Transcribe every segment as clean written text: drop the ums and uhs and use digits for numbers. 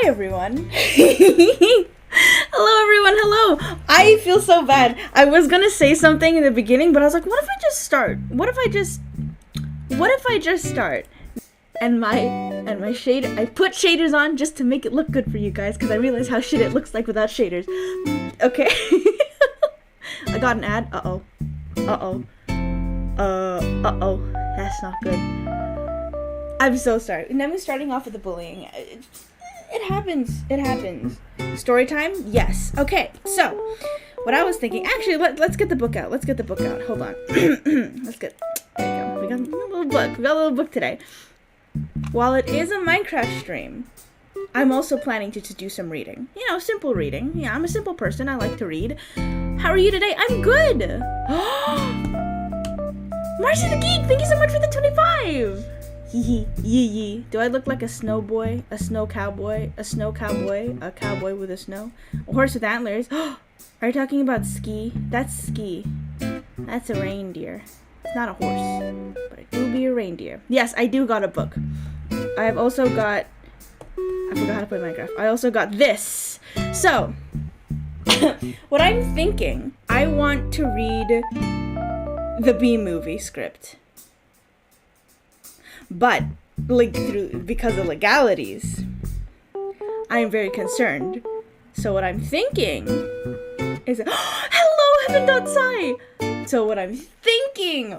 Hi everyone. Hello everyone, hello. I feel so bad. I was gonna say something in the beginning, but I was like, what if I just start? What if I just start? And my shade, I put shaders on just to make it look good for you guys, because I realized how shit it looks like without shaders. Okay. I got an ad. Uh-oh. That's not good. I'm so sorry. And then we're starting off with the bullying. It happens. It happens. Story time? Yes. Okay, so what I was thinking, actually, let's get the book out. Let's get the book out. Hold on. Let's get, there you go. We got a little book. We got a little book today. While it is a Minecraft stream, I'm also planning to do some reading. You know, simple reading. Yeah, I'm a simple person. I like to read. How are you today? I'm good. Marcy the Geek, thank you so much for the 25. Hee yee. Do I look like a snow boy, a snow cowboy, a snow cowboy, a cowboy with a snow, a horse with antlers? Are you talking about ski? That's ski. That's a reindeer. It's not a horse, but it do be a reindeer. Yes, I do got a book. I have also got, I forgot how to play Minecraft. I also got this. So, what I'm thinking, I want to read the B movie script. But because of legalities, I am very concerned. So what I'm thinking is hello heaven.sci. So what I'm thinking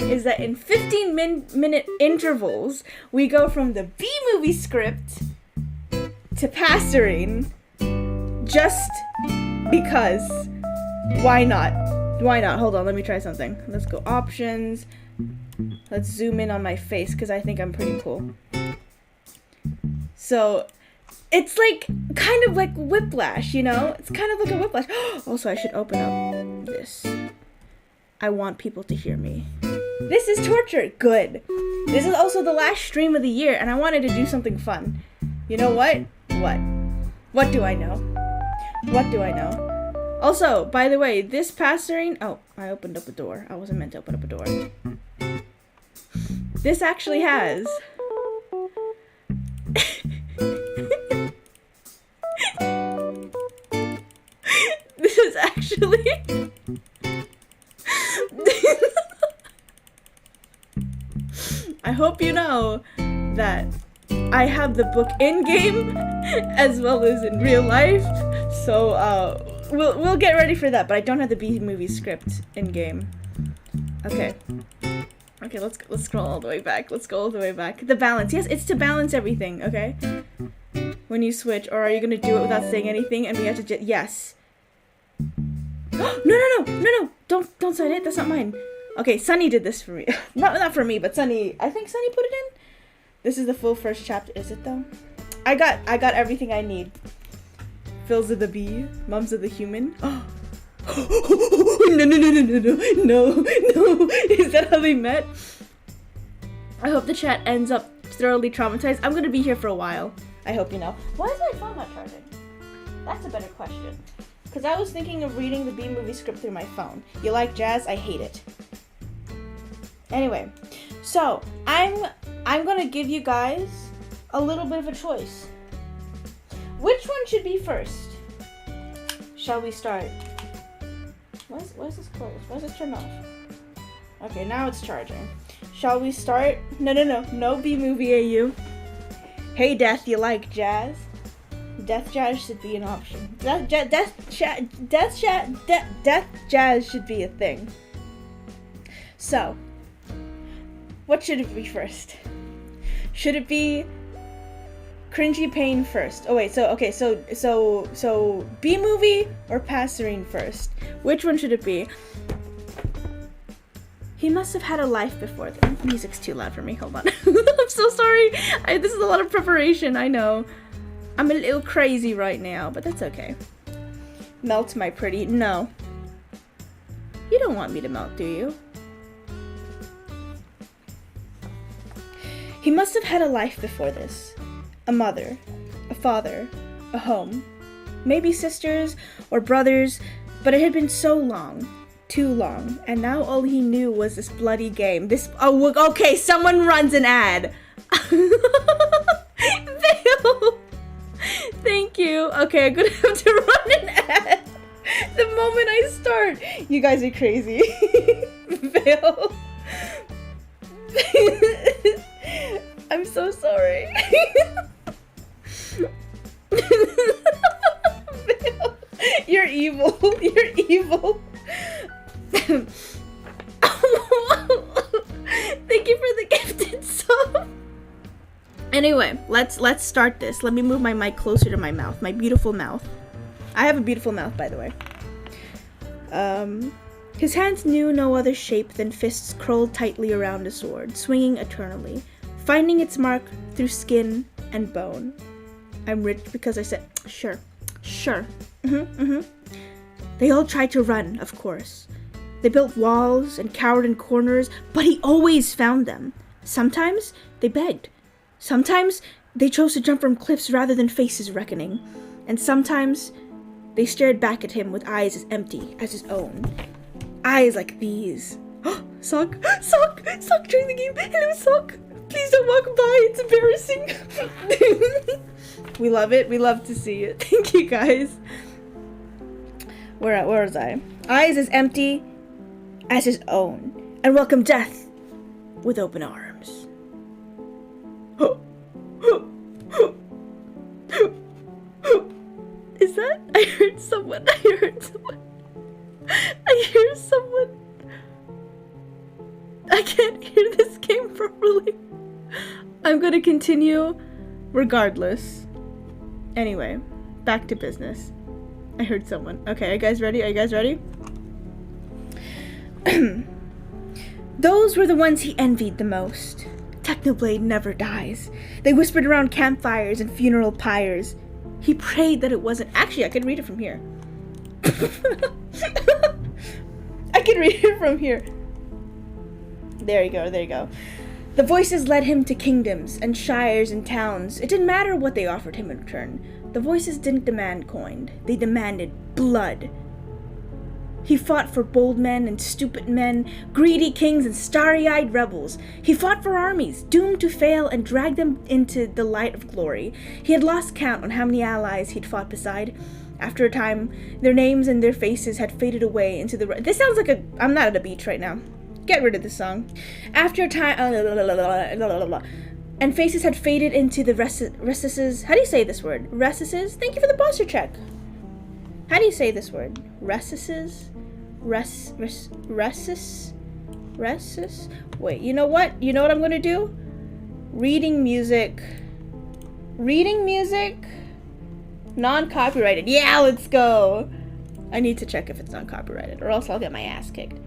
is that in 15-minute intervals, we go from the B movie script to Passerine, just because. Why not? Hold on, let me try something. Let's go options. Let's zoom in on my face because I think I'm pretty cool. So, it's like, kind of like Whiplash, you know? It's kind of like a Whiplash. Also, I should open up this. I want people to hear me. This is torture. Good. This is also the last stream of the year, and I wanted to do something fun. You know what? What do I know? What do I know? Also, by the way, this Passerine... Oh, I opened up a door. I wasn't meant to open up a door. This actually has... This is actually... I hope you know that I have the book in-game as well as in real life. So, we'll get ready for that, but I don't have the B movie script in-game. Okay. Okay, let's scroll all the way back. Let's go all the way back. The balance. Yes, it's to balance everything, okay? When you switch, or are you gonna do it without saying anything and we have to yes. No. Don't sign it. That's not mine. Okay, Sunny did this for me. not for me, but Sunny, I think Sunny put it in. This is the full first chapter. Is it though? I got everything I need. Phil's of the bee, Mums of the human. No. Is that how they met? I hope the chat ends up thoroughly traumatized. I'm gonna be here for a while. I hope you know. Why is my phone not charging? That's a better question. Because I was thinking of reading the B movie script through my phone. You like jazz? I hate it. Anyway, so I'm gonna give you guys a little bit of a choice. Which one should be first? Shall we start? Why is this closed? Why is it turned off? Okay, now it's charging. Shall we start? No B movie AU. Hey Death, you like jazz? Death jazz should be an option. Death jazz should be a thing. So, what should it be first? Should it be Cringy Pain first? Oh wait, so B movie or Passerine first? Which one should it be? He must have had a life before. The music's too loud for me. Hold on. I'm so sorry. This is a lot of preparation. I know. I'm a little crazy right now, but that's okay. Melt, my pretty. No. You don't want me to melt, do you? He must have had a life before this. A mother, a father, a home, maybe sisters or brothers, but it had been so long, too long, and now all he knew was this bloody game. Okay, someone runs an ad. Fail. Thank you. Okay, I'm gonna have to run an ad the moment I start. You guys are crazy. Fail. I'm so sorry. Fail. You're evil. You're evil. Thank you for the gifted sub. Anyway, let's start this. Let me move my mic closer to my mouth. My beautiful mouth. I have a beautiful mouth, by the way. His hands knew no other shape than fists curled tightly around a sword, swinging eternally, finding its mark through skin and bone. I'm rich because I said, sure. They all tried to run, of course. They built walls and cowered in corners, but he always found them. Sometimes they begged. Sometimes they chose to jump from cliffs rather than face his reckoning. And sometimes they stared back at him with eyes as empty as his own. Eyes like these. Sock, join the game. Hello, Sock. Please don't walk by. It's embarrassing. We love it. We love to see it. Thank you, guys. Where was I? Eyes as empty as his own, and welcome death with open arms. Is that? I heard someone. I hear someone. I can't hear this game properly. I'm gonna continue regardless. Anyway, back to business. I heard someone. Okay, are you guys ready? Those were the ones he envied the most. Technoblade never dies. They whispered around campfires and funeral pyres. He prayed that it wasn't. Actually, I could read it from here. I can read it from here. There you go. The voices led him to kingdoms and shires and towns. It didn't matter what they offered him in return. The voices didn't demand coin. They demanded blood. He fought for bold men and stupid men, greedy kings and starry-eyed rebels. He fought for armies, doomed to fail, and dragged them into the light of glory. He had lost count on how many allies he'd fought beside. After a time, their names and their faces had faded away into the... This sounds like a... I'm not at a beach right now. Get rid of this song. After a time... and faces had faded into the recesses... How do you say this word? Recesses? Thank you for the posture check. How do you say this word? Recesses? Recesses? Wait, you know what? You know what I'm gonna do? Reading music. Non-copyrighted. Yeah, let's go! I need to check if it's non-copyrighted, or else I'll get my ass kicked.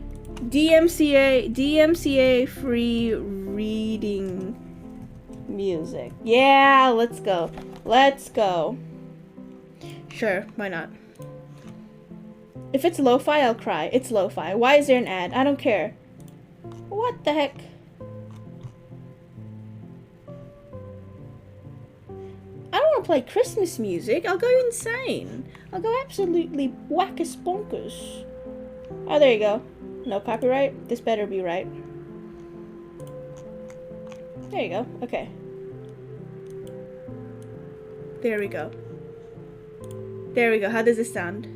DMCA free reading music. Yeah, let's go. Sure, why not? If it's lo-fi, I'll cry. It's lo-fi. Why is there an ad? I don't care. What the heck? I don't want to play Christmas music. I'll go insane. I'll go absolutely wackus bonkers. Oh, there you go. No copyright? This better be right. There you go. Okay. There we go. How does this sound?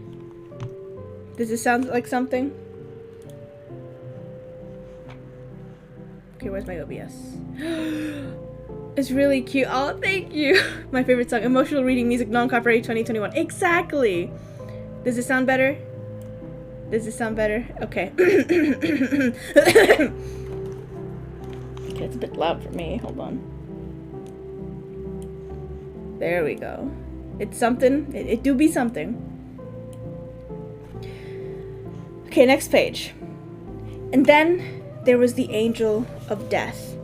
Does this sound like something? Okay, where's my OBS? It's really cute. Oh, thank you. My favorite song, Emotional Reading Music, Non-Copyright 2021. Exactly. Does it sound better? Okay. Okay, it's a bit loud for me. Hold on. There we go. It's something. It do be something. Okay, next page. And then there was the Angel of Death.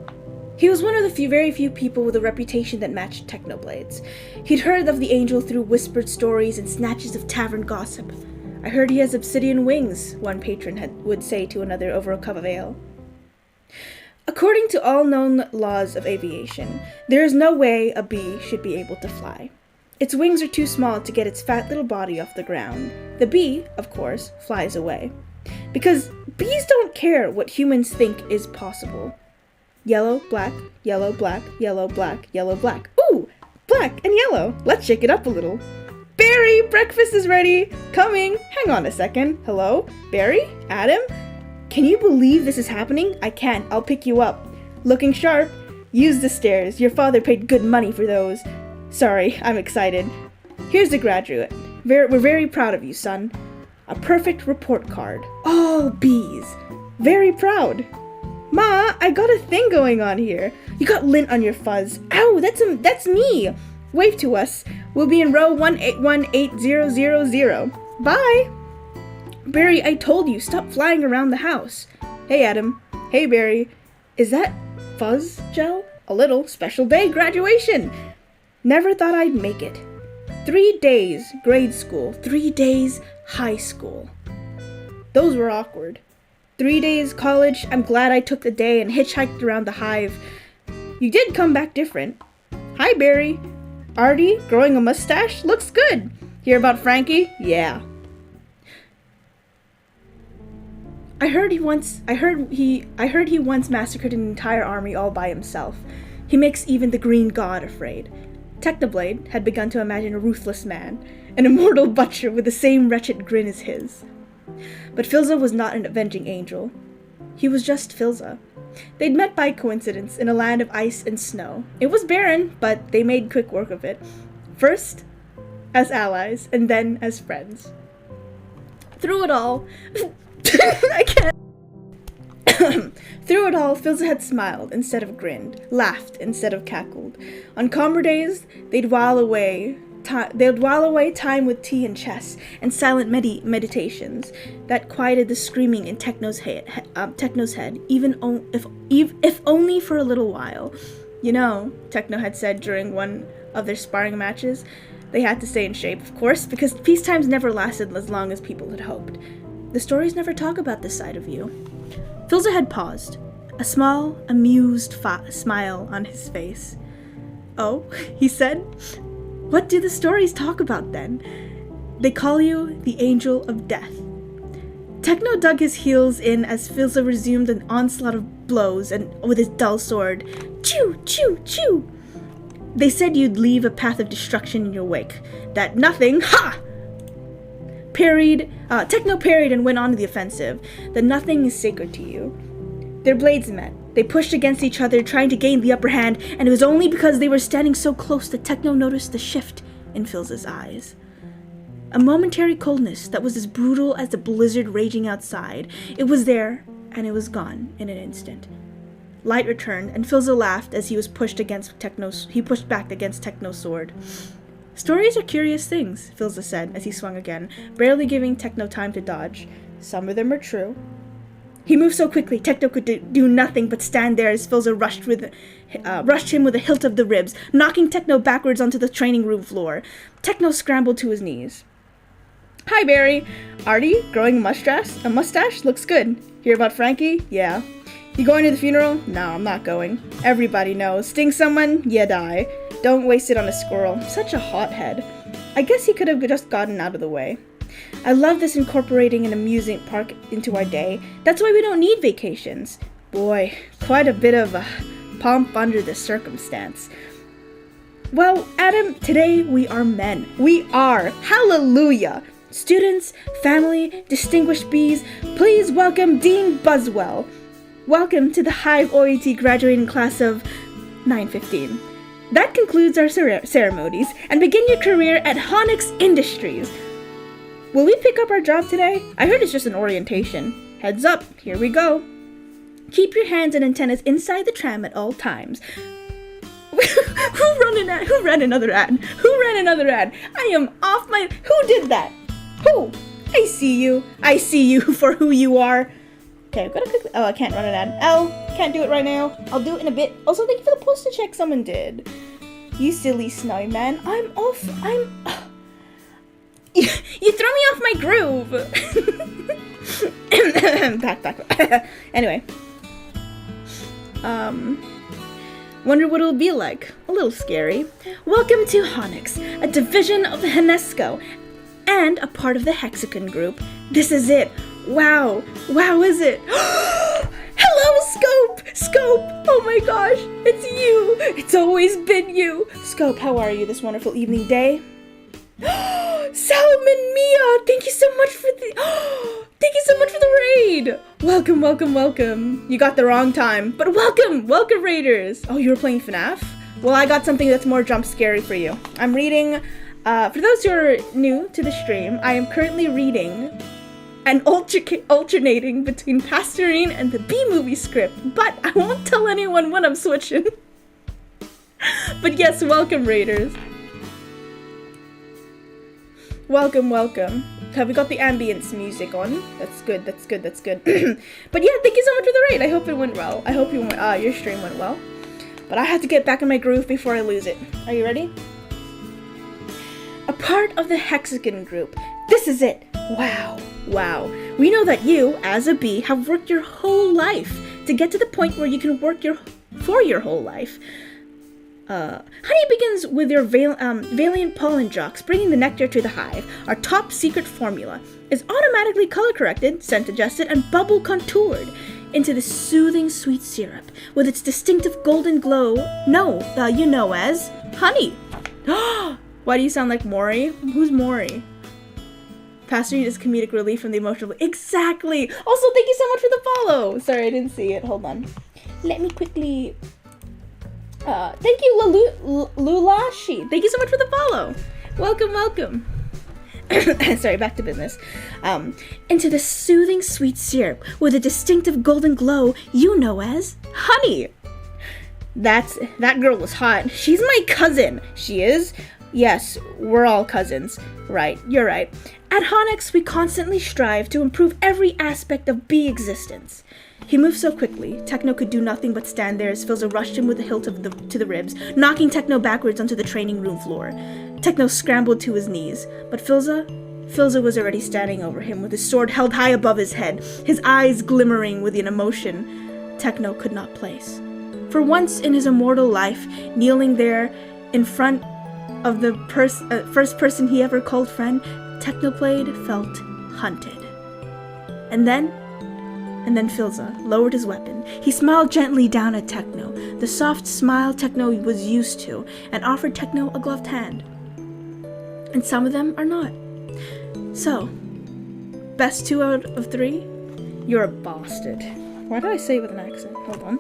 He was one of the very few people with a reputation that matched Technoblades. He'd heard of the angel through whispered stories and snatches of tavern gossip. I heard he has obsidian wings, one patron would say to another over a cup of ale. According to all known laws of aviation, there is no way a bee should be able to fly. Its wings are too small to get its fat little body off the ground. The bee, of course, flies away. Because bees don't care what humans think is possible. Yellow, black, yellow, black, yellow, black, yellow, black. Ooh! black, and yellow. Let's shake it up a little. Barry, breakfast is ready. Coming. Hang on a second. Hello? Barry? Adam? Can you believe this is happening? I can't. I'll pick you up. Looking sharp. Use the stairs. Your father paid good money for those. Sorry, I'm excited. Here's the graduate. We're very proud of you, son. A perfect report card. All B's. Very proud. Ma, I got a thing going on here. You got lint on your fuzz. Ow, that's me. Wave to us. We'll be in row 1818000. Bye. Barry, I told you, stop flying around the house. Hey, Adam. Hey, Barry. Is that fuzz gel? A little. Special day, graduation. Never thought I'd make it. 3 days grade school, 3 days high school. Those were awkward. 3 days college, I'm glad I took the day and hitchhiked around the hive. You did come back different. Hi, Barry. Artie, growing a mustache? Looks good. Hear about Frankie? Yeah. I heard he once massacred an entire army all by himself. He makes even the Green God afraid. Technoblade had begun to imagine a ruthless man, an immortal butcher with the same wretched grin as his. But Philza was not an avenging angel. He was just Philza. They'd met by coincidence in a land of ice and snow. It was barren, but they made quick work of it. First as allies, and then as friends. Through it all, I can't. Through it all, Philza had smiled instead of grinned, laughed instead of cackled. On calmer days, they'd while away time with tea and chess and silent meditations that quieted the screaming in Techno's head, if only for a little while. You know, Techno had said during one of their sparring matches, they had to stay in shape, of course, because peacetimes never lasted as long as people had hoped. The stories never talk about this side of you. Philza had paused, a small, amused smile on his face. Oh, he said, what do the stories talk about then? They call you the Angel of Death. Techno dug his heels in as Philza resumed an onslaught of blows and with his dull sword. Chew, chew, chew! They said you'd leave a path of destruction in your wake. That nothing, ha! Techno parried and went on to the offensive. That nothing is sacred to you. Their blades met. They pushed against each other, trying to gain the upper hand, and it was only because they were standing so close that Techno noticed the shift in Philza's eyes. A momentary coldness that was as brutal as the blizzard raging outside. It was there, and it was gone in an instant. Light returned, and Philza laughed as he pushed back against Techno's sword. Stories are curious things, Philza said as he swung again, barely giving Techno time to dodge. Some of them are true. He moved so quickly, Techno could do nothing but stand there as Philza rushed him with a hilt of the ribs, knocking Techno backwards onto the training room floor. Techno scrambled to his knees. Hi, Barry. Artie, growing a mustache? Looks good. Hear about Frankie? Yeah. You going to the funeral? No, I'm not going. Everybody knows. Sting someone? You die. Don't waste it on a squirrel. Such a hothead. I guess he could have just gotten out of the way. I love this incorporating an amusement park into our day. That's why we don't need vacations. Boy, quite a bit of a pomp under the circumstance. Well, Adam, today we are men. We are. Hallelujah. Students, family, distinguished bees, please welcome Dean Buswell. Welcome to the Hive OET graduating class of 915. That concludes our ceremonies, and begin your career at Honix Industries. Will we pick up our job today? I heard it's just an orientation. Heads up, here we go. Keep your hands and antennas inside the tram at all times. Who ran another ad? I am off my... Who did that? Who? I see you. I see you for who you are. Okay, I've got to quickly... Oh, I can't run an ad. L, can't do it right now. I'll do it in a bit. Also, thank you for the poster check someone did. You silly snowy man. I'm off. You throw me off my groove. back. Anyway. Wonder what it'll be like. A little scary. Welcome to Honix, a division of the UNESCO, and a part of the Hexagon group. This is it. Wow, is it? Hello, Scope! Scope! Oh my gosh, it's you! It's always been you! Scope, how are you this wonderful evening day? Salmon Mia! Thank you so much for the raid! Welcome, welcome, welcome. You got the wrong time, but welcome! Welcome, raiders! Oh, you were playing FNAF? Well, I got something that's more jump scary for you. I'm reading, for those who are new to the stream, I am currently reading and alternating between Passerine and the B-movie script, but I won't tell anyone when I'm switching. But yes, welcome, raiders. Welcome, welcome. Have we got the ambience music on? That's good, that's good, that's good. But yeah, thank you so much for the raid. I hope it went well. I hope your stream went well. But I have to get back in my groove before I lose it. Are you ready? A part of the hexagon group. This is it. Wow. Wow. We know that you, as a bee, have worked your whole life to get to the point where you can work for your whole life. Honey begins with your valiant pollen jocks bringing the nectar to the hive. Our top secret formula is automatically color corrected, scent adjusted, and bubble contoured into the soothing sweet syrup with its distinctive golden glow you know as honey. Why do you sound like Maury? Who's Maury? Passerine is comedic relief from the emotional... Exactly! Also, thank you so much for the follow! Sorry, I didn't see it. Hold on. Let me quickly... thank you, Lulashi. Thank you so much for the follow. Welcome, welcome. Sorry, back to business. Into the soothing sweet syrup with a distinctive golden glow you know as honey. That girl was hot. She's my cousin. She is? Yes, we're all cousins. Right, you're right. At Honix, we constantly strive to improve every aspect of bee existence. He moved so quickly, Techno could do nothing but stand there as Filza rushed him with the hilt to the ribs, knocking Techno backwards onto the training room floor. Techno scrambled to his knees, but Filza was already standing over him with his sword held high above his head, his eyes glimmering with an emotion Techno could not place. For once in his immortal life, kneeling there in front of the first person he ever called friend, Technoblade felt hunted. And then Filza lowered his weapon. He smiled gently down at Techno, the soft smile Techno was used to, and offered Techno a gloved hand. And some of them are not. So, best 2 out of 3? You're a bastard. Why did I say it with an accent? Hold on.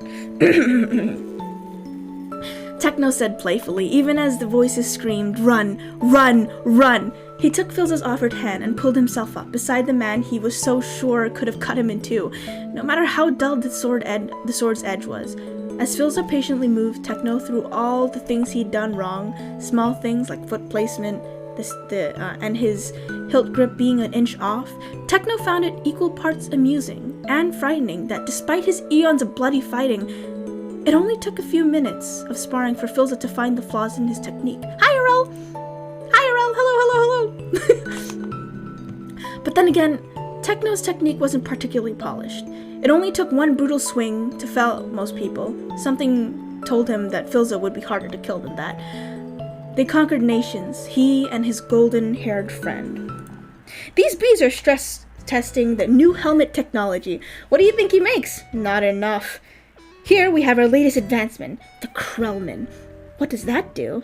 Techno said playfully, even as the voices screamed, "Run! Run! Run!" He took Filza's offered hand and pulled himself up beside the man he was so sure could have cut him in two, no matter how dull the sword's edge was. As Filza patiently moved Techno through all the things he'd done wrong, small things like foot placement, and his hilt grip being an inch off, Techno found it equal parts amusing and frightening that despite his eons of bloody fighting, it only took a few minutes of sparring for Filza to find the flaws in his technique. Hi, Earl! Hi, Earl! Hello! But then again, Techno's technique wasn't particularly polished. It only took one brutal swing to fell most people. Something told him that Filza would be harder to kill than that. They conquered nations, he and his golden-haired friend. These bees are stress testing the new helmet technology. What do you think he makes? Not enough. Here we have our latest advancement, the Krellman. What does that do?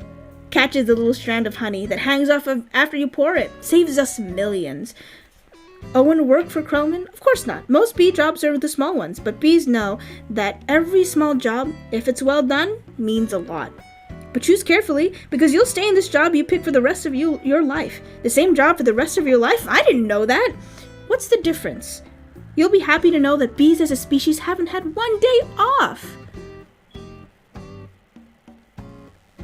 Catches the little strand of honey that hangs off after you pour it. Saves us millions. Owen work for Krellman? Of course not. Most bee jobs are the small ones, but bees know that every small job, if it's well done, means a lot. But choose carefully, because you'll stay in this job you pick for the rest of your life. The same job for the rest of your life? I didn't know that. What's the difference? You'll be happy to know that bees as a species haven't had one day off.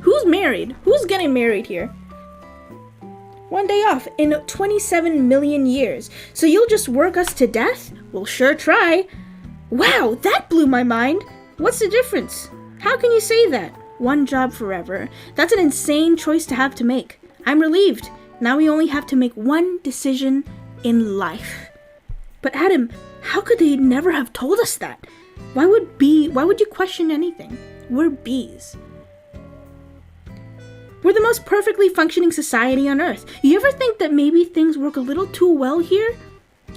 Who's married? Who's getting married here? One day off in 27 million years. So you'll just work us to death? We'll sure try. Wow, that blew my mind. What's the difference? How can you say that? One job forever. That's an insane choice to have to make. I'm relieved. Now we only have to make one decision in life. But Adam, how could they never have told us that? Why would you question anything? We're bees. We're the most perfectly functioning society on Earth. You ever think that maybe things work a little too well here?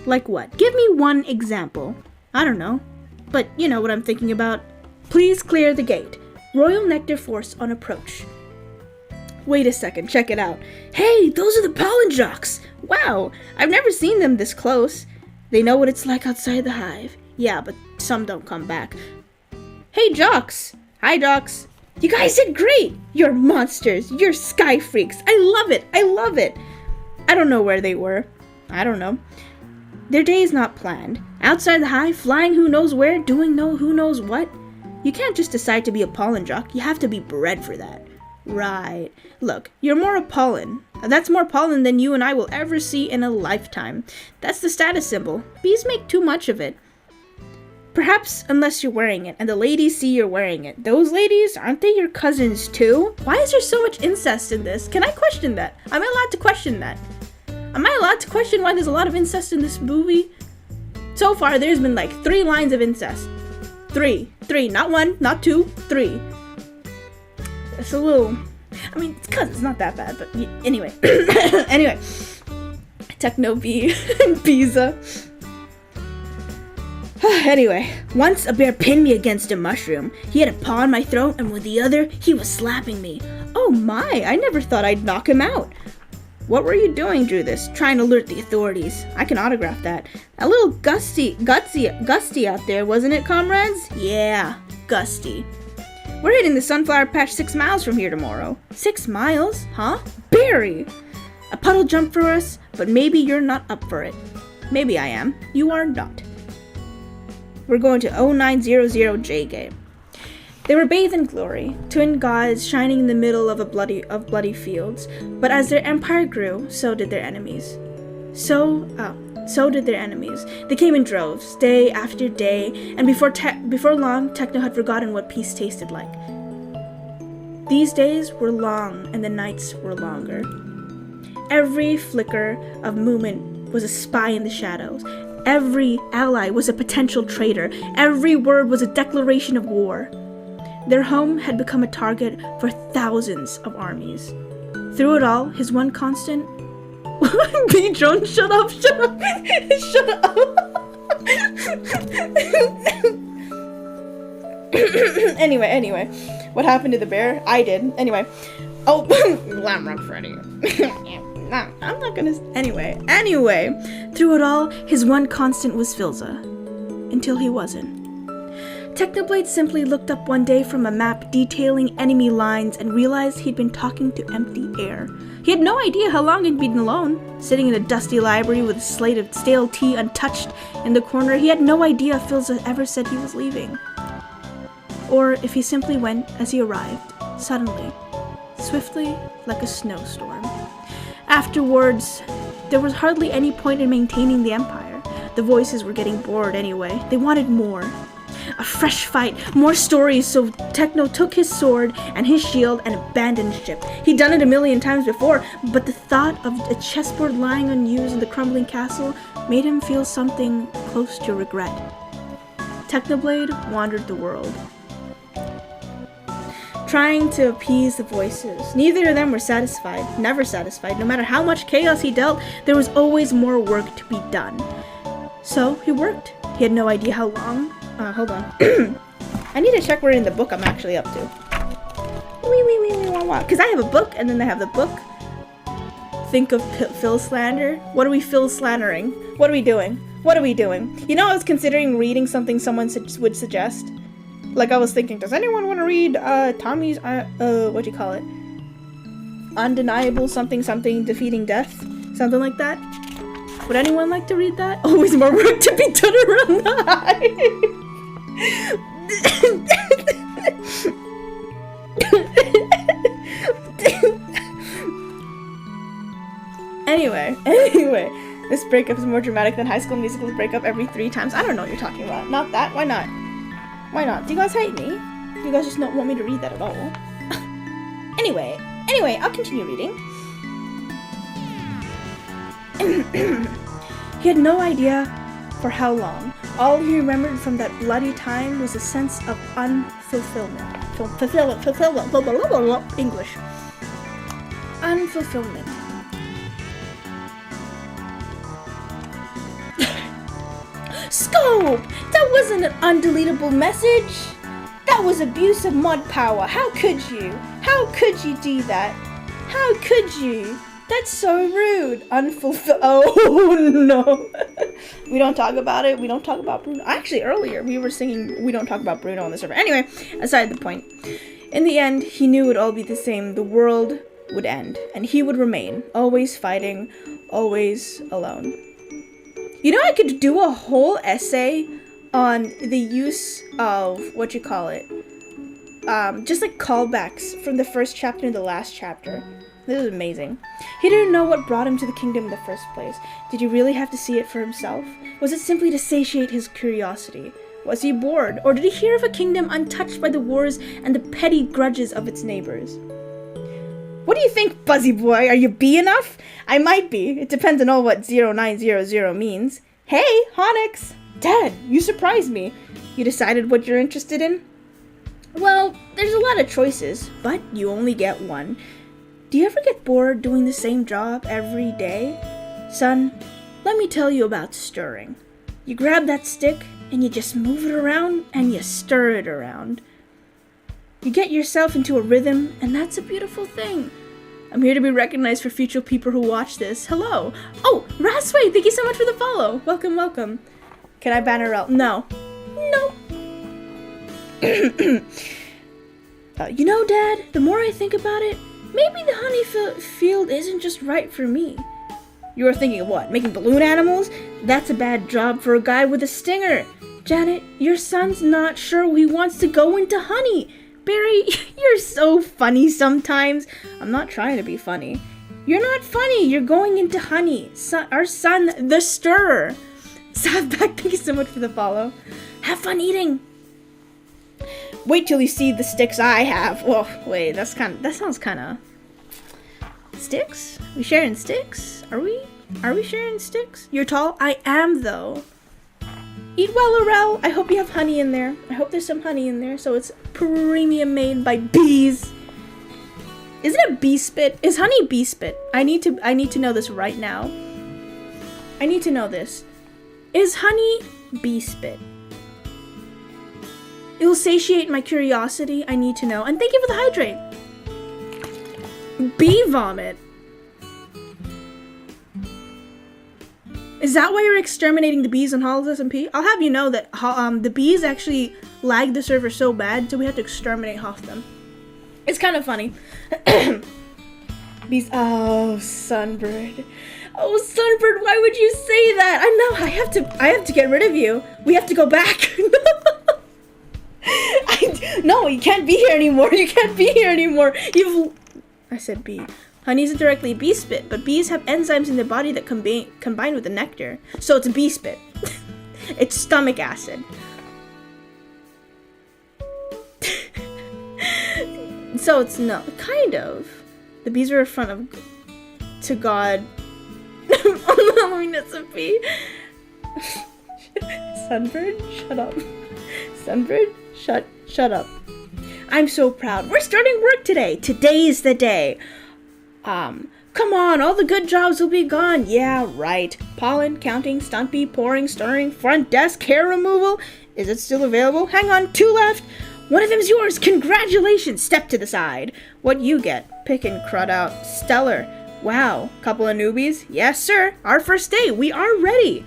Like what? Give me one example. I don't know. But you know what I'm thinking about. Please clear the gate. Royal Nectar Force on approach. Wait a second, check it out. Hey, those are the pollen jocks! Wow, I've never seen them this close. They know what it's like outside the hive. Yeah, but some don't come back. Hey, jocks! Hi, jocks! You guys did great! You're monsters! You're sky freaks! I love it! I love it! I don't know where they were. I don't know. Their day is not planned. Outside the hive, flying who knows where, doing who knows what. You can't just decide to be a pollen jock. You have to be bred for that. Right. Look, you're more a pollen. That's more pollen than you and I will ever see in a lifetime. That's the status symbol. Bees make too much of it. Perhaps unless you're wearing it, and the ladies see you're wearing it. Those ladies, aren't they your cousins too? Why is there so much incest in this? Can I question that? Am I allowed to question that? Am I allowed to question why there's a lot of incest in this movie? So far, there's been like 3 lines of incest. 3. Not 1, not 2, 3. It's a little... I mean, it's cousins, not that bad, but anyway. Anyway. Techno B and Pizza. Anyway, once a bear pinned me against a mushroom. He had a paw on my throat, and with the other, he was slapping me. Oh my, I never thought I'd knock him out. What were you doing, Drew this? Trying to alert the authorities. I can autograph that. A little gusty out there, wasn't it, comrades? Yeah, gusty. We're hitting the sunflower patch 6 miles from here tomorrow. 6 miles? Huh? Barry! A puddle jumped for us, but maybe you're not up for it. Maybe I am. You are not. We're going to 0900J Gate. They were bathed in glory, twin gods shining in the middle of bloody fields. But as their empire grew, so did their enemies. So did their enemies. They came in droves, day after day, and before long, Techno had forgotten what peace tasted like. These days were long, and the nights were longer. Every flicker of movement was a spy in the shadows. Every ally was a potential traitor. Every word was a declaration of war. Their home had become a target for thousands of armies. Through it all, his one constant... B. Jones, shut up! Shut up! Anyway. What happened to the bear? I did. Anyway. Oh, Glamrock Freddy. No, I'm not gonna... Anyway. Through it all, his one constant was Filza. Until he wasn't. Technoblade simply looked up one day from a map detailing enemy lines and realized he'd been talking to empty air. He had no idea how long he'd been alone, sitting in a dusty library with a slate of stale tea untouched in the corner. He had no idea if Filza ever said he was leaving. Or if he simply went as he arrived, suddenly, swiftly, like a snowstorm. Afterwards, there was hardly any point in maintaining the Empire. The voices were getting bored anyway. They wanted more. A fresh fight, more stories, so Techno took his sword and his shield and abandoned ship. He'd done it a million times before, but the thought of a chessboard lying unused in the crumbling castle made him feel something close to regret. Technoblade wandered the world, trying to appease the voices. Neither of them were satisfied, never satisfied. No matter how much chaos he dealt, there was always more work to be done. So he worked. He had no idea how long. Hold on. I need to check where in the book I'm actually up to. Because I have a book, and then I have the book. Think of Phil slander. What are we Phil slandering? What are we doing? You know, I was considering reading something someone would suggest. Like, I was thinking, does anyone want to read Tommy's, what do you call it? Undeniable something defeating death? Something like that? Would anyone like to read that? Always more work to be done around the hive. Anyway, this breakup is more dramatic than High School Musical's breakup every 3 times. I don't know what you're talking about. Not that? Why not? Do you guys hate me? You guys just don't want me to read that at all. Anyway, I'll continue reading. He had no idea for how long. All he remembered from that bloody time was a sense of unfulfillment. English. Unfulfillment. Scope! That wasn't an undeletable message! That was abuse of mud power. How could you? How could you do that? How could you? That's so rude. Unfulfilled. Oh no. We don't talk about it. We don't talk about Bruno. Actually, earlier we were singing We Don't Talk About Bruno on the server. Anyway, aside the point. In the end, he knew it would all be the same. The world would end, and he would remain, always fighting, always alone. You know, I could do a whole essay on the use of, what you call it, just like callbacks from the first chapter and the last chapter. This is amazing. He didn't know what brought him to the kingdom in the first place. Did he really have to see it for himself? Was it simply to satiate his curiosity? Was he bored? Or did he hear of a kingdom untouched by the wars and the petty grudges of its neighbors? What do you think, Buzzy Boy? Are you B enough? I might be. It depends on all what 0900 means. Hey, Honix! Dad, you surprised me. You decided what you're interested in? Well, there's a lot of choices, but you only get one. Do you ever get bored doing the same job every day? Son, let me tell you about stirring. You grab that stick, and you just move it around, and you stir it around. You get yourself into a rhythm, and that's a beautiful thing. I'm here to be recognized for future people who watch this. Hello. Oh, Rasway, thank you so much for the follow. Welcome, welcome. Can I ban her out? No. No. You know, Dad, the more I think about it, maybe the honey field isn't just right for me. You were thinking of what? Making balloon animals? That's a bad job for a guy with a stinger. Janet, your son's not sure he wants to go into honey. Barry, you're so funny sometimes. I'm not trying to be funny. You're not funny. You're going into honey. Our son, the stirrer. Savback, thank you so much for the follow. Have fun eating. Wait till you see the sticks I have. Well, wait, that sounds kind of... Sticks? We sharing sticks? Are we sharing sticks? You're tall? I am, though. Eat well, Aurel. I hope you have honey in there. I hope there's some honey in there, so it's premium made by bees. Isn't it bee spit? Is honey bee spit? I need to know this right now. I need to know this. Is honey bee spit? It'll satiate my curiosity. I need to know. And thank you for the hydrate. Bee vomit. Is that why you're exterminating the bees on Halls SMP? I'll have you know that the bees actually lagged the server so bad, so we had to exterminate half of them. It's kind of funny. Bees. Oh, Sunbird. Oh, Sunbird, why would you say that? I know. I have to get rid of you. We have to go back. No, you can't be here anymore. You can't be here anymore. I said bee. Honey isn't directly bee spit, but bees have enzymes in their body that combine with the nectar. So it's bee spit. It's stomach acid. So it's no, kind of. The bees are in front of to God. Halloween SMP. Sunbird, shut up. Sunbird, shut up. I'm so proud. We're starting work today. Today's the day. Come on, all the good jobs will be gone. Yeah, right. Pollen, counting, stunt bee, pouring, stirring, front desk, hair removal. Is it still available? Hang on, 2 left. One of them's yours. Congratulations. Step to the side. What you get? Pick and crud out. Stellar. Wow. Couple of newbies? Yes, sir. Our first day. We are ready.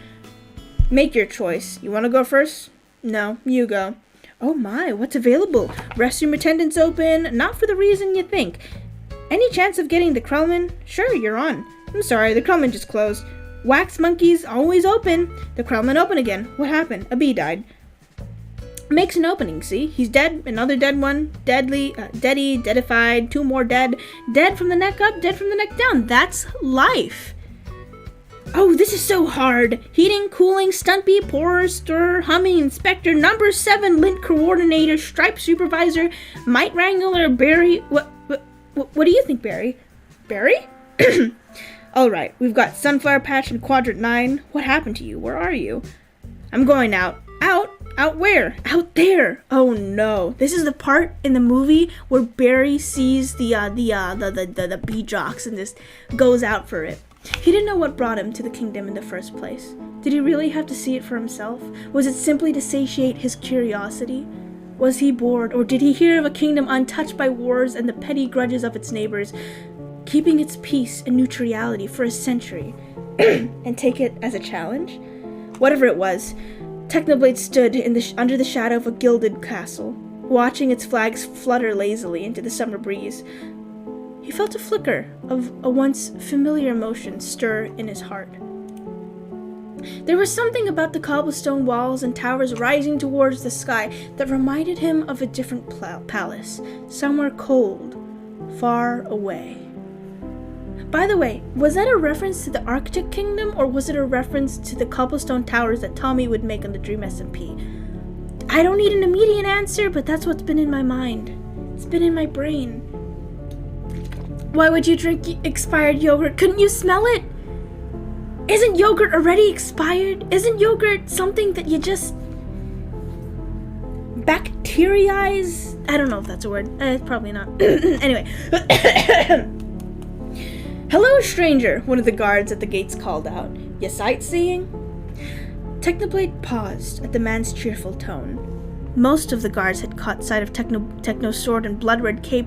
Make your choice. You want to go first? No, you go. Oh my, what's available? Restroom attendants open. Not for the reason you think. Any chance of getting the Krellman? Sure, you're on. I'm sorry, the Krellman just closed. Wax monkeys always open. The Krellman open again. What happened? A bee died. Makes an opening, see? He's dead. Another dead one. Deadly. Deady. Deadified. 2 more dead. Dead from the neck up. Dead from the neck down. That's life. Oh, this is so hard. Heating, cooling, stunt bee, pourer, stirrer, humming, inspector, number 7, lint coordinator, stripe supervisor, mite wrangler, Barry. What do you think, Barry? Barry? All right, we've got Sunflower Patch and Quadrant 9. What happened to you? Where are you? I'm going out. Out? Out where? Out there. Oh no. This is the part in the movie where Barry sees the bee jocks and just goes out for it. He didn't know what brought him to the kingdom in the first place. Did he really have to see it for himself? Was it simply to satiate his curiosity? Was he bored, or did he hear of a kingdom untouched by wars and the petty grudges of its neighbors, keeping its peace and neutrality for a century, and take it as a challenge? Whatever it was, Technoblade stood under the shadow of a gilded castle, watching its flags flutter lazily into the summer breeze. He felt a flicker of a once familiar emotion stir in his heart. There was something about the cobblestone walls and towers rising towards the sky that reminded him of a different palace, somewhere cold, far away. By the way, was that a reference to the Arctic Kingdom, or was it a reference to the cobblestone towers that Tommy would make on the Dream SMP? I don't need an immediate answer, but that's what's been in my mind. It's been in my brain. Why would you drink expired yogurt? Couldn't you smell it? Isn't yogurt already expired? Isn't yogurt something that you just bacteriize? I don't know if that's a word. Probably not. Anyway. Hello, stranger, one of the guards at the gates called out. You sightseeing? Technoblade paused at the man's cheerful tone. Most of the guards had caught sight of Techno's sword and blood-red cape.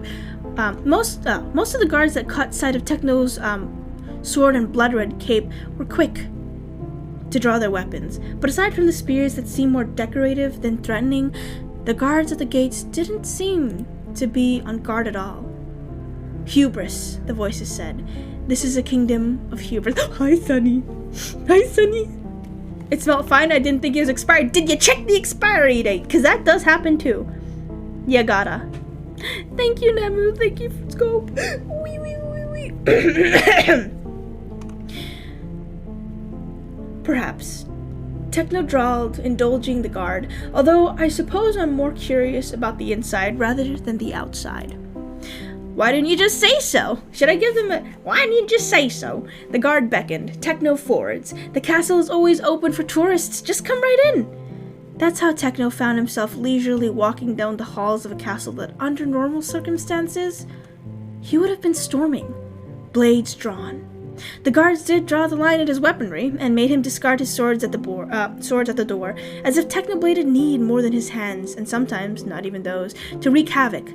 Most of the guards that caught sight of Techno's sword and blood-red cape were quick to draw their weapons, but aside from the spears that seemed more decorative than threatening, the guards at the gates didn't seem to be on guard at all. Hubris, the voices said. This is a kingdom of hubris. Hi, Sunny. Hi, Sunny. It smelled fine. I didn't think it was expired. Did you check the expiry date? Because that does happen too. You gotta. Thank you, Nemu. Thank you for scope. Wee, wee, wee, wee. Perhaps. Techno drawled, indulging the guard, although I suppose I'm more curious about the inside rather than the outside. Why didn't you just say so? Should I give them a... Why didn't you just say so? The guard beckoned. Techno forwards. The castle is always open for tourists. Just come right in. That's how Techno found himself leisurely walking down the halls of a castle that, under normal circumstances, he would have been storming, blades drawn. The guards did draw the line at his weaponry and made him discard his swords at the door, as if Technoblade had need more than his hands, and sometimes not even those, to wreak havoc.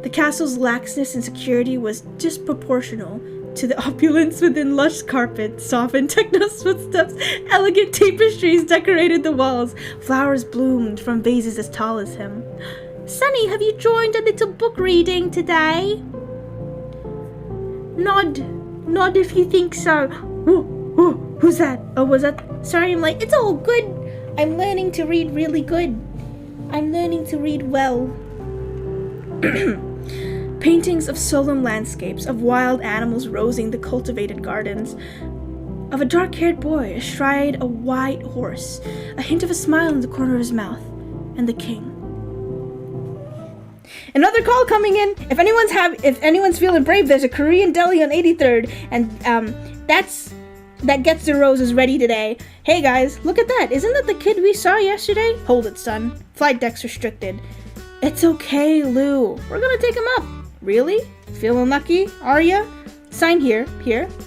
The castle's laxness and security was disproportional to the opulence within. Lush carpet softened Techno's footsteps, elegant tapestries decorated the walls, flowers bloomed from vases as tall as him. Sunny, have you joined a little book reading today? Nod if you think so. Who's that? Oh, was that? Sorry, I'm late. It's all good. I'm learning to read really good. I'm learning to read well. Paintings of solemn landscapes, of wild animals rosing the cultivated gardens, of a dark-haired boy astride a white horse, a hint of a smile in the corner of his mouth, and the king. Another call coming in. If anyone's feeling brave, there's a Korean deli on 83rd, and that gets the roses ready today. Hey guys, look at that. Isn't that the kid we saw yesterday? Hold it, son. Flight deck's restricted. It's okay, Lou. We're gonna take him up. Really? Feeling lucky? Are ya? Sign here.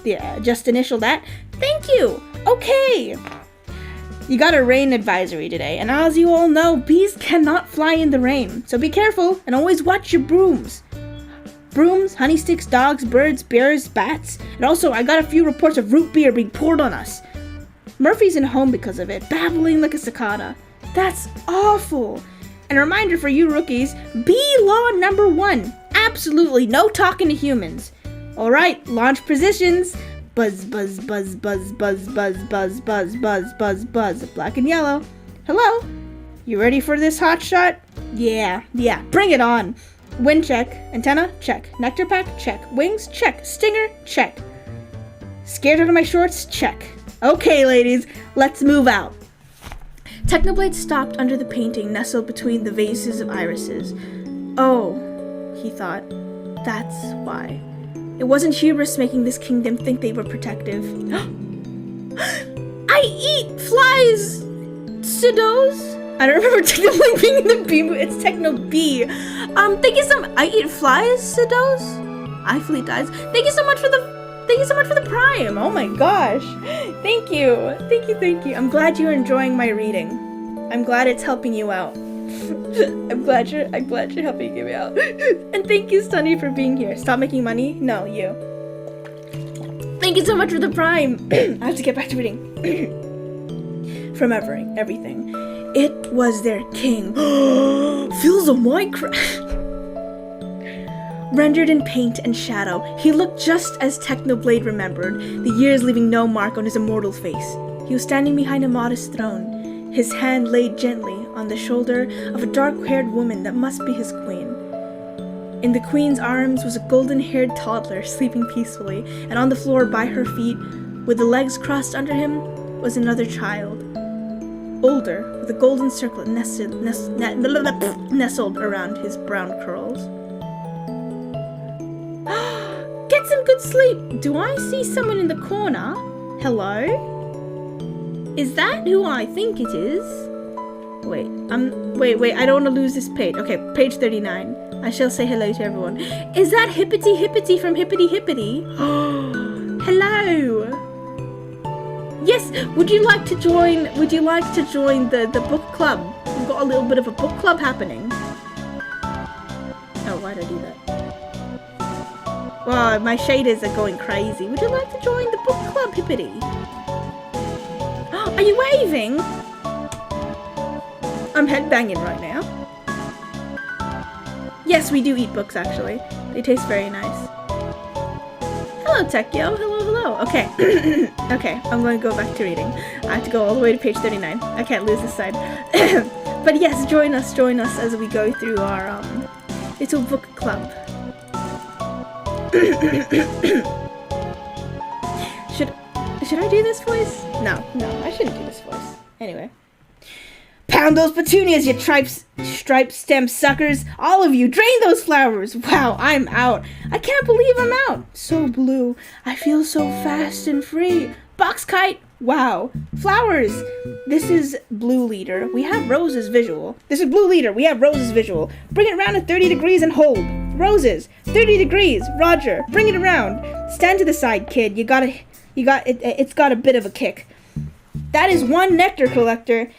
Yeah, just initial that. Thank you. Okay. You got a rain advisory today, and as you all know, bees cannot fly in the rain. So be careful and always watch your brooms. Brooms, honey sticks, dogs, birds, bears, bats. And also, I got a few reports of root beer being poured on us. Murphy's in home because of it, babbling like a cicada. That's awful. And a reminder for you rookies, bee law number 1. Absolutely no talking to humans. Alright, launch positions. Buzz, buzz, buzz, buzz, buzz, buzz, buzz, buzz, buzz, buzz, buzz. Black and yellow. Hello? You ready for this hot shot? Yeah, bring it on. Wind check. Antenna? Check. Nectar pack? Check. Wings? Check. Stinger? Check. Scared out of my shorts? Check. Okay, ladies, let's move out. Technoblade stopped under the painting nestled between the vases of irises. Oh, he thought, that's why. It wasn't hubris making this kingdom think they were protective. I eat flies! Pseudos? I don't remember Technoblade being in the B mood. It's Techno B. Thank you so much. I eat flies, Pseudos? I fleet dies. Thank you so much for the Prime. Oh my gosh. Thank you. I'm glad you're enjoying my reading. I'm glad it's helping you out. I'm glad you're helping me out. And thank you, Sunny, for being here. Stop making money? No, you. Thank you so much for the Prime. I have to get back to reading. From everything. It was their king. Feels a Minecraft. Rendered in paint and shadow, he looked just as Technoblade remembered, the years leaving no mark on his immortal face. He was standing behind a modest throne, his hand laid gently on the shoulder of a dark-haired woman that must be his queen. In the queen's arms was a golden-haired toddler sleeping peacefully, and on the floor by her feet, with the legs crossed under him, was another child. Older, with a golden circlet nestled around his brown curls. Get some good sleep! Do I see someone in the corner? Hello? Is that who I think it is? Wait, I don't want to lose this page. Okay, page 39. I shall say hello to everyone. Is that Hippity Hippity from Hippity Hippity? Hello! Yes, would you like to join the book club? We've got a little bit of a book club happening. Oh, why'd I do that? Wow, my shaders are going crazy. Would you like to join the book club, Hippity? Are you waving? I'm headbanging right now. Yes, we do eat books, actually. They taste very nice. Hello, Techyo. Hello. Okay. Okay, I'm going to go back to reading. I have to go all the way to page 39. I can't lose this side. But yes, join us as we go through our little book club. Should I do this voice? No, I shouldn't do this voice. Anyway. Pound those petunias, you striped stem suckers! All of you, drain those flowers! Wow, I'm out. I can't believe I'm out. So blue. I feel so fast and free. Box kite! Wow. Flowers! This is Blue Leader. We have Rose's visual. This is Blue Leader. We have Rose's visual. Bring it around at 30 degrees and hold. Roses. 30 degrees. Roger. Bring it around. Stand to the side, kid. It's got a bit of a kick. That is one nectar collector.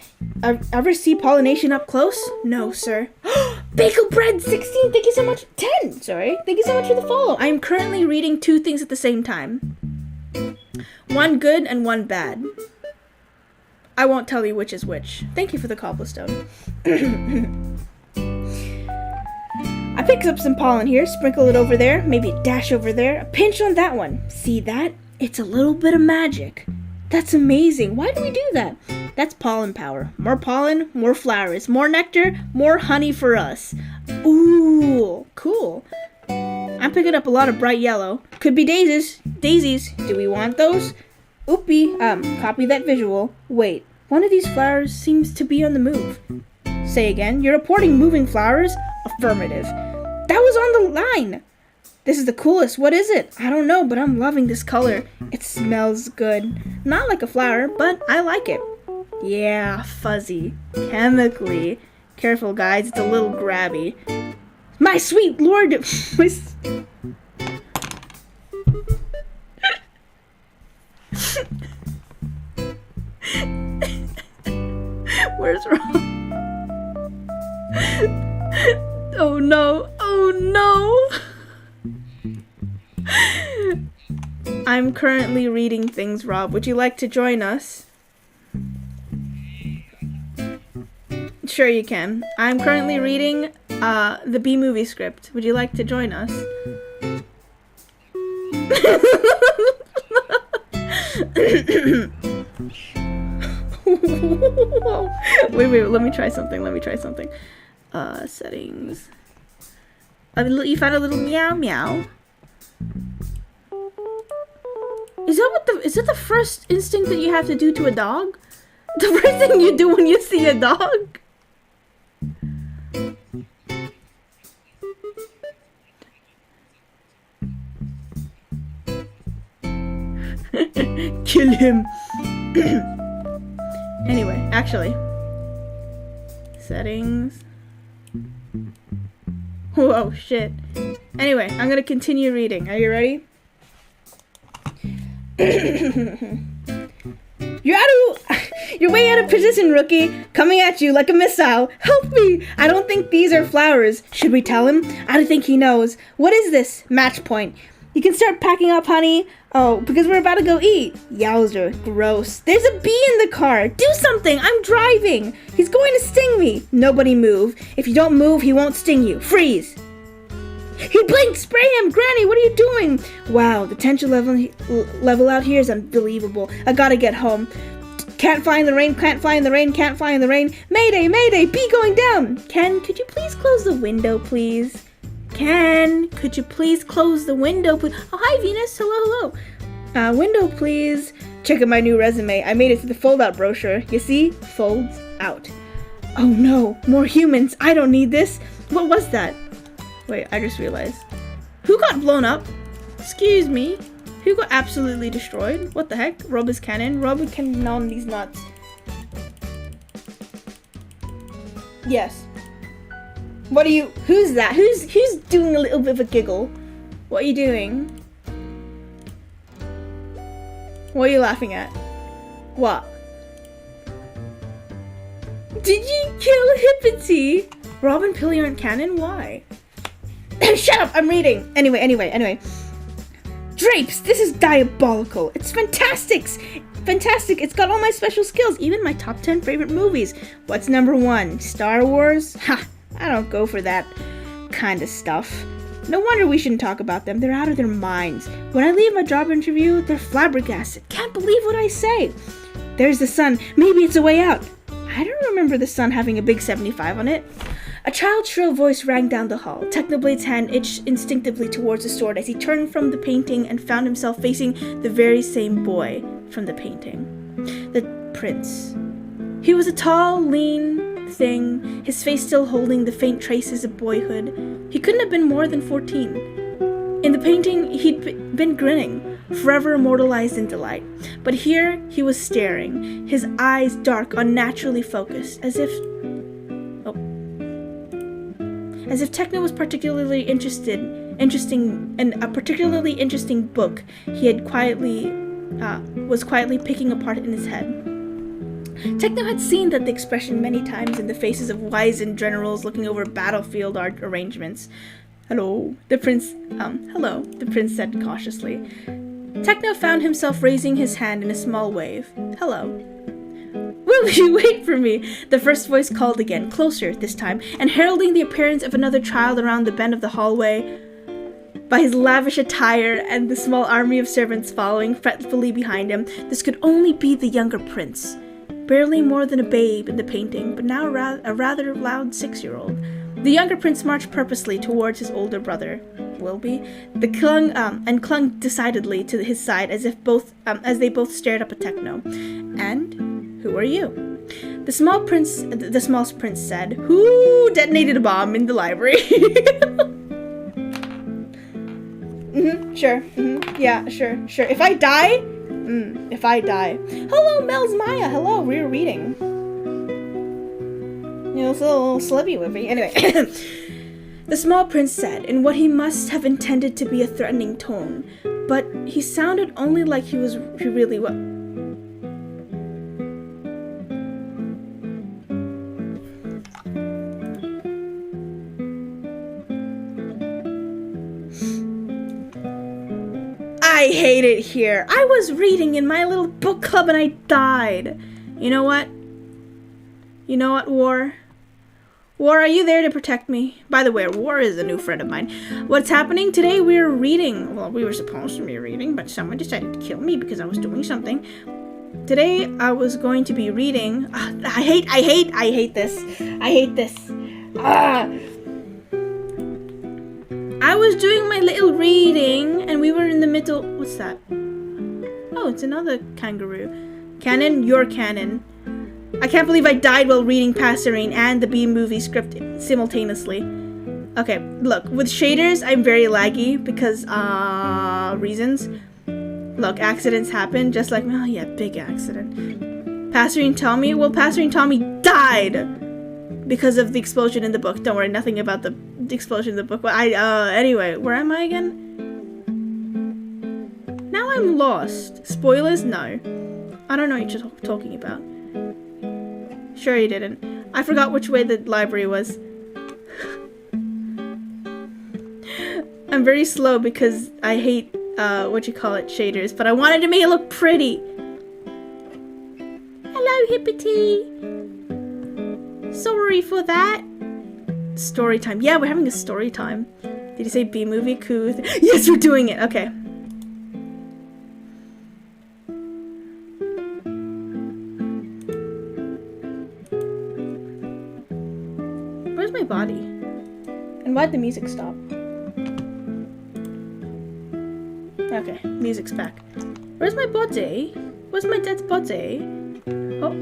Ever see pollination up close? No, sir. Bagel Bread 16, thank you so much. 10, sorry. Thank you so much for the follow. I am currently reading two things at the same time. One good and one bad. I won't tell you which is which. Thank you for the cobblestone. I picked up some pollen here, sprinkle it over there, maybe a dash over there, a pinch on that one. See that? It's a little bit of magic. That's amazing. Why do we do that? That's pollen power. More pollen, more flowers. More nectar, more honey for us. Ooh, cool. I'm picking up a lot of bright yellow. Could be daisies. Daisies. Do we want those? Oopie. Copy that visual. Wait, one of these flowers seems to be on the move. Say again. You're reporting moving flowers? Affirmative. That was on the line. This is the coolest. What is it? I don't know, but I'm loving this color. It smells good. Not like a flower, but I like it. Yeah, fuzzy. Chemically. Careful, guys. It's a little grabby. My sweet lord. Where's Rob? Oh no. Oh no. I'm currently reading things, Rob. Would you like to join us? Sure you can. I'm currently reading the B-movie script. Would you like to join us? Wait, let me try something. Settings. You found a little meow meow. Is that the first instinct that you have to do to a dog? The first thing you do when you see a dog? Kill him. Anyway, actually. Settings. Whoa, shit. Anyway, I'm gonna continue reading. Are you ready? You You're way out of position, rookie. Coming at you like a missile. Help me! I don't think these are flowers. Should we tell him? I don't think he knows. What is this? Match point. You can start packing up, honey. Oh, because we're about to go eat. Yowzer, gross. There's a bee in the car. Do something. I'm driving. He's going to sting me. Nobody move. If you don't move, he won't sting you. Freeze. He blinked. Spray him. Granny, what are you doing? Wow, the tension level out here is unbelievable. I gotta get home. Can't fly in the rain, can't fly in the rain, can't fly in the rain. Mayday, mayday, bee going down. Ken, could you please close the window, please? Ken, could you please close the window, please? Oh, hi, Venus. Hello, hello. Window, please. Check out my new resume. I made it to the fold-out brochure. You see? Folds out. Oh, no. More humans. I don't need this. What was that? Wait, I just realized. Who got blown up? Excuse me. Who got absolutely destroyed? What the heck? Rob is cannon. Rob is cannon on these nuts. Yes. What are you? Who's that? Who's doing a little bit of a giggle? What are you doing? What are you laughing at? What? Did you kill Hippity? Rob and Pilly aren't canon? Why? Shut up! I'm reading! Anyway. Drapes! This is diabolical! It's fantastic! Fantastic! It's got all my special skills, even my top 10 favorite movies. What's number 1? Star Wars? Ha! I don't go for that kind of stuff. No wonder we shouldn't talk about them. They're out of their minds. When I leave my job interview, they're flabbergasted. Can't believe what I say. There's the sun. Maybe it's a way out. I don't remember the sun having a big 75 on it. A child's shrill voice rang down the hall. Technoblade's hand itched instinctively towards the sword as he turned from the painting and found himself facing the very same boy from the painting. The prince. He was a tall, lean thing, his face still holding the faint traces of boyhood. He couldn't have been more than 14. In the painting, he'd been grinning, forever immortalized in delight. But here, he was staring, his eyes dark, unnaturally focused, as if Techno was particularly interesting in a particularly interesting book he had was quietly picking apart in his head. Techno had seen that the expression many times in the faces of wizened generals looking over battlefield arrangements. Hello, the prince said cautiously. Techno found himself raising his hand in a small wave. Hello. Will you wait for me? The first voice called again, closer this time, and heralding the appearance of another child around the bend of the hallway. By his lavish attire and the small army of servants following fretfully behind him, this could only be the younger prince. Barely more than a babe in the painting, but now a rather loud 6-year-old. The younger prince marched purposely towards his older brother, Wilby, clung decidedly to his side as they both stared up at Techno. And who are you? The small prince said, who detonated a bomb in the library? Sure. Yeah, sure. If I die? Hello, Mel's Maya. Hello, we're reading. You know, it's a little slibby whippy. Anyway. The small prince said, in what he must have intended to be a threatening tone, but he sounded only like he really was. I hate it here. I was reading in my little book club and I died. You know what? War? War, are you there to protect me? By the way, War is a new friend of mine. What's happening today? We're reading. Well, we were supposed to be reading, but someone decided to kill me because I was doing something. Today, I was going to be reading. I hate this. I was doing my little reading, and we were in the middle. What's that? Oh, it's another kangaroo. Canon, you're canon. I can't believe I died while reading Passerine and the B-movie script simultaneously. Okay, look, with shaders, I'm very laggy because, reasons. Look, accidents happen, just like, oh yeah, big accident. Passerine Tommy? Well, Passerine Tommy died because of the explosion in the book. Don't worry, nothing about the explosion in the book. But anyway, where am I again? Now I'm lost. Spoilers? No. I don't know what you're talking about. Sure he didn't. I forgot which way the library was. I'm very slow because I hate, shaders, but I wanted to make it look pretty. Hello, Hippity. Sorry for that. Story time. Yeah, we're having a story time. Did you say B-movie? Cool. Yes, we're doing it. Okay. Where's my body? And why'd the music stop? Okay, music's back. Where's my body? Where's my dead body? Oh,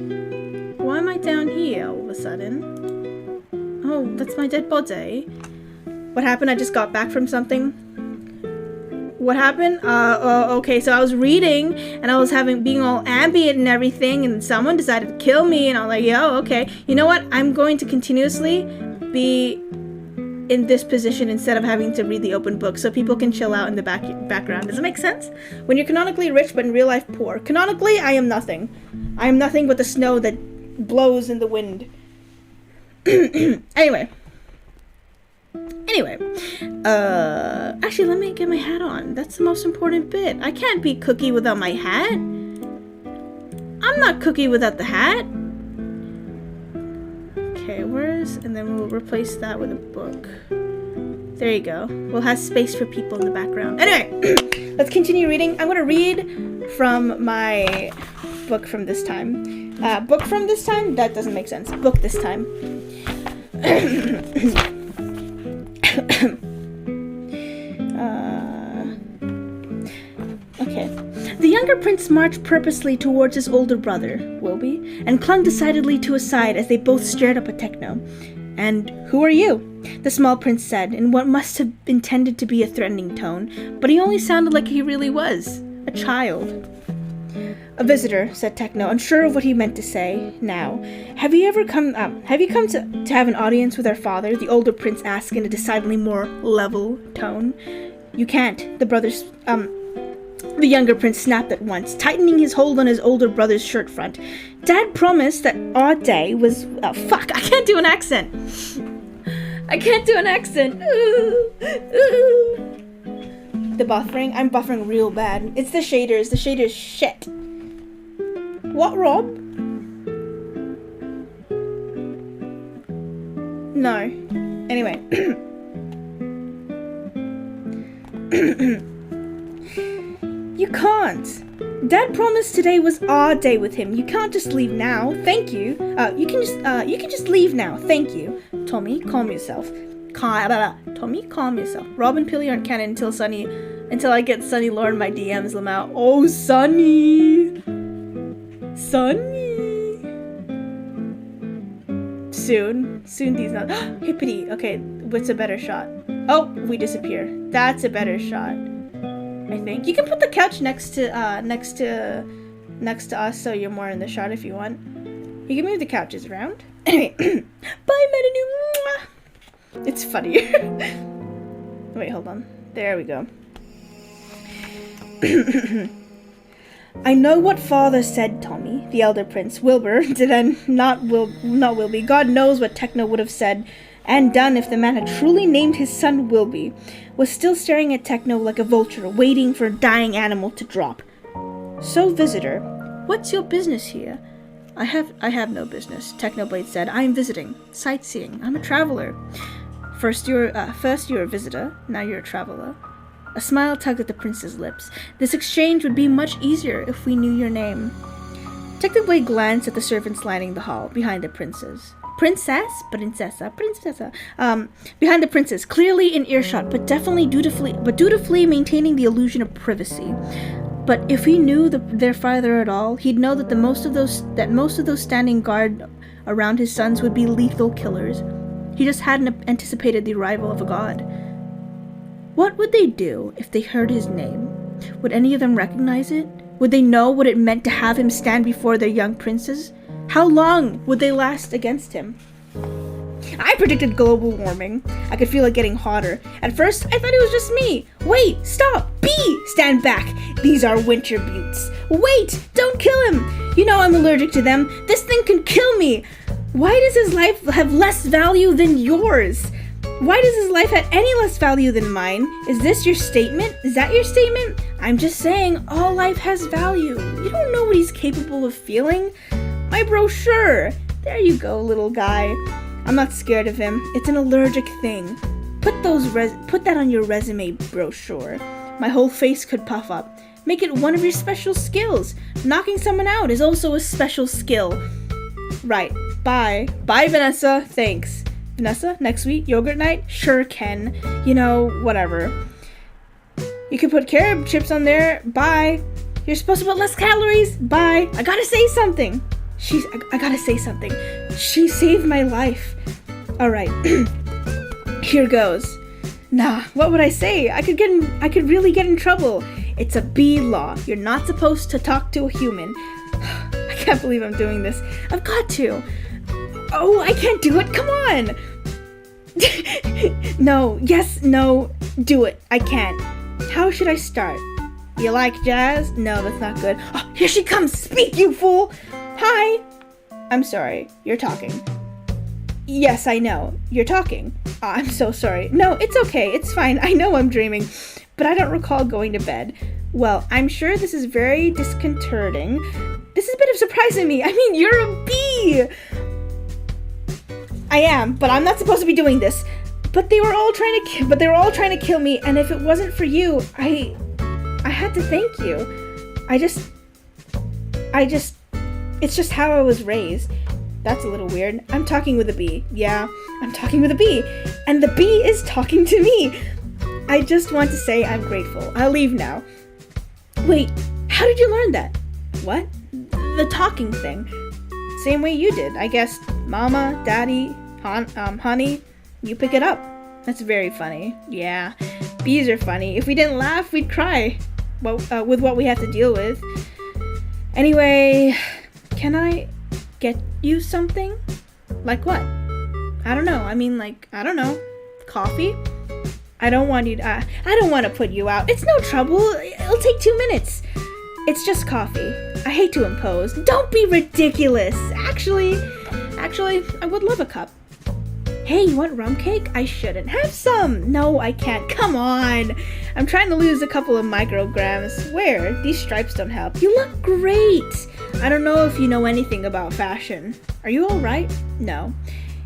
why am I down here all of a sudden? Oh, that's my dead body. What happened? I just got back from something. What happened? Okay, so I was reading and I was being all ambient and everything, and someone decided to kill me, and I'm like, yo, okay. You know what? I'm going to continuously be in this position instead of having to read the open book so people can chill out in the background. Does it make sense? When you're canonically rich but in real life poor. Canonically, I am nothing. I am nothing but the snow that blows in the wind. Anyway, actually, let me get my hat on. That's the most important bit. I can't be Cookie without my hat. I'm not Cookie without the hat. Okay, and then we'll replace that with a book. There you go. We'll have space for people in the background. Anyway, let's continue reading. I'm gonna read from my book from this time. Book from this time? That doesn't make sense. Book this time. Okay. The younger prince marched purposely towards his older brother, Wilby, and clung decidedly to his side as they both stared up at Techno. And who are you? The small prince said, in what must have intended to be a threatening tone, but he only sounded like he really was, a child. A visitor, said Techno, unsure of what he meant to say. Now, have you come to have an audience with our father? The older prince asked in a decidedly more level tone. You can't, the younger prince snapped at once, tightening his hold on his older brother's shirt front. Dad promised that our day was... Oh, fuck, I can't do an accent. The buffering? I'm buffering real bad. It's the shaders. The shaders shit. What, Rob? No. Anyway. You can't. Dad promised today was our day with him. You can't just leave now. Thank you. You can just leave now. Thank you. Tommy, calm yourself. Tommy, calm yourself. Rob and Pilly aren't canon until I get Sunny Lore in my DMs, Lamau. Oh, Sunny. Soon these not. Hippity. Okay, what's a better shot? Oh, we disappear. That's a better shot. I think you can put the couch next to us, so you're more in the shot if you want. You can move the couches around. Anyway, bye, Metanu. It's funnier. Wait, hold on. There we go. I know what father said, Tommy. The elder prince, Wilbur, not Wilby. God knows what Techno would have said and done if the man had truly named his son Wilby. Was still staring at Techno like a vulture, waiting for a dying animal to drop. So, visitor, what's your business here? I have no business, Technoblade said. I am visiting, sightseeing. I'm a traveler. First you're a visitor, now you're a traveler. A smile tugged at the prince's lips. This exchange would be much easier if we knew your name. Technoblade glanced at the servants lining the hall, behind the princes. Princessa. Behind the princes, clearly in earshot, but dutifully maintaining the illusion of privacy. But if he knew their father at all, he'd know that most of those standing guard around his sons would be lethal killers. He just hadn't anticipated the arrival of a god. What would they do if they heard his name? Would any of them recognize it? Would they know what it meant to have him stand before their young princes? How long would they last against him? I predicted global warming. I could feel it getting hotter. At first, I thought it was just me. Wait, stop, bee! Stand back. These are winter buttes. Wait, don't kill him. You know I'm allergic to them. This thing can kill me. Why does his life have less value than yours? Why does his life have any less value than mine? Is this your statement? Is that your statement? I'm just saying, all life has value. You don't know what he's capable of feeling. My brochure. There you go, little guy. I'm not scared of him. It's an allergic thing. Put that on your resume brochure. My whole face could puff up. Make it one of your special skills. Knocking someone out is also a special skill. Right. Bye. Bye, Vanessa. Thanks. Vanessa, next week, yogurt night? Sure, Ken. You know, whatever. You can put carrot chips on there. Bye. You're supposed to put less calories. Bye. I gotta say something. I gotta say something. She saved my life. Alright. Here goes. Nah, what would I say? I could really get in trouble. It's a bee law. You're not supposed to talk to a human. I can't believe I'm doing this. I've got to. Oh, I can't do it. Come on. No, yes, no, do it. I can't. How should I start? You like jazz? No, that's not good. Oh, here she comes. Speak, you fool. Hi. I'm sorry. You're talking. Yes, I know. You're talking. Oh, I'm so sorry. No, it's okay. It's fine. I know I'm dreaming, but I don't recall going to bed. Well, I'm sure this is very disconcerting. This is a bit of surprise to me. I mean, you're a bee. I am, but I'm not supposed to be doing this. But they were all trying to kill me, and if it wasn't for you, I had to thank you. It's just how I was raised. That's a little weird. I'm talking with a bee. Yeah, I'm talking with a bee. And the bee is talking to me. I just want to say I'm grateful. I'll leave now. Wait, how did you learn that? What? The talking thing. Same way you did. I guess Mama, Daddy, honey, you pick it up. That's very funny. Yeah, bees are funny. If we didn't laugh, we'd cry. Well, with what we have to deal with. Anyway, can I get you something? Like what? I don't know. I mean, I don't know. Coffee? I don't want to put you out. It's no trouble. It'll take 2 minutes. It's just coffee. I hate to impose. Don't be ridiculous. Actually, I would love a cup. Hey, you want rum cake? I shouldn't. Have some. No, I can't. Come on. I'm trying to lose a couple of micrograms. Where? These stripes don't help. You look great. I don't know if you know anything about fashion. Are you all right? No.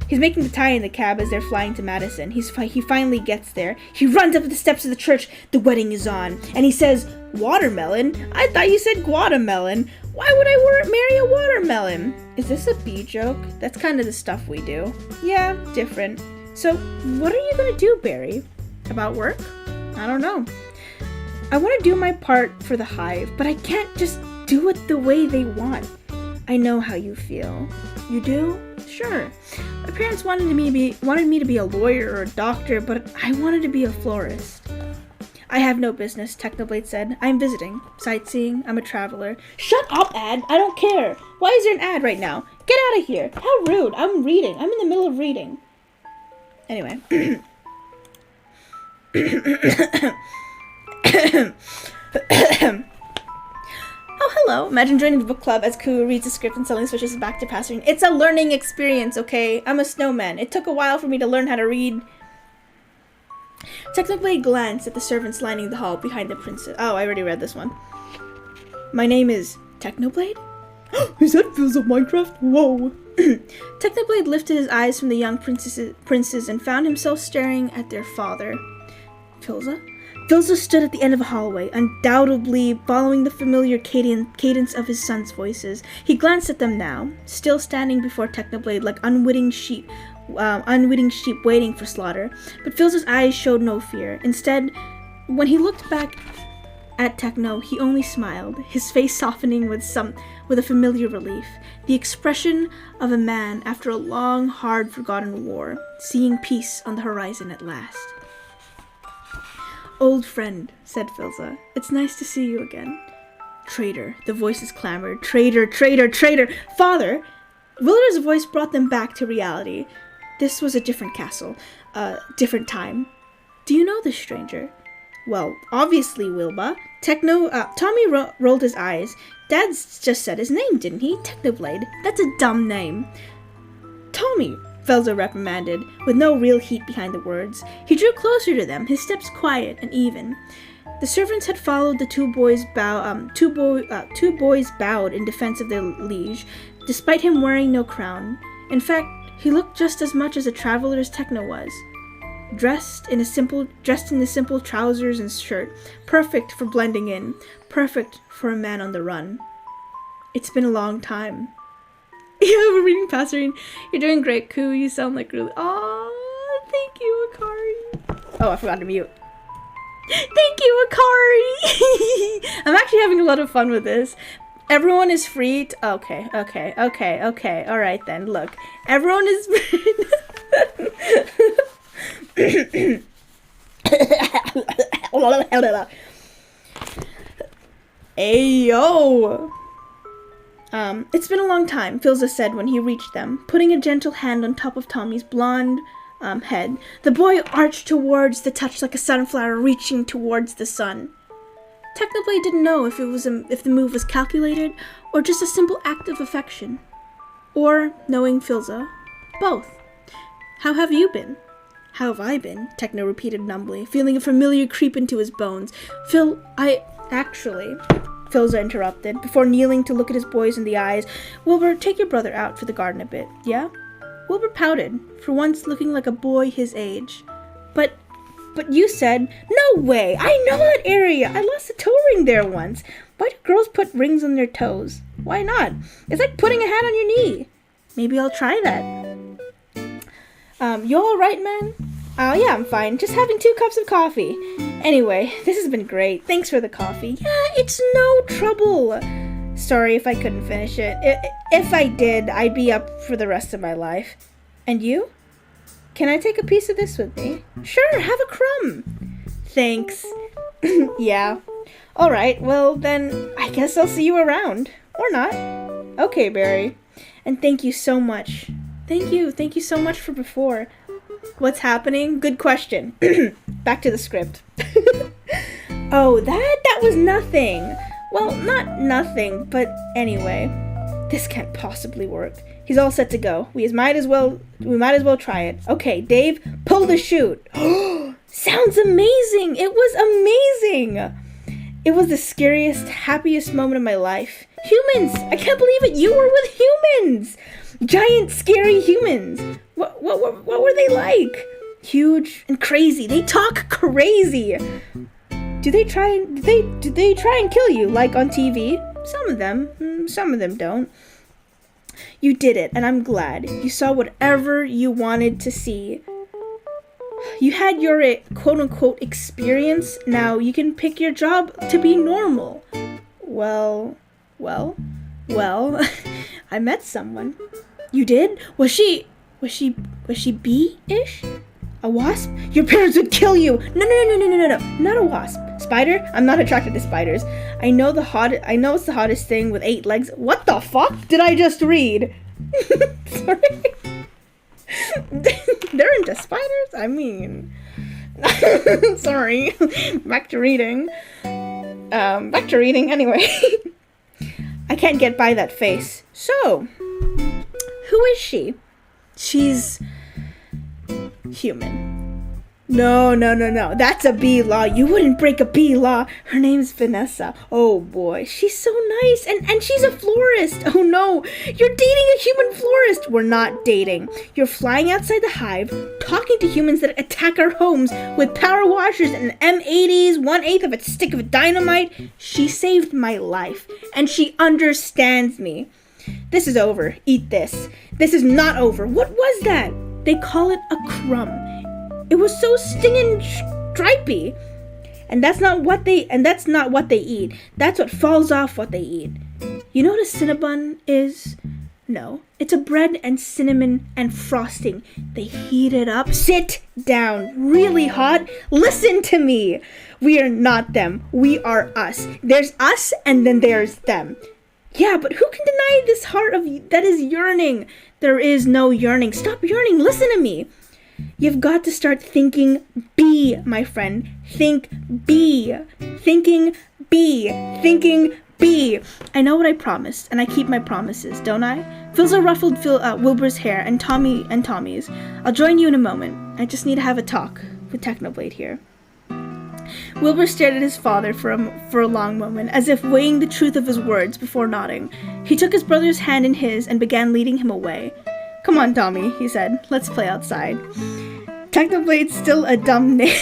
He's making the tie in the cab as they're flying to Madison. He finally gets there. He runs up the steps of the church. The wedding is on. And he says, watermelon? I thought you said guatemon. Why would I marry a watermelon? Is this a bee joke? That's kind of the stuff we do. Yeah, different. So, what are you gonna do, Barry? About work? I don't know. I want to do my part for the hive, but I can't just do it the way they want. I know how you feel. You do? Sure. My parents wanted me to be a lawyer or a doctor, but I wanted to be a florist. I have no business, Technoblade said. I'm visiting. Sightseeing. I'm a traveler. Shut up, ad! I don't care! Why is there an ad right now? Get out of here! How rude! I'm reading. I'm in the middle of reading. Anyway. Oh, hello. Imagine joining the book club as Ku reads the script and suddenly switches back to Passerine. It's a learning experience, okay? I'm a snowman. It took a while for me to learn how to read. Technoblade glanced at the servants lining the hall behind the princess. Oh, I already read this one. My name is Technoblade? Is that Phil's of Minecraft? Whoa. Technoblade lifted his eyes from the young princes and found himself staring at their father. Philza? Philza stood at the end of a hallway, undoubtedly following the familiar cadence of his son's voices. He glanced at them now, still standing before Technoblade like unwitting sheep waiting for slaughter. But Philza's eyes showed no fear. Instead, when he looked back at Techno, he only smiled, his face softening with a familiar relief. The expression of a man after a long, hard, forgotten war, seeing peace on the horizon at last. Old friend, said Philza. It's nice to see you again. Traitor, the voices clamored. Traitor, traitor, traitor! Father! Wilder's voice brought them back to reality. This was a different castle, a different time. Do you know this stranger? Well, obviously, Wilba. Tommy rolled his eyes. Dad just said his name, didn't he? Technoblade. That's a dumb name. Tommy, Felza reprimanded, with no real heat behind the words. He drew closer to them, his steps quiet and even. The servants had followed the two boys bowed in defense of their liege, despite him wearing no crown. In fact, he looked just as much as a traveler's techno was. Dressed in the simple trousers and shirt, perfect for blending in, perfect for a man on the run. It's been a long time. Yeah, we're reading Passerine. You're doing great, Koo. You sound like really... Aw, thank you, Akari. Oh, I forgot to mute. Thank you, Akari. I'm actually having a lot of fun with this. Everyone is free to... Okay. All right, then. Look. Everyone is... Ayo! It's been a long time, Filza said when he reached them, putting a gentle hand on top of Tommy's blonde head. The boy arched towards the touch like a sunflower reaching towards the sun. Technoblade didn't know if the move was calculated or just a simple act of affection. Or, knowing Filza, both. How have you been? How have I been? Techno repeated numbly, feeling a familiar creep into his bones. Actually, Filza interrupted, before kneeling to look at his boys in the eyes. Wilbur, take your brother out for the garden a bit, yeah? Wilbur pouted, for once looking like a boy his age. But you said, no way, I know that area. I lost a toe ring there once. Why do girls put rings on their toes? Why not? It's like putting a hat on your knee. Maybe I'll try that. You alright, man? Yeah, I'm fine. Just having 2 cups of coffee. Anyway, this has been great. Thanks for the coffee. Yeah, it's no trouble. Sorry if I couldn't finish it. If I did, I'd be up for the rest of my life. And you? Can I take a piece of this with me? Sure, have a crumb. Thanks. Yeah. Alright, well then, I guess I'll see you around. Or not. Okay, Barry. And thank you so much. Thank you so much for before. What's happening? Good question. Back to the script. Oh, that was nothing. Well, not nothing, but anyway. This can't possibly work. He's all set to go. We might as well try it. Okay, Dave, pull the chute. Sounds amazing. It was amazing. It was the scariest, happiest moment of my life. Humans! I can't believe it. You were with humans. Giant, scary humans. What were they like? Huge and crazy. They talk crazy. Do they try and kill you like on TV? Some of them don't. You did it, and I'm glad. You saw whatever you wanted to see. You had your quote-unquote experience. Now you can pick your job to be normal. Well, I met someone. You did? Was she bee-ish? A wasp? Your parents would kill you. No. Not a wasp. Spider? I'm not attracted to spiders. I know it's the hottest thing with 8 legs. What the fuck did I just read? Sorry. They're into spiders? I mean... Sorry. Back to reading. Anyway. I can't get by that face. So, who is she? She's... human. No. That's a bee law. You wouldn't break a bee law. Her name's Vanessa. Oh boy, she's so nice. And she's a florist. Oh no, you're dating a human florist. We're not dating. You're flying outside the hive, talking to humans that attack our homes with power washers and M80s, 1/8 of a stick of dynamite. She saved my life, and she understands me. This is over. Eat this. This is not over. What was that? They call it a crumb. It was so stinging stripy. And that's not what they eat. That's what falls off what they eat. You know what a Cinnabon is? No. It's a bread and cinnamon and frosting. They heat it up. Sit down. Really hot. Listen to me. We are not them. We are us. There's us and then there's them. Yeah, but who can deny this heart of that is yearning? There is no yearning. Stop yearning. Listen to me. You've got to start thinking B, my friend. Think B. Thinking B. Thinking B! I know what I promised, and I keep my promises, don't I? Philza ruffled Wilbur's hair and Tommy's. I'll join you in a moment. I just need to have a talk with Technoblade here. Wilbur stared at his father for a long moment, as if weighing the truth of his words before nodding. He took his brother's hand in his and began leading him away. Come on, Tommy, he said. Let's play outside. Technoblade's still a dumb name.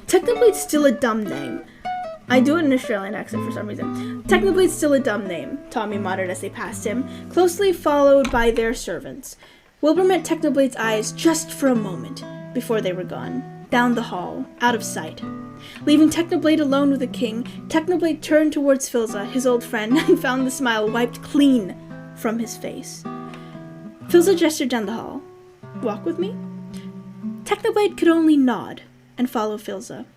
Technoblade's still a dumb name. I do it in an Australian accent for some reason. Technoblade's still a dumb name, Tommy muttered as they passed him, closely followed by their servants. Wilbur met Technoblade's eyes just for a moment before they were gone, down the hall, out of sight. Leaving Technoblade alone with the king, Technoblade turned towards Philza, his old friend, and found the smile wiped clean from his face. Philza gestured down the hall. Walk with me? Technoblade could only nod and follow Philza.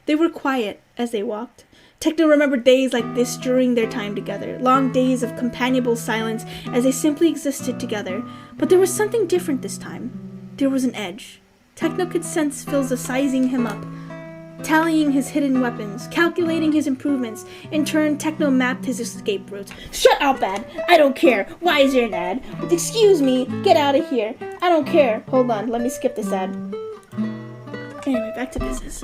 They were quiet as they walked. Techno remembered days like this during their time together, long days of companionable silence as they simply existed together. But there was something different this time. There was an edge. Techno could sense Philza sizing him up, tallying his hidden weapons, calculating his improvements. In turn, Techno mapped his escape routes. Shut up, Ad! I don't care! Why is there an ad? Excuse me! Get out of here! I don't care! Hold on, let me skip this ad. Anyway, back to business.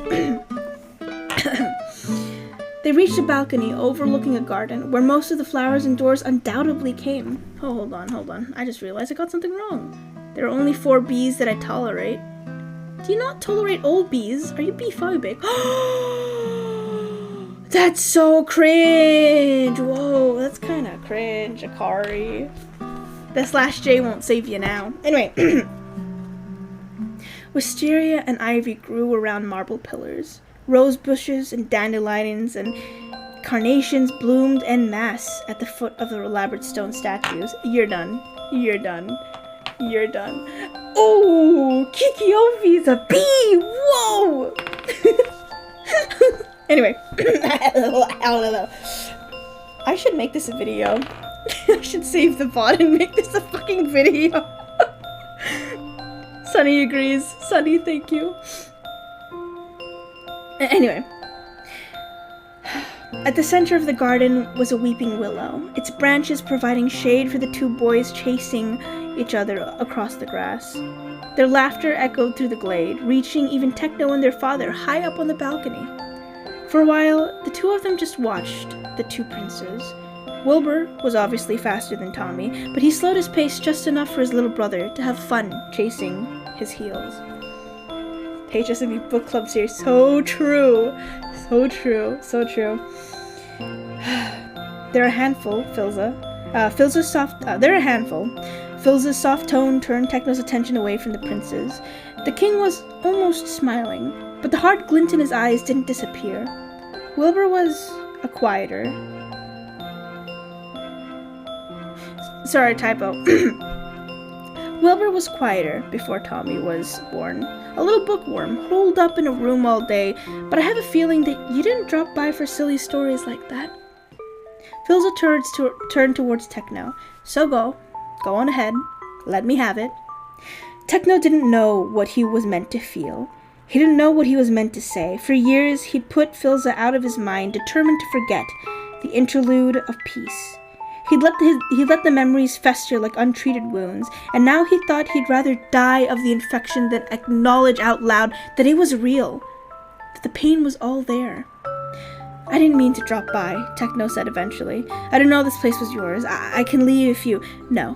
They reached a balcony overlooking a garden where most of the flowers and doors undoubtedly came. Oh, hold on. I just realized I got something wrong. There are only 4 bees that I tolerate. Do you not tolerate old bees? Are you bee-phobic? That's so cringe! Whoa, that's kind of cringe, Akari. The /J won't save you now. Anyway. Wisteria and ivy grew around marble pillars. Rose bushes and dandelions and carnations bloomed en masse at the foot of the elaborate stone statues. You're done. Oh, Kikiofi's a bee! Whoa! Anyway. I should make this a video. I should save the bot and make this a fucking video. Sunny agrees. Sunny, thank you. Anyway. At the center of the garden was a weeping willow, its branches providing shade for the 2 boys chasing each other across the grass. Their laughter echoed through the glade, reaching even Techno and their father high up on the balcony. For a while, the 2 of them just watched the 2 princes. Wilbur was obviously faster than Tommy, but he slowed his pace just enough for his little brother to have fun chasing his heels. HSMP book club series, so true. They're a handful, Philza. They're a handful. Philza's soft tone turned Techno's attention away from the princes. The king was almost smiling, but the hard glint in his eyes didn't disappear. Wilbur was a quieter. Sorry, typo. Wilbur was quieter before Tommy was born. A little bookworm, holed up in a room all day, but I have a feeling that you didn't drop by for silly stories like that. Philza turned towards Techno. So go on ahead, let me have it. Techno didn't know what he was meant to feel. He didn't know what he was meant to say. For years, he'd put Philza out of his mind, determined to forget the interlude of peace. He'd let the memories fester like untreated wounds, and now he thought he'd rather die of the infection than acknowledge out loud that it was real, that the pain was all there. I didn't mean to drop by, Techno said eventually. I didn't know this place was yours. I can leave if you... No.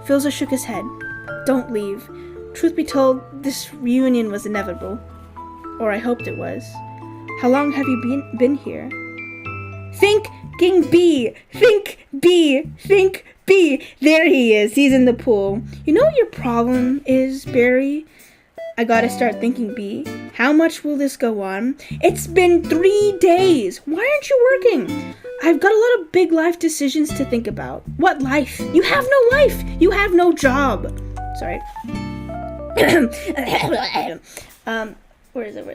Philza shook his head. Don't leave. Truth be told, this reunion was inevitable. Or I hoped it was. How long have you been here? Thinking B! Think B! There he is. He's in the pool. You know what your problem is, Barry? I gotta start thinking B. How much will this go on? It's been 3 days. Why aren't you working? I've got a lot of big life decisions to think about. What life? You have no life. You have no job. Sorry. Where is it?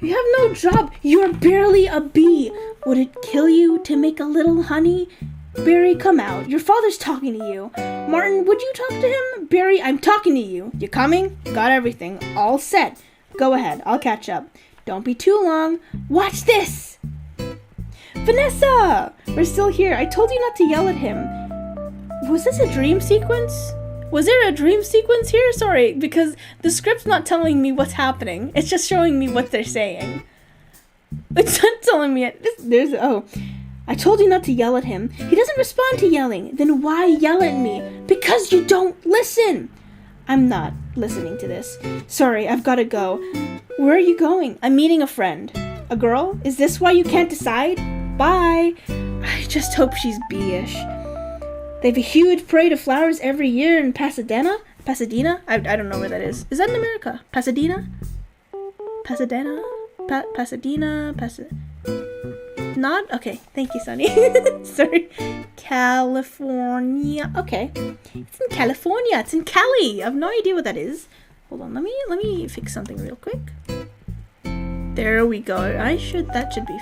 You have no job. You're barely a bee. Would it kill you to make a little honey? Barry, come out. Your father's talking to you. Martin, would you talk to him? Barry, I'm talking to you. You coming? Got everything. All set. Go ahead. I'll catch up. Don't be too long. Watch this! Vanessa! We're still here. I told you not to yell at him. Was this a dream sequence? Was there a dream sequence here? Sorry, because the script's not telling me what's happening. It's just showing me what they're saying. It's not telling me oh. I told you not to yell at him. He doesn't respond to yelling. Then why yell at me? Because you don't listen. I'm not listening to this. Sorry, I've got to go. Where are you going? I'm meeting a friend. A girl? Is this why you can't decide? Bye. I just hope she's bee-ish. They have a huge parade of flowers every year in Pasadena? Pasadena? I don't know where that is. Is that in America? Pasadena? Pasadena? Pasadena? Not? Okay. Thank you, Sunny. Sorry. California. Okay. It's in California. It's in Cali. I have no idea what that is. Hold on. Let me fix something real quick. There we go. That should be.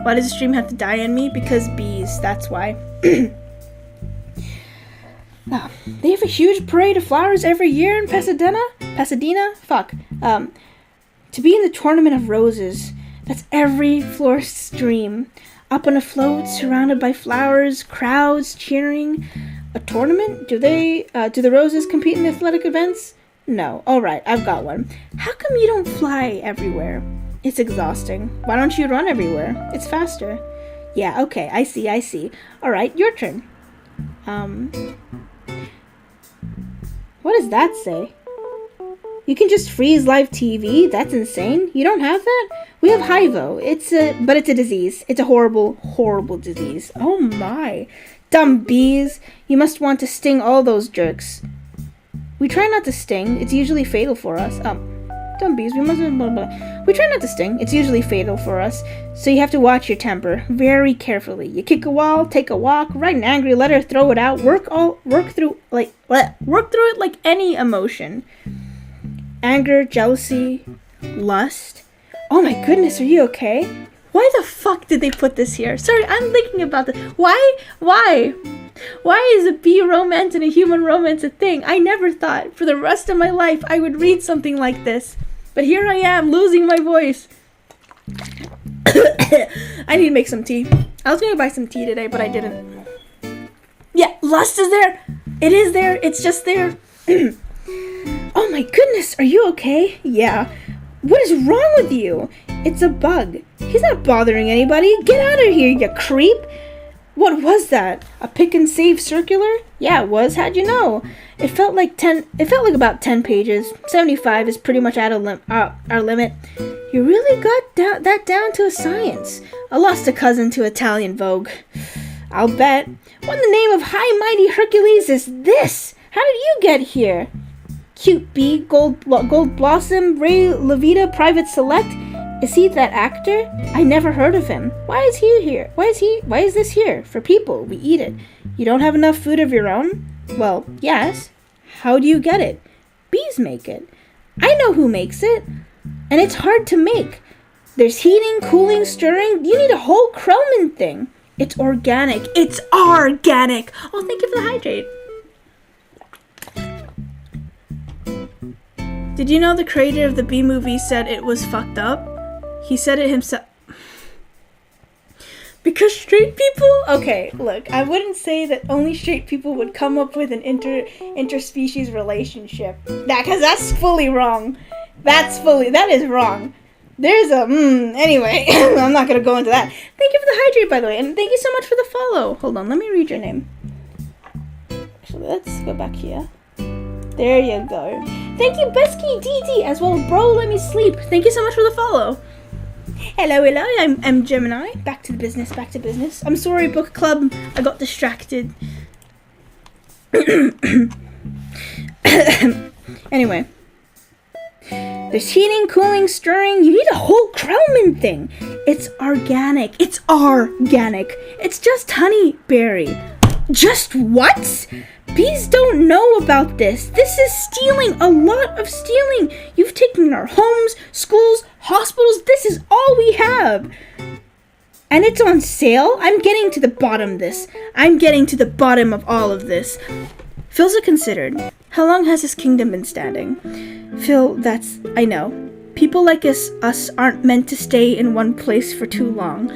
Why does the stream have to die on me? Because bees. That's why. They have a huge parade of flowers every year in Pasadena? Fuck. To be in the Tournament of Roses. That's every florist's dream. Up on a float, surrounded by flowers, crowds cheering. A tournament? Do the roses compete in athletic events? No. Alright, I've got one. How come you don't fly everywhere? It's exhausting. Why don't you run everywhere? It's faster. Yeah, okay, I see. Alright, your turn. What does that say? You can just freeze live TV? That's insane. You don't have that? We have Hivo. But it's a disease. It's a horrible, horrible disease. Oh my. Dumb bees. You must want to sting all those jerks. We try not to sting. It's usually fatal for us. Dumb bees. We try not to sting. It's usually fatal for us. So you have to watch your temper very carefully. You kick a wall, take a walk, write an angry letter, throw it out, work through it like any emotion. Anger, jealousy, lust. Oh my goodness, are you okay? Why the fuck did they put this here? Sorry, I'm thinking about this. Why? Why is a bee romance and a human romance a thing? I never thought for the rest of my life I would read something like this. But here I am, losing my voice. I need to make some tea. I was gonna buy some tea today, but I didn't. Yeah, lust is there. It is there. It's just there. Oh my goodness, are you okay? Yeah. What is wrong with you? It's a bug. He's not bothering anybody. Get out of here, you creep. What was that? A pick and save circular? Yeah, it was. How'd you know? It felt like about 10 pages. 75 is pretty much our limit. You really got that down to a science. I lost a cousin to Italian Vogue. I'll bet. What in the name of high mighty Hercules is this? How did you get here? Cute bee, gold blossom, Ray Levita, private select. Is he that actor? I never heard of him. Why is he here? Why is this here? For people, we eat it. You don't have enough food of your own? Well, yes. How do you get it? Bees make it. I know who makes it. And it's hard to make. There's heating, cooling, stirring. You need a whole Krellman thing. It's organic. It's organic. Oh, thank you for the hydrate. Did you know the creator of the Bee movie said it was fucked up? He said it himself. Because straight people? Okay, look, I wouldn't say that only straight people would come up with an interspecies relationship. Because that's fully wrong. That is wrong. There's anyway, I'm not going to go into that. Thank you for the hydrate, by the way, and thank you so much for the follow. Hold on, let me read your name. Actually, let's go back here. There you go. Thank you, Besky DD, as well. Bro, let me sleep. Thank you so much for the follow. Hello, I'm Gemini. Back to business. I'm sorry, book club. I got distracted. Anyway. There's heating, cooling, stirring. You need a whole Krellman thing. It's organic. It's just honeyberry. Just what? Bees don't know about this. This is stealing. A lot of stealing. You've taken our homes, schools, hospitals. This is all we have. And it's on sale? I'm getting to the bottom of this. I'm getting to the bottom of all of this. Phil's considered. How long has his kingdom been standing? Phil, I know. People like us aren't meant to stay in one place for too long.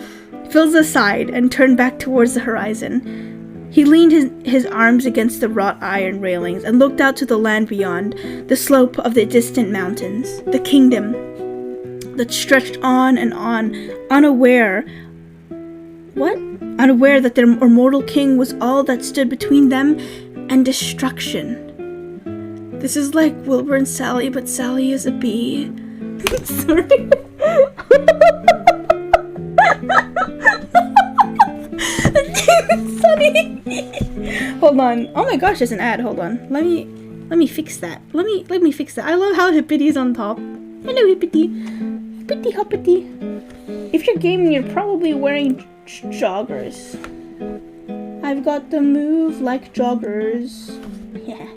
Philza sighed and turned back towards the horizon. He leaned his arms against the wrought iron railings and looked out to the land beyond, the slope of the distant mountains, the kingdom that stretched on and on, unaware that their immortal king was all that stood between them and destruction. This is like Wilbur and Sally, but Sally is a bee. Sorry. Sunny. Hold on. Oh my gosh, there's an ad. Hold on. Let me fix that. Let me fix that. I love how Hippity is on top. Hello, Hippity. Hippity hoppity. If you're gaming, you're probably wearing joggers. I've got the move like joggers. Yeah.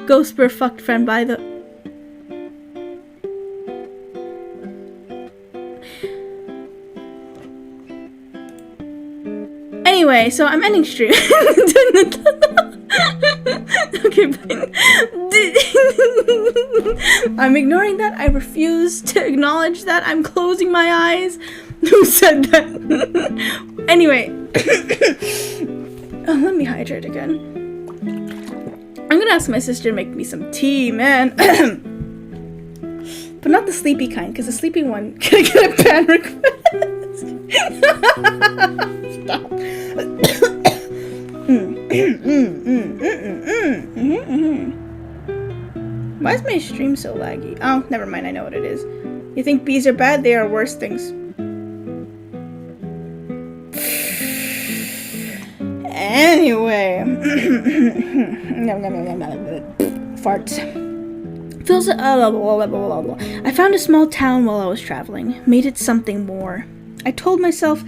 Ghost were fucked friend by the... Anyway, so I'm ending stream. Okay, fine. I'm ignoring that. I refuse to acknowledge that. I'm closing my eyes. Who said that? Anyway. Oh, let me hydrate again. I'm gonna ask my sister to make me some tea, man. But not the sleepy kind, because the sleepy one, can I get a ban request? Stop. Why is my stream so laggy? Oh, never mind, I know what it is. You think bees are bad? They are worse things. Anyway. Farts. I found a small town while I was traveling. Made it something more. I told myself...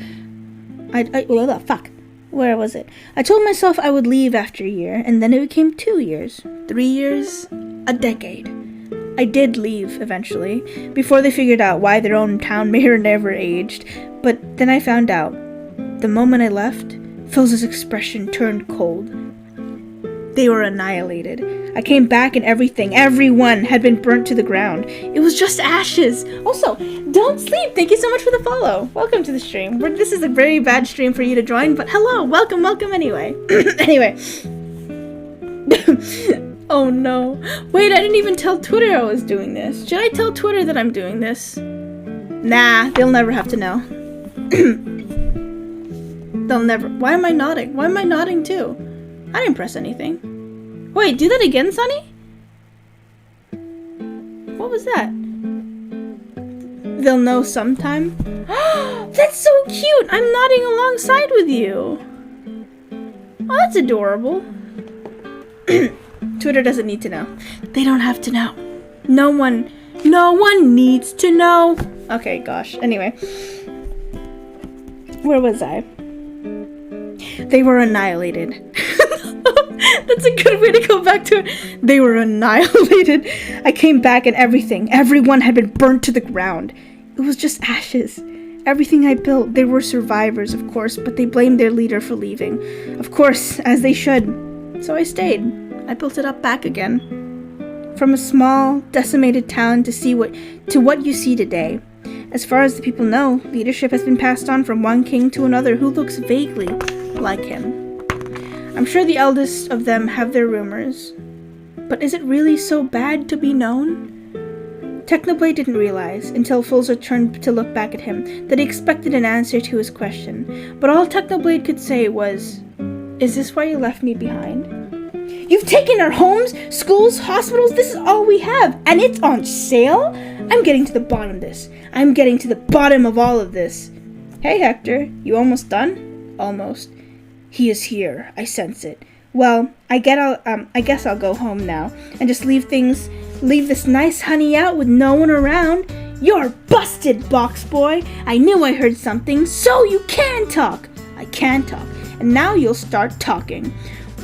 Where was it? I told myself I would leave after a year, and then it became 2 years, 3 years, a decade. I did leave, eventually, before they figured out why their own town mayor never aged, but then I found out. The moment I left, Phil's expression turned cold. They were annihilated. I came back and everyone had been burnt to the ground. It was just ashes. Also, don't sleep. Thank you so much for the follow. Welcome to the stream. This is a very bad stream for you to join, but hello, welcome anyway. Anyway. Oh no. Wait, I didn't even tell Twitter I was doing this. Should I tell Twitter that I'm doing this? Nah, they'll never have to know. They'll never. Why am I nodding? Why am I nodding too? I didn't press anything. Wait, do that again, Sonny? What was that? They'll know sometime. That's so cute! I'm nodding alongside with you. Oh, that's adorable. Twitter doesn't need to know. They don't have to know. No one needs to know. Okay, gosh. Anyway. Where was I? They were annihilated. That's a good way to go back to it. They were annihilated. I came back and everyone had been burnt to the ground. It was just ashes. Everything I built, they were survivors, of course, but they blamed their leader for leaving. Of course, as they should. So I stayed. I built it up back again. From a small, decimated town to what you see today. As far as the people know, leadership has been passed on from one king to another who looks vaguely like him. I'm sure the eldest of them have their rumors. But is it really so bad to be known? Technoblade didn't realize, until Fulza turned to look back at him, that he expected an answer to his question. But all Technoblade could say was, "Is this why you left me behind? You've taken our homes, schools, hospitals, this is all we have, and it's on sale? I'm getting to the bottom of this. I'm getting to the bottom of all of this." Hey Hector, you almost done? Almost. He is here. I sense it. Well, I guess I'll go home now and just leave this nice honey out with no one around. You're busted, box boy. I knew I heard something. So you can talk. I can talk. And now you'll start talking.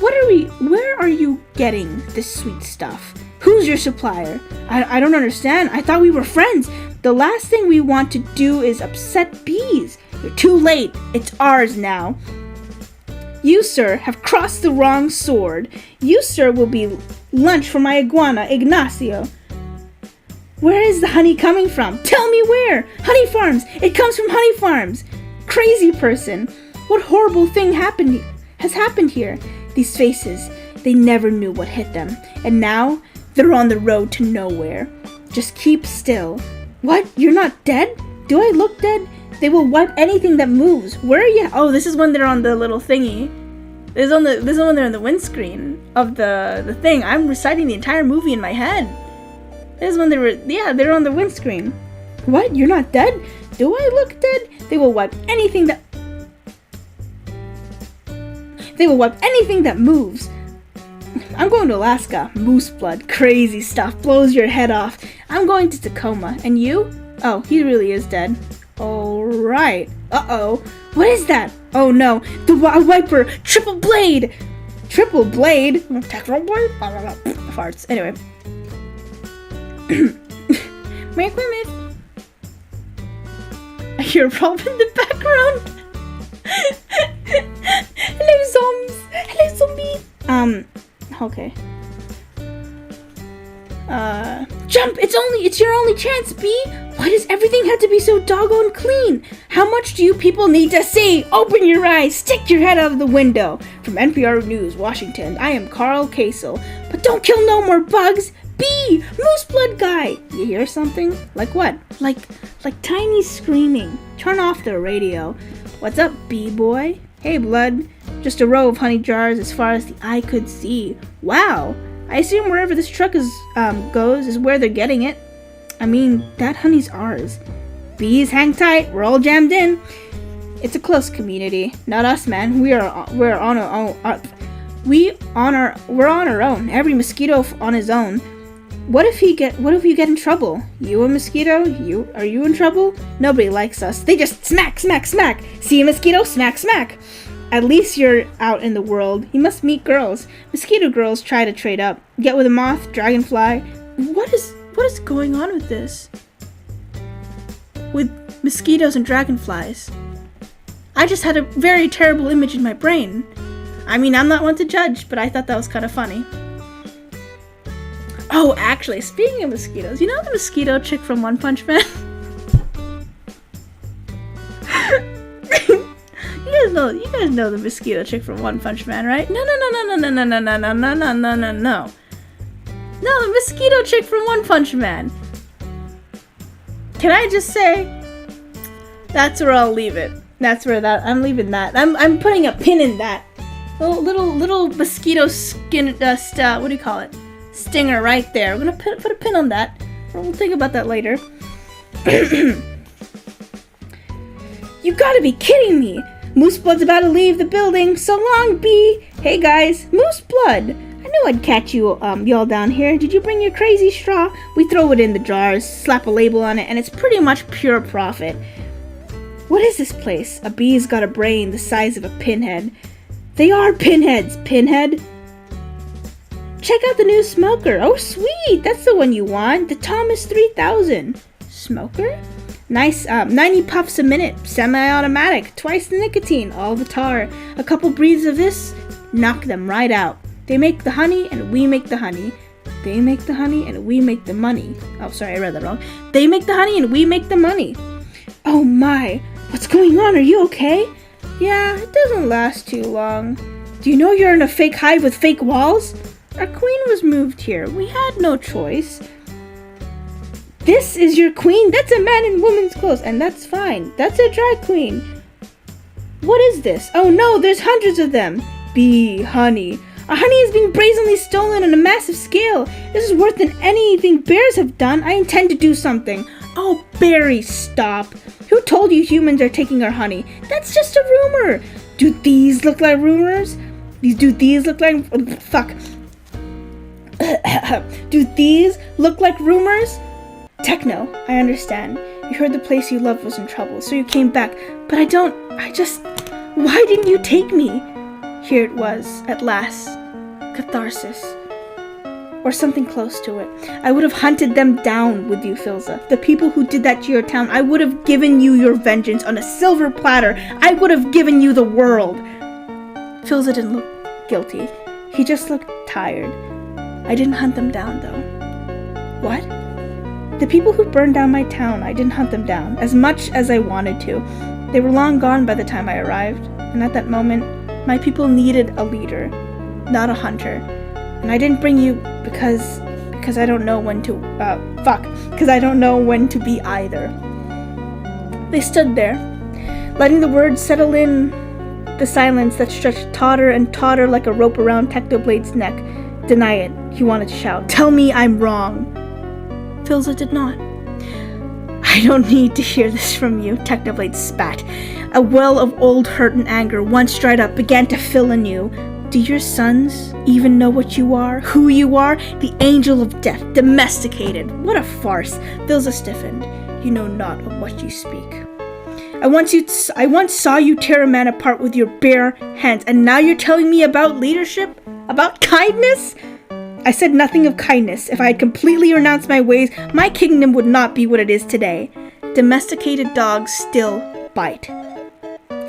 Where are you getting this sweet stuff? Who's your supplier? I don't understand. I thought we were friends. The last thing we want to do is upset bees. You're too late. It's ours now. You, sir, have crossed the wrong sword. You, sir, will be lunch for my iguana, Ignacio. Where is the honey coming from? Tell me where! Honey farms! It comes from honey farms! Crazy person! What horrible thing has happened here? These faces, they never knew what hit them. And now, they're on the road to nowhere. Just keep still. What? You're not dead? Do I look dead? They will wipe anything that moves. Where are you? Oh, this is when they're on the little thingy. This is when they're on the windscreen of the thing. I'm reciting the entire movie in my head. This is when they're on the windscreen. What? You're not dead? Do I look dead? They will wipe anything that moves. I'm going to Alaska. Moose blood. Crazy stuff. Blows your head off. I'm going to Tacoma. And you? Oh, he really is dead. Alright. Uh-oh. What is that? Oh no. The wiper. Triple blade. Triple blade? Triple blade? Farts. Anyway. I hear Rob in the background. Hello, zombies. Hello, zombie. Okay. Jump! It's your only chance, Bee! Why does everything have to be so doggone clean? How much do you people need to see? Open your eyes! Stick your head out of the window! From NPR News, Washington, I am Kyle Thscus. But don't kill no more bugs! Bee! Moose blood guy! You hear something? Like what? Like tiny screaming. Turn off the radio. What's up, bee boy? Hey, blood. Just a row of honey jars as far as the eye could see. Wow! I assume wherever this truck goes is where they're getting it. I mean, that honey's ours. Bees, hang tight. We're all jammed in. It's a close community. Not us, man. We're on our own. Every mosquito on his own. What if you get in trouble? You a mosquito? Are you in trouble? Nobody likes us. They just smack, smack, smack. See a mosquito? Smack, smack. At least you're out in the world. You must meet girls. Mosquito girls try to trade up. Get with a moth, dragonfly. What is going on with this? With mosquitoes and dragonflies. I just had a very terrible image in my brain. I mean, I'm not one to judge, but I thought that was kind of funny. Oh, actually, speaking of mosquitoes, you know the mosquito chick from One Punch Man? You guys know the mosquito chick from One Punch Man, right? No. No, the mosquito chick from One Punch Man. Can I just say, that's where I'll leave it. I'm leaving that. I'm putting a pin in that. Little mosquito skin, what do you call it? Stinger right there. We're gonna put a pin on that. We'll think about that later. You gotta be kidding me! Moose Blood's about to leave the building. So long, Bee! Hey guys, Moose Blood! I knew I'd catch you y'all down here. Did you bring your crazy straw? We throw it in the jars, slap a label on it, and it's pretty much pure profit. What is this place? A bee's got a brain the size of a pinhead. They are pinheads, Pinhead! Check out the new smoker. Oh, sweet! That's the one you want. The Thomas 3000. Smoker? Nice, 90 puffs a minute. Semi-automatic. Twice the nicotine. All the tar. A couple breaths of this. Knock them right out. They make the honey and we make the honey. They make the honey and we make the money. Oh, sorry, I read that wrong. They make the honey and we make the money. Oh my. What's going on? Are you okay? Yeah, it doesn't last too long. Do you know you're in a fake hive with fake walls? Our queen was moved here. We had no choice. This is your queen? That's a man in woman's clothes, and that's fine. That's a drag queen. What is this? Oh no, there's hundreds of them. Bee, honey. Our honey is being brazenly stolen on a massive scale. This is worse than anything bears have done. I intend to do something. Oh, Barry, stop. Who told you humans are taking our honey? That's just a rumor. Do these look like rumors? Do these look like... fuck. Do these look like rumors? Techno, I understand. You heard the place you loved was in trouble, so you came back. But why didn't you take me? Here it was, at last. Catharsis. Or something close to it. I would have hunted them down with you, Philza. The people who did that to your town, I would have given you your vengeance on a silver platter. I would have given you the world. Philza didn't look guilty. He just looked tired. I didn't hunt them down, though. What? The people who burned down my town, I didn't hunt them down, as much as I wanted to. They were long gone by the time I arrived, and at that moment, my people needed a leader, not a hunter. And I didn't bring you because I don't know when to, because I don't know when to be either. They stood there, letting the words settle in the silence that stretched taut and tauter like a rope around Technoblade's neck. Deny it, he wanted to shout. Tell me I'm wrong. Thscus did not. I don't need to hear this from you, Technoblade spat. A well of old hurt and anger, once dried up, began to fill anew. Do your sons even know what you are? Who you are? The angel of death, domesticated. What a farce. Thscus stiffened. You know not of what you speak. I once saw you tear a man apart with your bare hands, and now you're telling me about leadership? About kindness? I said nothing of kindness. If I had completely renounced my ways, my kingdom would not be what it is today. Domesticated dogs still bite.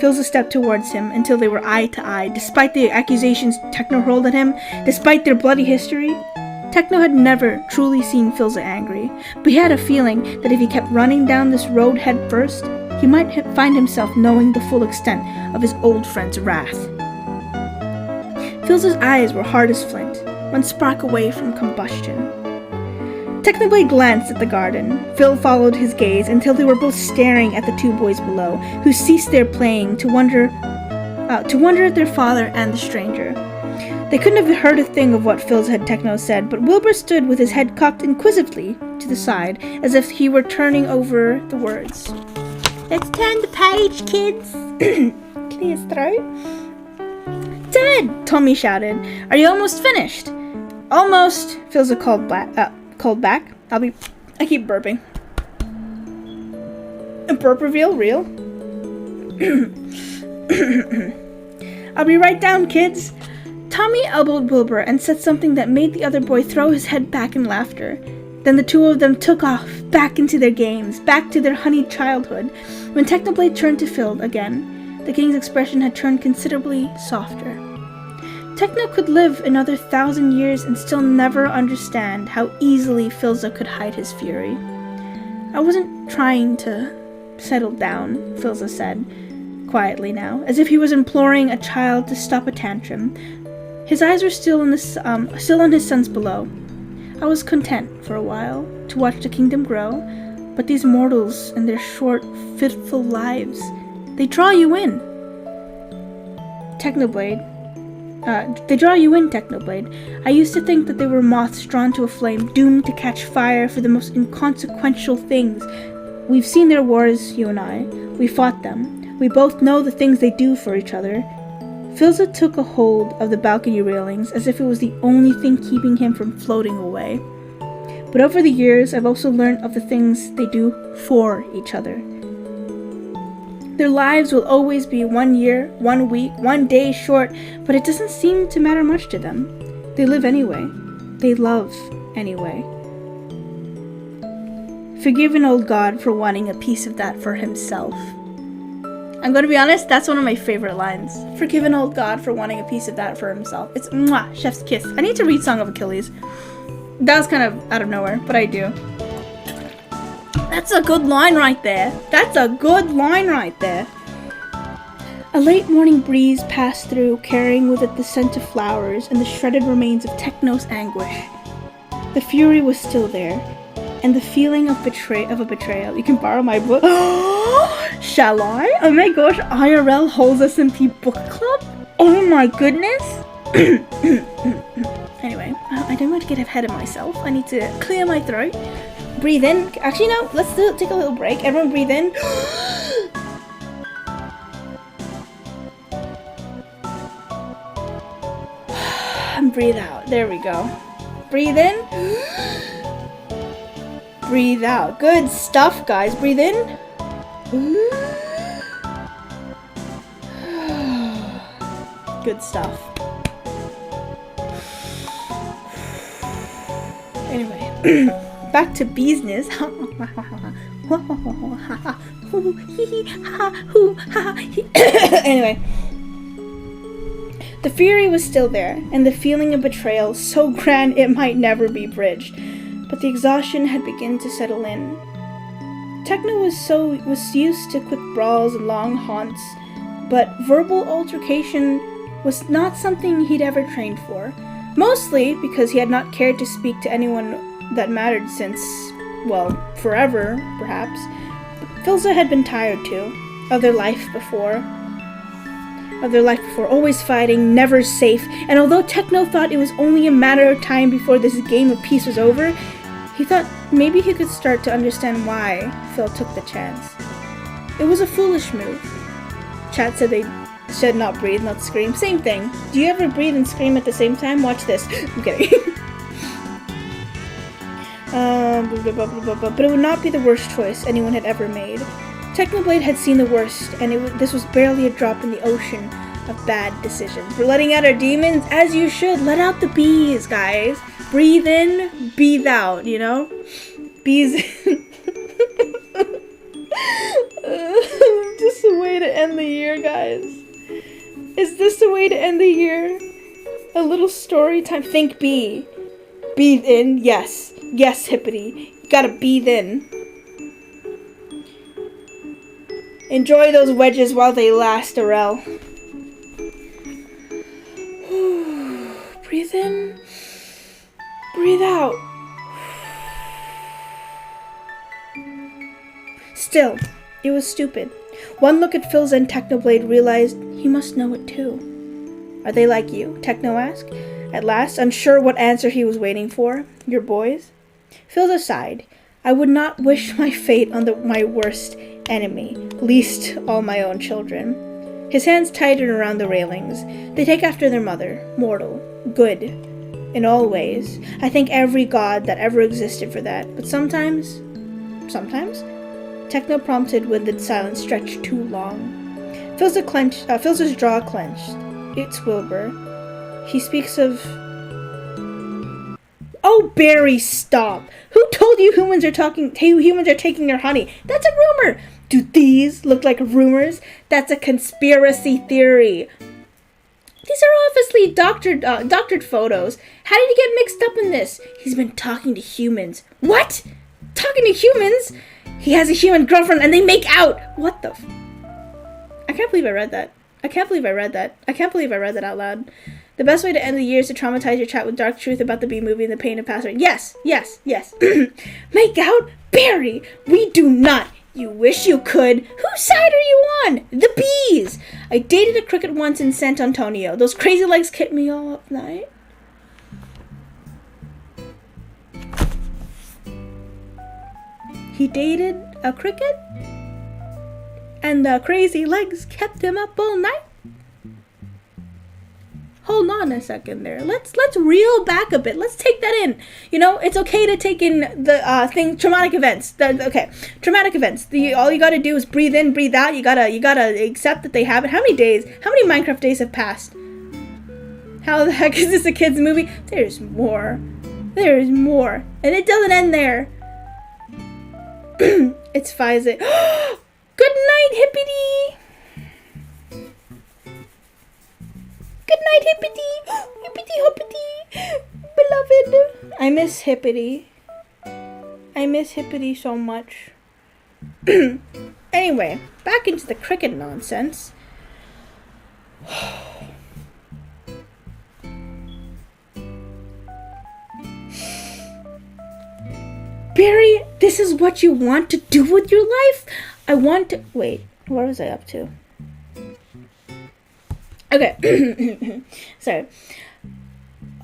Thscus stepped towards him until they were eye to eye. Despite the accusations Techno hurled at him, despite their bloody history, Techno had never truly seen Thscus angry, but he had a feeling that if he kept running down this road head first, he might find himself knowing the full extent of his old friend's wrath. Thscus' eyes were hard as flint, one spark away from combustion. Technoblade glanced at the garden. Phil followed his gaze until they were both staring at the two boys below, who ceased their playing to wonder at their father and the stranger. They couldn't have heard a thing of what Thscus had Techno said, but Wilbur stood with his head cocked inquisitively to the side, as if he were turning over the words. Let's turn the page, kids. Clear his throat. Dad, Tommy shouted. Are you almost finished? Almost, Thscus called back. I keep burping. A burp reveal, real? I'll be right down, kids. Tommy elbowed Wilbur and said something that made the other boy throw his head back in laughter. Then the two of them took off, back into their games, back to their honeyed childhood. When Technoblade turned to Phil again, the king's expression had turned considerably softer. Techno could live another 1,000 years and still never understand how easily Thscus could hide his fury. I wasn't trying to settle down, Thscus said, quietly now, as if he was imploring a child to stop a tantrum. His eyes were still on his sons below. I was content, for a while, to watch the kingdom grow, but these mortals and their short, fitful lives, they draw you in. Technoblade. They draw you in, Technoblade. I used to think that they were moths drawn to a flame, doomed to catch fire for the most inconsequential things. We've seen their wars, you and I. We fought them. We both know the things they do for each other. Thscus took a hold of the balcony railings as if it was the only thing keeping him from floating away. But over the years, I've also learned of the things they do for each other. Their lives will always be 1 year, 1 week, 1 day short, but it doesn't seem to matter much to them. They live anyway. They love anyway. Forgive an old god for wanting a piece of that for himself. I'm gonna be honest, that's one of my favorite lines. Forgive an old god for wanting a piece of that for himself. It's mwah, chef's kiss. I need to read Song of Achilles. That was kind of out of nowhere, but I do. That's a good line right there. That's a good line right there. A late morning breeze passed through, carrying with it the scent of flowers and the shredded remains of Techno's anguish. The fury was still there, and the feeling of a betrayal. You can borrow my book. Shall I? Oh my gosh, IRL Halls SMP book club? Oh my goodness. Anyway, I don't want to get ahead of myself. I need to clear my throat. Breathe in. Actually, no, let's take a little break. Everyone breathe in. And breathe out. There we go. Breathe in. Breathe out. Good stuff, guys. Breathe in. Good stuff. Anyway, back to business. Anyway, the fury was still there, and the feeling of betrayal so grand it might never be bridged. but the exhaustion had begun to settle in. Techno was used to quick brawls and long haunts, but verbal altercation was not something he'd ever trained for, mostly because he had not cared to speak to anyone that mattered since, well, forever, perhaps. Thscus had been tired, too, of their life before, always fighting, never safe, and although Techno thought it was only a matter of time before this game of peace was over, he thought maybe he could start to understand why Phil took the chance. It was a foolish move. Chat said they should not breathe, not scream. Same thing. Do you ever breathe and scream at the same time? Watch this. I'm kidding. But it would not be the worst choice anyone had ever made. Technoblade had seen the worst, and this was barely a drop in the ocean of bad decisions. We're letting out our demons, as you should. Let out the bees, guys. Breathe in, breathe out, you know? Bees in. Just a way to end the year, guys. Is this the way to end the year? A little story time. Think bee. Breathe in, yes. Yes, hippity. You gotta breathe in. Enjoy those wedges while they last, Arel. Breathe in. Breathe out. Still, it was stupid. One look at Phil's and Technoblade realized he must know it too. Are they like you? Techno asked. At last, unsure what answer he was waiting for. Your boys? Phil sighed. I would not wish my fate on my worst enemy, least all my own children. His hands tightened around the railings. They take after their mother, mortal, good, in all ways. I thank every god that ever existed for that. But sometimes? Techno prompted when the silence stretched too long. Phil's jaw clenched. It's Wilbur. He speaks of... Oh, Barry, stop! Who told you humans are taking your honey? That's a rumor! Do these look like rumors? That's a conspiracy theory. These are obviously doctored photos. How did he get mixed up in this? He's been talking to humans. What? Talking to humans? He has a human girlfriend and they make out! What the I can't believe I read that. I can't believe I read that out loud. The best way to end the year is to traumatize your chat with dark truth about the B-movie and the pain of Passerine. Yes. Make out? Barry! We do not! You wish you could. Whose side are you on? The bees! I dated a cricket once in San Antonio. Those crazy legs kept me all up night. He dated a cricket? And the crazy legs kept him up all night? Hold on a second there. Let's reel back a bit. Let's take that in. You know, it's okay to take in the traumatic events. Traumatic events. All you gotta do is breathe in, breathe out. You gotta accept that they happen. How many Minecraft days have passed? How the heck is this a kid's movie? There's more. There's more. And it doesn't end there. It's Pfizer. Good night, Hippity. Good night, Hippity. Hippity hoppity. Beloved. I miss Hippity. I miss Hippity so much. Anyway, back into the cricket nonsense. Barry, this is what you want to do with your life? I want to... Wait, what was I up to? Okay. Sorry.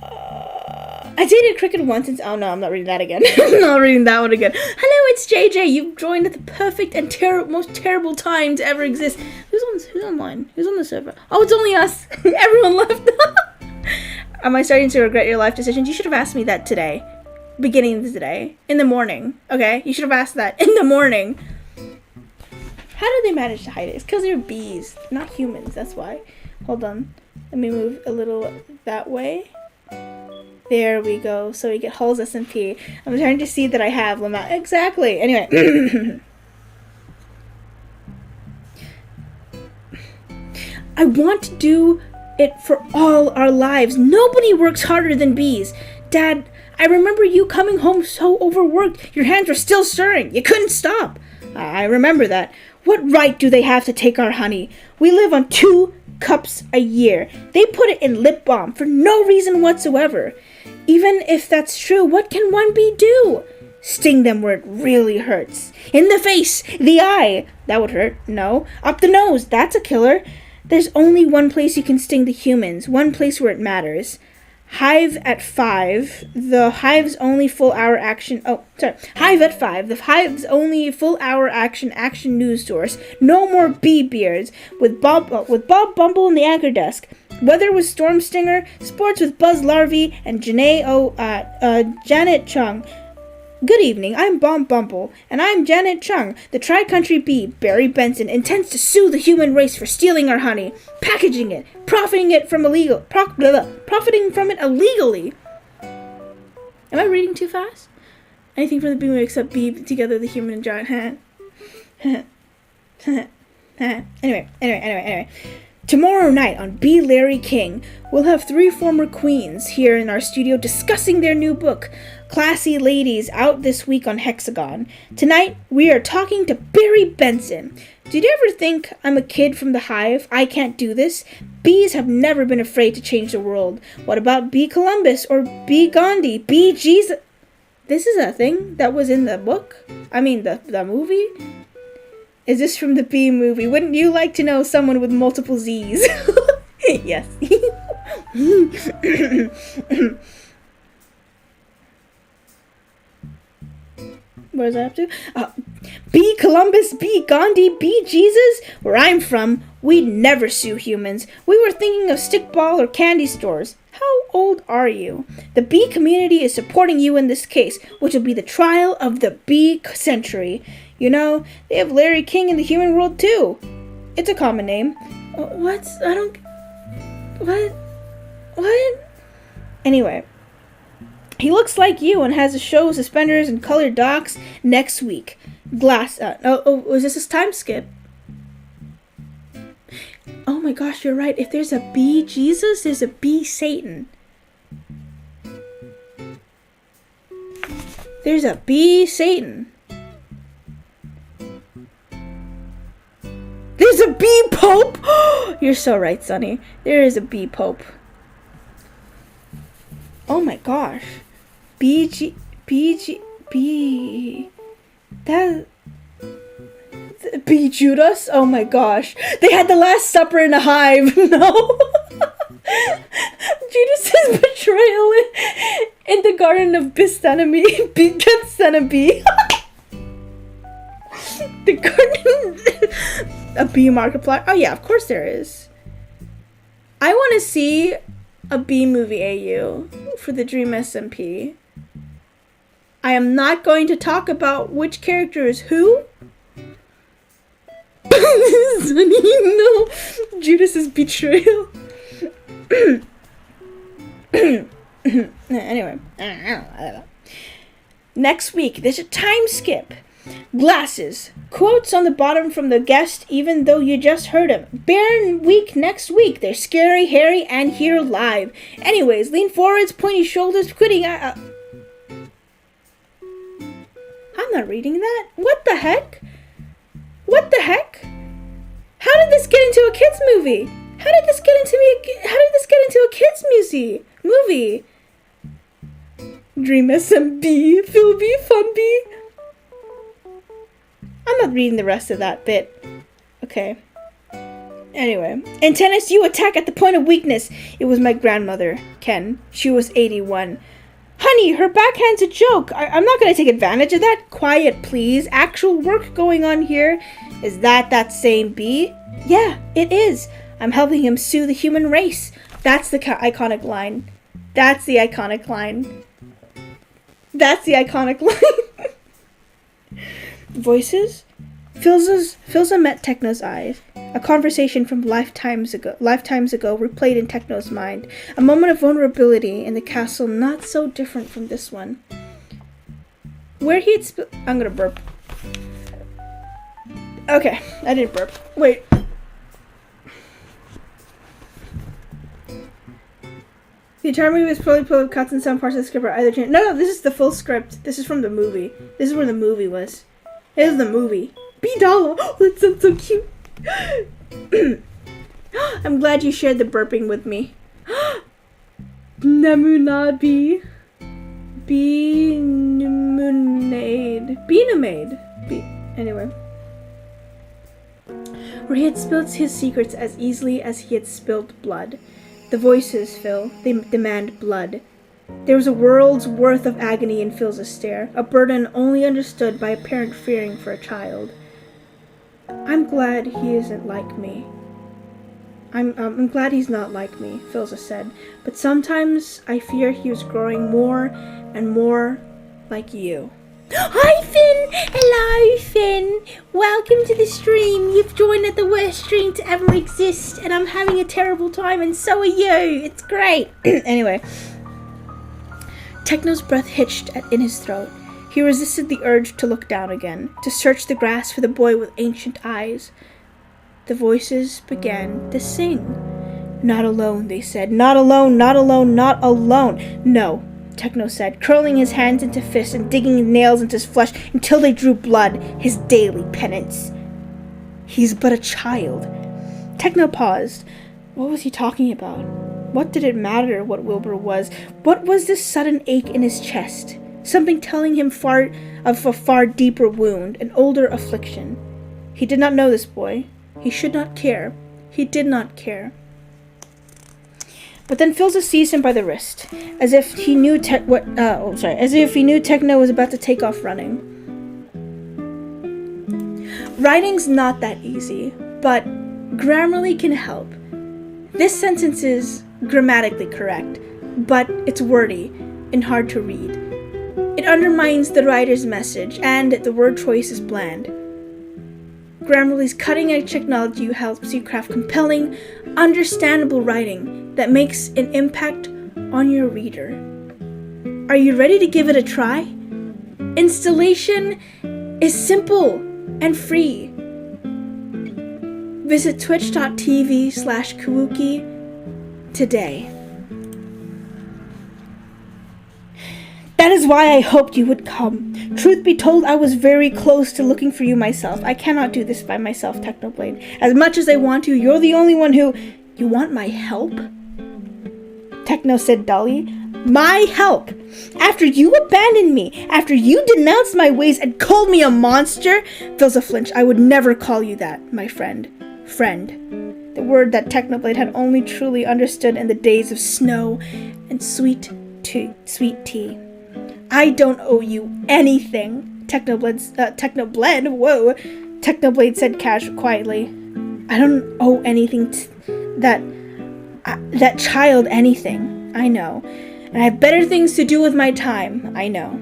I dated cricket once and... Oh no, I'm not reading that again. I'm not reading that one again. Hello, it's JJ. You've joined at the perfect and most terrible time to ever exist. Who's online? Who's on the server? Oh, it's only us. Everyone left. Am I starting to regret your life decisions? You should have asked me that today. Beginning of the day. In the morning. Okay? You should have asked that in the morning. How did they manage to hide it? It's because they're bees, not humans. That's why. Hold on. Let me move a little that way. There we go. So we get Halls SMP. I'm trying to see that I have Lamont. Exactly. Anyway. I want to do it for all our lives. Nobody works harder than bees. Dad, I remember you coming home so overworked, your hands were still stirring. You couldn't stop. I remember that. What right do they have to take our honey? We live on 2 cups a year. They put it in lip balm for no reason whatsoever. Even if that's true, what can one bee do? Sting them where it really hurts. In the face, the eye. That would hurt. No. Up the nose. That's a killer. There's only one place you can sting the humans. One place where it matters. Hive at 5. The hive's only full hour action. Oh, sorry. Hive at 5. The hive's only full hour action news source. No more bee beards. With Bob Bumble in the anchor desk. Weather with Storm Stinger. Sports with Buzz Larvae and Janet Chung. Good evening, I'm Bomb Bumble, and I'm Janet Chung. The Tri-Country Bee, Barry Benson, intends to sue the human race for stealing our honey, packaging it, profiting from it illegally. Am I reading too fast? Anything from the Bee movie except Bee together, the human and giant. Anyway. Tomorrow night on Be Larry King, we'll have 3 former queens here in our studio discussing their new book, Classy Ladies, out this week on Hexagon. Tonight, we are talking to Barry Benson. Did you ever think I'm a kid from the hive? I can't do this. Bees have never been afraid to change the world. What about Bee Columbus or Bee Gandhi? Bee Jesus? This is a thing that was in the book? I mean, the movie? Is this from the Bee movie? Wouldn't you like to know someone with multiple Z's? Yes. What does that have to? Bee Columbus, Bee Gandhi, Bee Jesus? Where I'm from, we never sue humans. We were thinking of stickball or candy stores. How old are you? The bee community is supporting you in this case, which will be the trial of the bee century. You know, they have Larry King in the human world too. It's a common name. What? Anyway. He looks like you and has a show with suspenders and colored docs next week. Was this his time skip? Oh my gosh, you're right. If there's a bee Jesus, there's a bee Satan. There's a bee Satan. There's a bee Pope! You're so right, Sonny. There is a bee Pope. Oh my gosh. B Judas? Oh my gosh. They had the Last Supper in a hive. No. Judas's betrayal in the Garden of Gethsemane. The garden. A bee Markiplier. Oh yeah, of course there is. I want to see a bee movie AU for the Dream SMP. I am not going to talk about which character is who. Sonny, no. Judas's betrayal. Anyway. Next week, there's a time skip. Glasses. Quotes on the bottom from the guest, even though you just heard him. Bear week next week. They're scary, hairy, and here live. Anyways, lean forwards, pointy shoulders, quitting. I'm not reading that. What the heck? What the heck? How did this get into a kids movie? How did this get into a kids movie? Dream SMP, Philby, Funby. I'm not reading the rest of that bit. Okay. Anyway. In tennis, you attack at the point of weakness. It was my grandmother, Ken. She was 81. Honey, her backhand's a joke. I'm not going to take advantage of that. Quiet, please. Actual work going on here. Is that same bee? Yeah, it is. I'm helping him sue the human race. That's the iconic line. That's the iconic line. Voices? Philza met Techno's eyes. A conversation from lifetimes ago replayed in Techno's mind. A moment of vulnerability in the castle not so different from this one. Where he had I'm gonna burp. Okay, I didn't burp. Wait. The entire movie is probably full of cuts and some parts of the script are either changed. No, this is the full script. This is from the movie. This is where the movie was. This is the movie. B-Dollar. Oh, that sounds so cute. I'm glad you shared the burping with me. Namunabi. Beanamade. Anyway. Where he had spilled his secrets as easily as he had spilled blood. The voices, Phil, they demand blood. There was a world's worth of agony in Phil's stare, a burden only understood by a parent fearing for a child. I'm glad he isn't like me. I'm glad he's not like me, Philza said, but sometimes I fear he was growing more and more like you. Hi, Finn! Hello, Finn! Welcome to the stream. You've joined at the worst stream to ever exist, and I'm having a terrible time, and so are you. It's great. Anyway. Techno's breath hitched in his throat. He resisted the urge to look down again, to search the grass for the boy with ancient eyes. The voices began to sing. Not alone, they said. Not alone, not alone, not alone. No. Techno said, curling his hands into fists and digging his nails into his flesh until they drew blood, his daily penance. He's but a child. Techno paused. What was he talking about? What did it matter what Wilbur was? What was this sudden ache in his chest? Something telling him of a far deeper wound, an older affliction. He did not know this boy. He should not care. He did not care. But then Philza seized him by the wrist, as if he knew Techno was about to take off running. Writing's not that easy, but Grammarly can help. This sentence is grammatically correct, but it's wordy and hard to read. It undermines the writer's message, and the word choice is bland. Grammarly's cutting-edge technology helps you craft compelling, understandable writing that makes an impact on your reader. Are you ready to give it a try? Installation is simple and free. Visit twitch.tv/Kawuki today. That is why I hoped you would come. Truth be told, I was very close to looking for you myself. I cannot do this by myself, Technoblade. As much as I want to, you're the only one who... You want my help? Techno said dully. My help! After you abandoned me, after you denounced my ways and called me a monster? Philza flinched. I would never call you that, my friend. Friend. The word that Technoblade had only truly understood in the days of snow and sweet tea. I don't owe you anything, Technoblade said quietly. I don't owe anything that child anything, I know. And I have better things to do with my time, I know.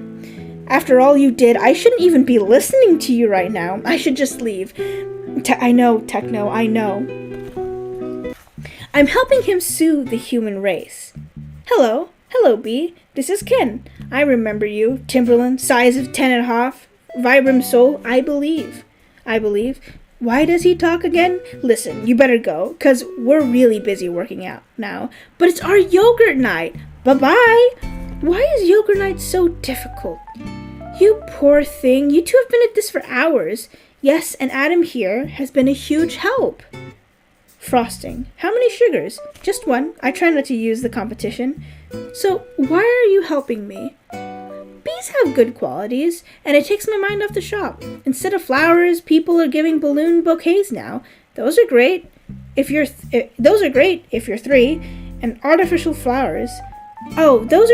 After all you did, I shouldn't even be listening to you right now. I should just leave. I know, Techno, I know. I'm helping him soothe the human race. Hello, B. This is Ken. I remember you. Timberland, size of 10.5, Vibram soul, I believe. Why does he talk again? Listen, you better go, 'cause we're really busy working out now. But it's our yogurt night. Bye-bye. Why is yogurt night so difficult? You poor thing. You two have been at this for hours. Yes, and Adam here has been a huge help. Frosting. How many sugars? Just one. I try not to use the competition. So, why are you helping me? Bees have good qualities, and it takes my mind off the shop. Instead of flowers, people are giving balloon bouquets now. Those are great if you're 3, and artificial flowers. Those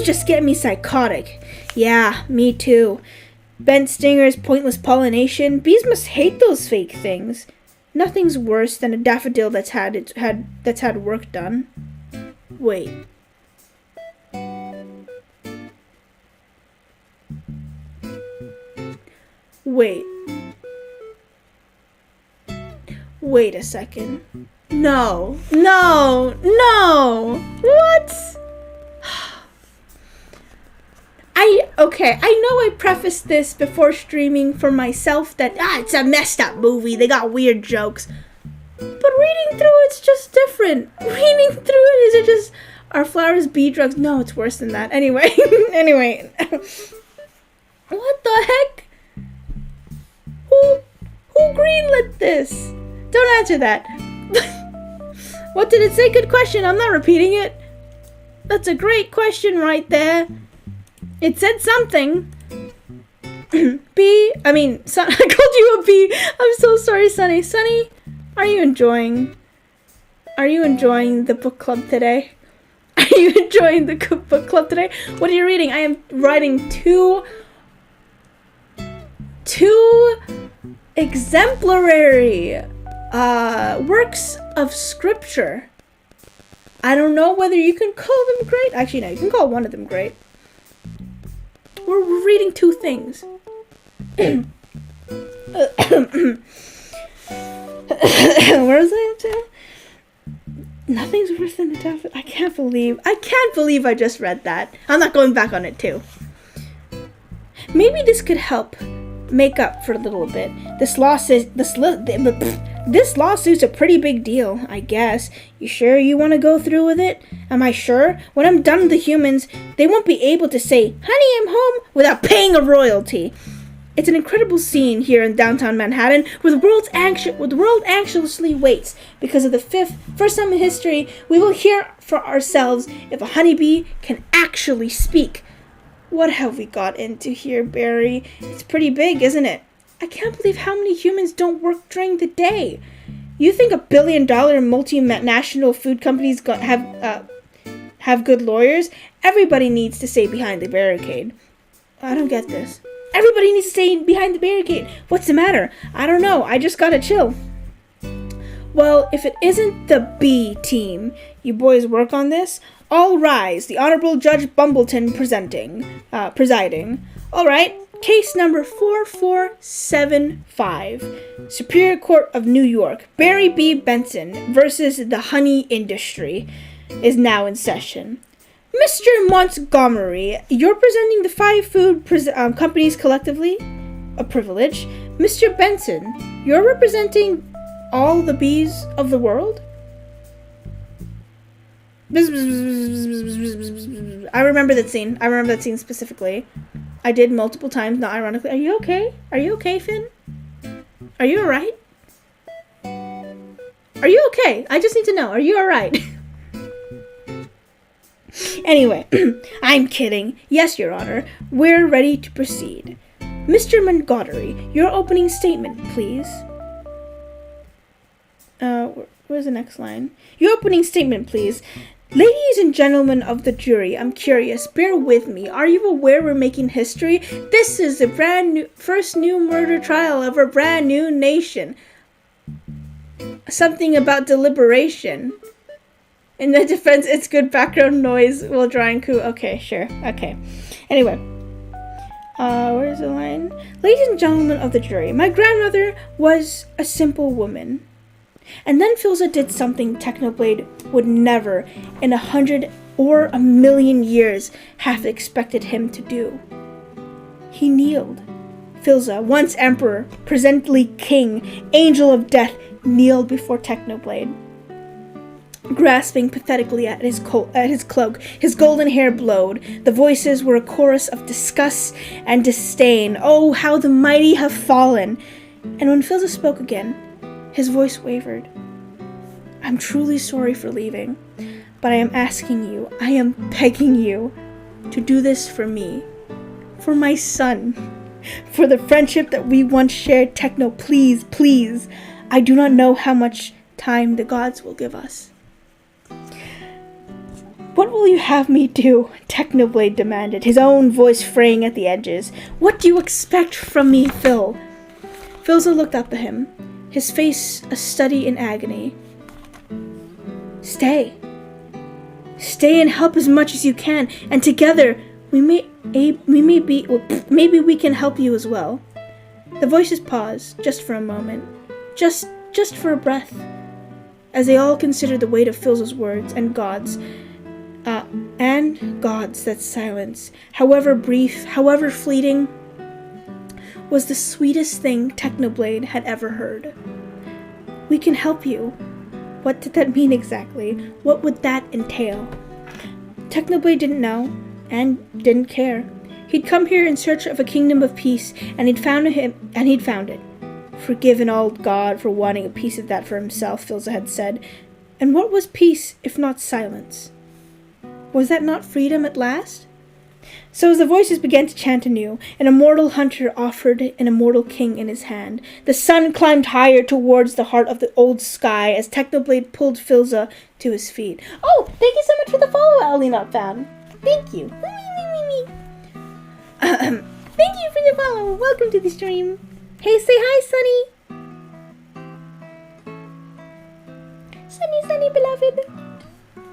just get me psychotic. Yeah, me too. Bent stingers, pointless pollination. Bees must hate those fake things. Nothing's worse than a daffodil that's had work done. Wait. Wait a second. No. What? I know I prefaced this before streaming for myself that, it's a messed up movie, they got weird jokes. But reading through it's just different. Reading through it is as bee drugs. No, it's worse than that. Anyway, anyway. What the heck? Who greenlit this? Don't answer that. What did it say? Good question. I'm not repeating it. That's a great question right there. It said something. I called you a bee. I'm so sorry, Sunny. Sunny, are you enjoying the book club today? Are you enjoying the book club today? What are you reading? I am writing two exemplary works of scripture. I don't know whether you can call them great. Actually, no, you can call one of them great. We're reading two things. Where was I up to? Nothing's worse than the devil. I can't believe I just read that. I'm not going back on it too. Maybe this could help make up for a little bit. This lawsuit's a pretty big deal, I guess. You sure you want to go through with it? Am I sure? When I'm done with the humans, they won't be able to say, "Honey, I'm home," without paying a royalty. It's an incredible scene here in downtown Manhattan where the world anxiously waits. Because of the first time in history, we will hear for ourselves if a honeybee can actually speak. What have we got into here, Barry? It's pretty big, isn't it? I can't believe how many humans don't work during the day. You think $1 billion multinational food companies have good lawyers? Everybody needs to stay behind the barricade. I don't get this. Everybody needs to stay behind the barricade. What's the matter? I don't know. I just gotta chill. Well, if it isn't the B team, you boys work on this? All rise. The Honorable Judge Bumbleton presiding. All right. Case number 4475. Superior Court of New York. Barry B. Benson versus the honey industry is now in session. Mr. Montgomery, you're presenting the 5 food companies collectively. A privilege. Mr. Benson, you're representing all the bees of the world? I remember that scene. I remember that scene specifically. I did multiple times, not ironically. Are you okay? Are you okay, Finn? Are you alright? Are you okay? I just need to know. Are you alright? Anyway, I'm kidding. Yes, Your Honor. We're ready to proceed. Mr. Montgomery, your opening statement, please. Where's the next line? Your opening statement, please. Ladies and gentlemen of the jury, I'm curious. Bear with me. Are you aware we're making history? This is the first new murder trial of a brand new nation. Something about deliberation. In the defense, it's good background noise while drawing coup. Okay, sure. Okay. Anyway. Where's the line? Ladies and gentlemen of the jury, my grandmother was a simple woman. And then Philza did something Technoblade would never, in 100 or 1,000,000 years, have expected him to do. He kneeled. Philza, once emperor, presently king, angel of death, kneeled before Technoblade. Grasping pathetically at his cloak, his golden hair blowed. The voices were a chorus of disgust and disdain. Oh, how the mighty have fallen! And when Philza spoke again, his voice wavered. I'm truly sorry for leaving, but I am asking you, I am begging you, to do this for me, for my son, for the friendship that we once shared. Techno, please, please. I do not know how much time the gods will give us. What will you have me do? Technoblade demanded, his own voice fraying at the edges. What do you expect from me, Phil? Philza looked up at him, his face a study in agony. Stay. Stay and help as much as you can, and together maybe we can help you as well. The voices paused, just for a moment, just for a breath, as they all considered the weight of Philza's words and God's. That silence, however brief, however fleeting, was the sweetest thing Technoblade had ever heard. We can help you. What did that mean exactly? What would that entail? Technoblade didn't know, and didn't care. He'd come here in search of a kingdom of peace, and he'd found it. Forgive an old god for wanting a piece of that for himself, Thscus had said. And what was peace, if not silence? Was that not freedom at last? So as the voices began to chant anew, an immortal hunter offered an immortal king in his hand. The sun climbed higher towards the heart of the old sky as Technoblade pulled Thscus to his feet. Oh, thank you so much for the follow, Owly Not Found. Thank you. Thank you for the follow. Welcome to the stream. Hey, say hi, Sunny. Sunny, beloved.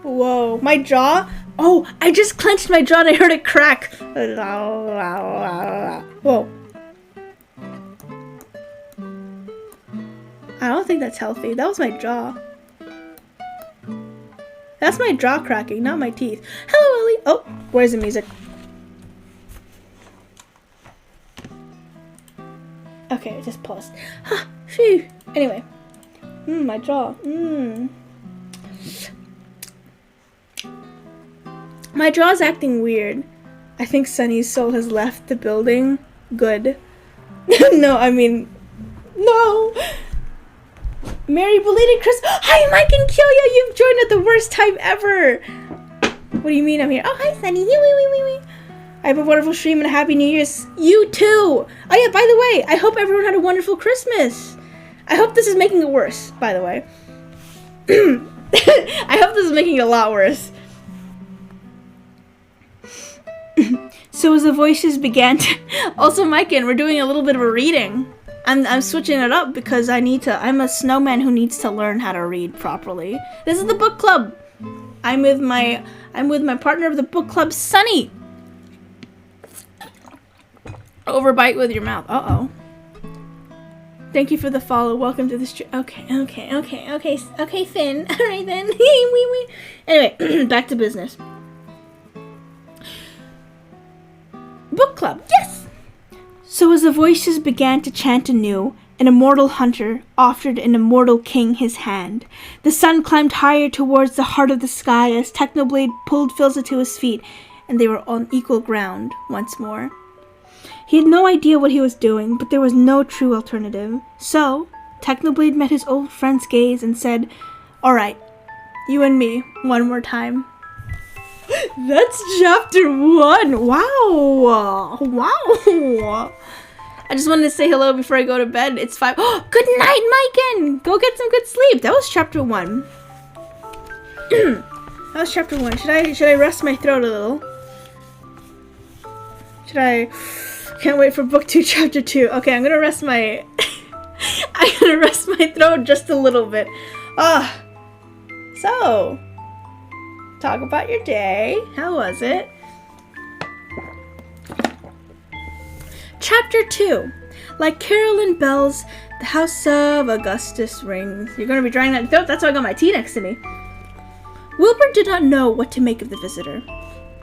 Whoa, my jaw? Oh, I just clenched my jaw and I heard it crack. Whoa. I don't think that's healthy. That was my jaw. That's my jaw cracking, not my teeth. Hello, Ellie. Oh, where's the music? Okay, it just paused. Huh, phew. Anyway. My jaw. My jaw's acting weird. I think Sunny's soul has left the building. Good. No, I mean... No! Merry belated Christmas. Hi, Mike and Killia! You've joined at the worst time ever! What do you mean I'm here? Oh, hi, Sunny. I have a wonderful stream and a happy New Year's. You too! Oh yeah, by the way, I hope everyone had a wonderful Christmas. I hope this is making it worse, by the way. I hope this is making it a lot worse. So as the voices began to... Also, Maiken, we're doing a little bit of a reading. I'm switching it up because I'm a snowman who needs to learn how to read properly. This is the book club. I'm with my partner of the book club, Sunny. Overbite with your mouth. Uh-oh. Thank you for the follow. Welcome to the stream. Okay, Finn. All right, then. Anyway, back to business. Book club. Yes! So as the voices began to chant anew, an immortal hunter offered an immortal king his hand. The sun climbed higher towards the heart of the sky as Technoblade pulled Thscus to his feet, and they were on equal ground once more. He had no idea what he was doing, but there was no true alternative. So, Technoblade met his old friend's gaze and said, "Alright, you and me, one more time." That's chapter 1! Wow! I just wanted to say hello before I go to bed. It's 5. Oh, good night, Maiken! Go get some good sleep. That was chapter 1. That was chapter 1. Should I rest my throat a little? Should I... Can't wait for book 2, chapter 2. Okay, I'm gonna rest my... I'm gonna rest my throat just a little bit. So... Talk about your day. How was it? Chapter 2. Like carolyn bells, the house of Augustus rings. You're gonna be drying that throat? That's why I got my tea next to me. Wilbur did not know what to make of the visitor.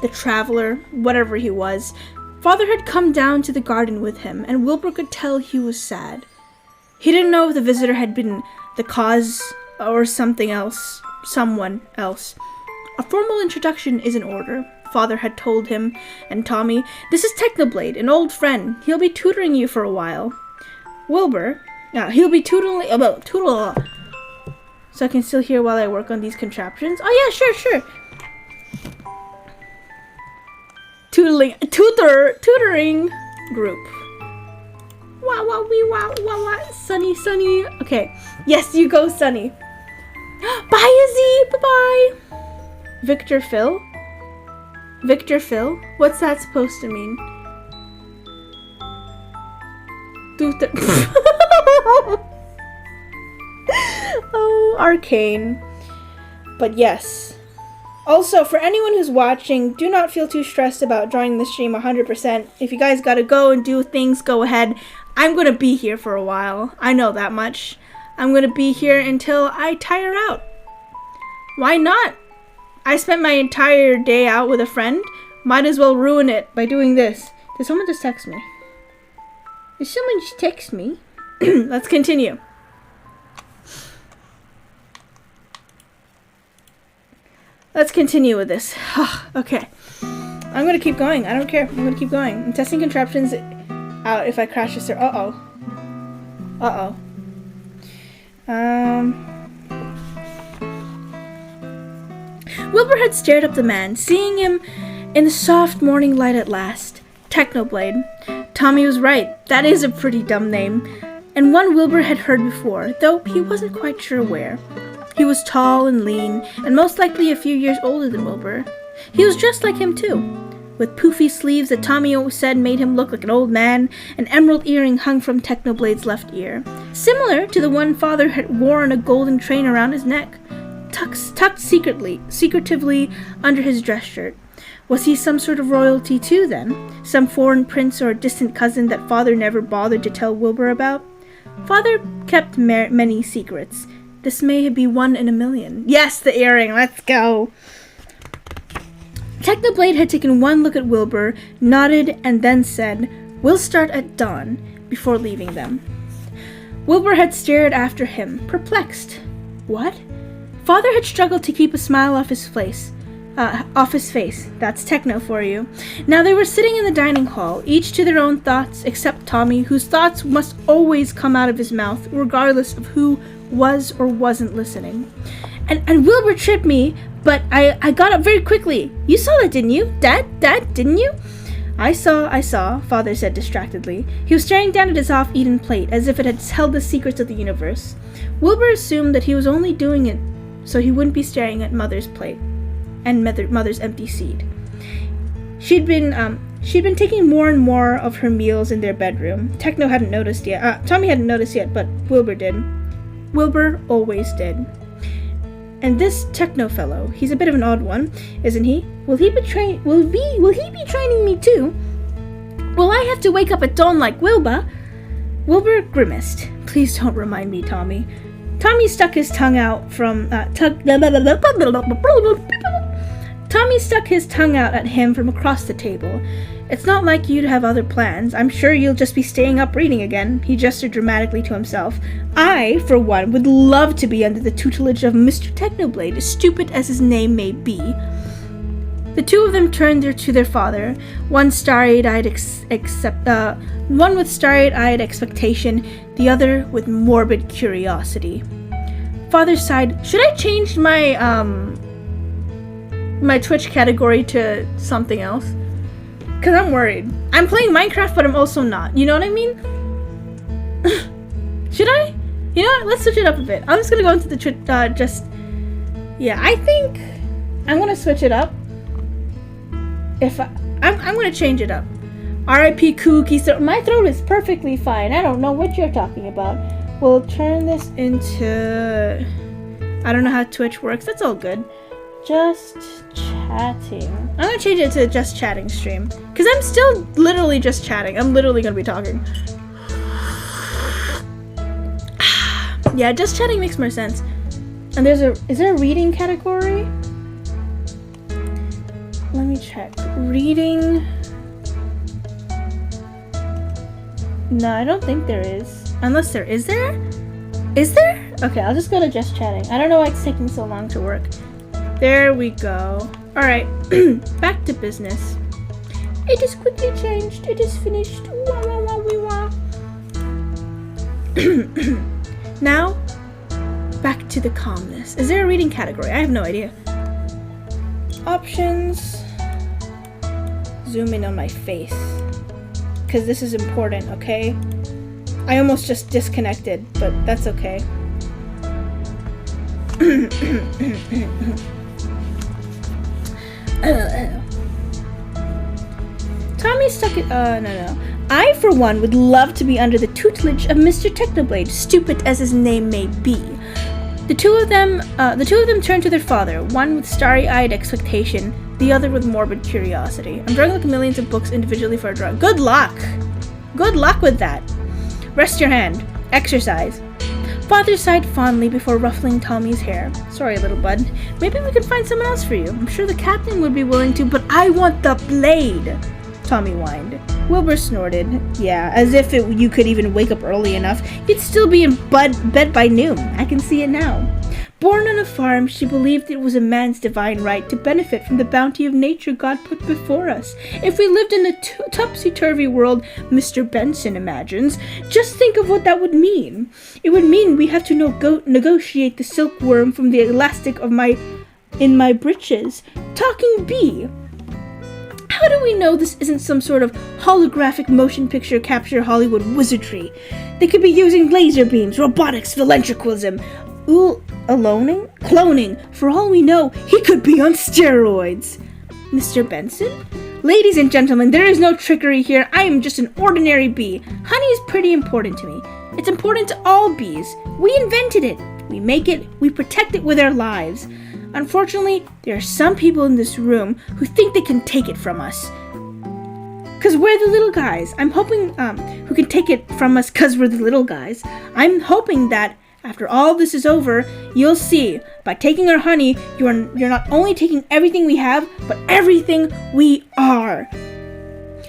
The traveler, whatever he was, Father had come down to the garden with him, and Wilbur could tell he was sad. He didn't know if the visitor had been the cause or something else, someone else. A formal introduction is in order, Father had told him and Tommy. This is Technoblade, an old friend. He'll be tutoring you for a while. Wilbur, he'll be toodling, so I can still hear while I work on these contraptions. Oh yeah, sure. Tutoring group. Wow, Sunny. Okay, yes, you go, Sunny. Bye, Izzy. Bye. Victor Phil? What's that supposed to mean? Oh, arcane. But yes. Also, for anyone who's watching, do not feel too stressed about joining the stream 100%. If you guys gotta go and do things, go ahead. I'm gonna be here for a while. I know that much. I'm gonna be here until I tire out. Why not? I spent my entire day out with a friend. Might as well ruin it by doing this. Did someone just text me? Let's continue. Let's continue with this. Okay. I'm gonna keep going. I don't care. I'm gonna keep going. I'm testing contraptions out if I crash this. Uh-oh. Wilbur had stared up the man, seeing him in the soft morning light at last. Technoblade. Tommy was right. That is a pretty dumb name, and one Wilbur had heard before, though he wasn't quite sure where. He was tall and lean, and most likely a few years older than Wilbur. He was just like him, too, with poofy sleeves that Tommy always said made him look like an old man. An emerald earring hung from Technoblade's left ear, similar to the one Father had worn a golden train around his neck, tucked secretively under his dress shirt. Was he some sort of royalty too, then? Some foreign prince or a distant cousin that Father never bothered to tell Wilbur about? Father kept many secrets. This may be one in a million. Yes, the earring! Let's go! Technoblade had taken one look at Wilbur, nodded, and then said, "We'll start at dawn," before leaving them. Wilbur had stared after him, perplexed. What? Father had struggled to keep a smile off his face. That's techno for you. Now they were sitting in the dining hall, each to their own thoughts, except Tommy, whose thoughts must always come out of his mouth, regardless of who was or wasn't listening. And Wilbur tripped me, but I got up very quickly. You saw that, didn't you? Dad, didn't you? I saw, Father said distractedly. He was staring down at his half-eaten plate, as if it had held the secrets of the universe. Wilbur assumed that he was only doing it so he wouldn't be staring at Mother's plate and Mother's empty seat. She'd been taking more and more of her meals in their bedroom. Tommy hadn't noticed yet, but Wilbur did. Wilbur always did. And this techno fellow, he's a bit of an odd one, isn't he? Will he be training me too? Will I have to wake up at dawn like Wilbur? Wilbur grimaced. Please don't remind me, Tommy. Tommy stuck his tongue out at him from across the table. It's not like you to have other plans. I'm sure you'll just be staying up reading again. He gestured dramatically to himself. I, for one, would love to be under the tutelage of Mr. Technoblade, stupid as his name may be. The two of them turned to their father, one with starry-eyed expectation, the other with morbid curiosity. Father sighed. Should I change my Twitch category to something else? Because I'm worried. I'm playing Minecraft, but I'm also not. You know what I mean? Should I? You know what? Let's switch it up a bit. I'm just going to go into the Twitch, I think I'm going to switch it up. I'm going to change it up. R.I.P. Cookie. So my throat is perfectly fine. I don't know what you're talking about. We'll turn this into... I don't know how Twitch works. That's all good. Just chatting. I'm going to change it to just chatting stream. Because I'm still literally just chatting. I'm literally going to be talking. Yeah, just chatting makes more sense. And is there a reading category? Let me check. Reading. No, I don't think there is. Unless there is there? Is there? Okay, I'll just go to just chatting. I don't know why it's taking so long to work. There we go. Alright, back to business. It is quickly changed. It is finished. Wah, wah, wah, wee, wah. Now, back to the calmness. Is there a reading category? I have no idea. Options. Zoom in on my face. Because this is important, okay? I almost just disconnected, but that's okay. Tommy stuck it. No. I, for one, would love to be under the tutelage of Mr. Technoblade, stupid as his name may be. The two of them turned to their father, one with starry-eyed expectation, the other with morbid curiosity. I'm drawing like millions of books individually for a drawing. Good luck! Good luck with that. Rest your hand. Exercise. Father sighed fondly before ruffling Tommy's hair. Sorry, little bud. Maybe we could find someone else for you. I'm sure the captain would be willing to, but I want the blade! Tommy whined. Wilbur snorted. Yeah, as if you could even wake up early enough. You'd still be in bed by noon. I can see it now. Born on a farm, she believed it was a man's divine right to benefit from the bounty of nature God put before us. If we lived in a topsy-turvy world Mr. Benson imagines, just think of what that would mean. It would mean we have to negotiate the silkworm from the elastic of in my breeches. Talking bee. How do we know this isn't some sort of holographic motion picture capture Hollywood wizardry? They could be using laser beams, robotics, ventriloquism, cloning. For all we know, he could be on steroids. Mr. Benson? Ladies and gentlemen, there is no trickery here. I am just an ordinary bee. Honey is pretty important to me. It's important to all bees. We invented it. We make it. We protect it with our lives. Unfortunately, there are some people in this room who think they can take it from us. Cause we're the little guys. I'm hoping, who can take it from us cause we're the little guys. I'm hoping that after all this is over, you'll see, by taking our honey, you're not only taking everything we have, but everything we are.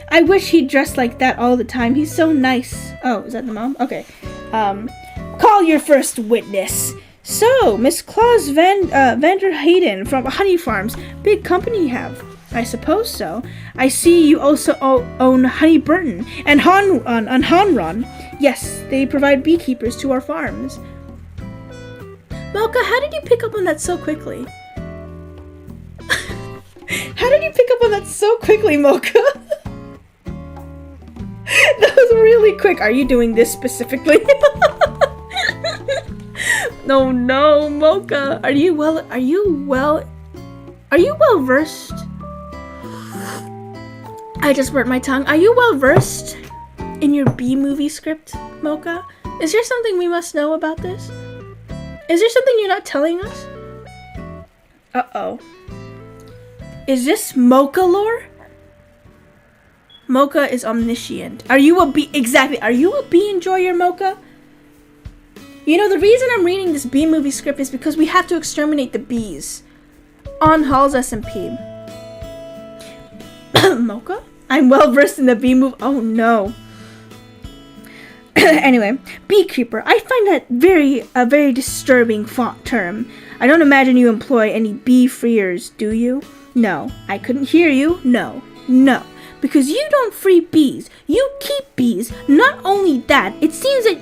I wish he'd dress like that all the time. He's so nice. Oh, is that the mom? Okay. Call your first witness. So, Miss Claus Vander Hayden from Honey Farms. Big company you have. I suppose so. I see you also own Honey Burton and Hanron. Yes, they provide beekeepers to our farms. Mocha, how did you pick up on that so quickly? How did you pick up on that so quickly, Mocha? That was really quick. Are you doing this specifically? No, Mocha. Are you well versed? I just burnt my tongue. Are you well versed in your B-movie script, Mocha? Is there something we must know about this? Is there something you're not telling us? Uh-oh. Is this Mocha lore? Mocha is omniscient. Are you a bee? Exactly. Are you a bee enjoyer, Mocha? You know, the reason I'm reading this B-movie script is because we have to exterminate the bees on Halls SMP. Mocha? I'm well versed in the bee movie. Oh no. Anyway, beekeeper. I find that a very disturbing font term. I don't imagine you employ any bee freers, do you? No. I couldn't hear you. No. Because you don't free bees. You keep bees. Not only that, it seems that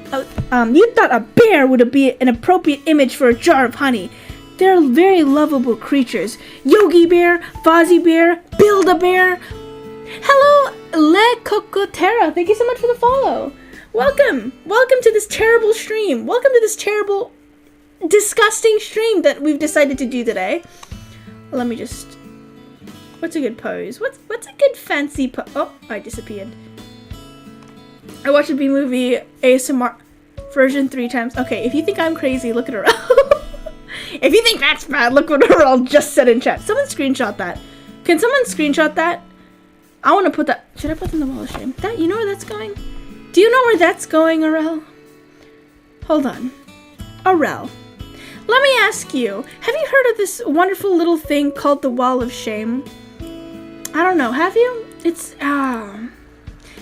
you thought a bear would be an appropriate image for a jar of honey. They're very lovable creatures. Yogi Bear, Fozzie Bear, Build-A-Bear. Hello, Le Cocotera. Thank you so much for the follow. Welcome to this terrible stream. Welcome to this terrible, disgusting stream that we've decided to do today. Let me just... What's a good pose? What's a good fancy pose? Oh, I disappeared. I watched the B-movie ASMR version 3 times. Okay, if you think I'm crazy, look at her. If you think that's bad, look what Earl just said in chat. Someone screenshot that. Can someone screenshot that? I want to put that... Should I put in the wall of shame? You know where that's going? Do you know where that's going, Arel? Hold on. Arel, let me ask you, have you heard of this wonderful little thing called the wall of shame? I don't know, have you? It's,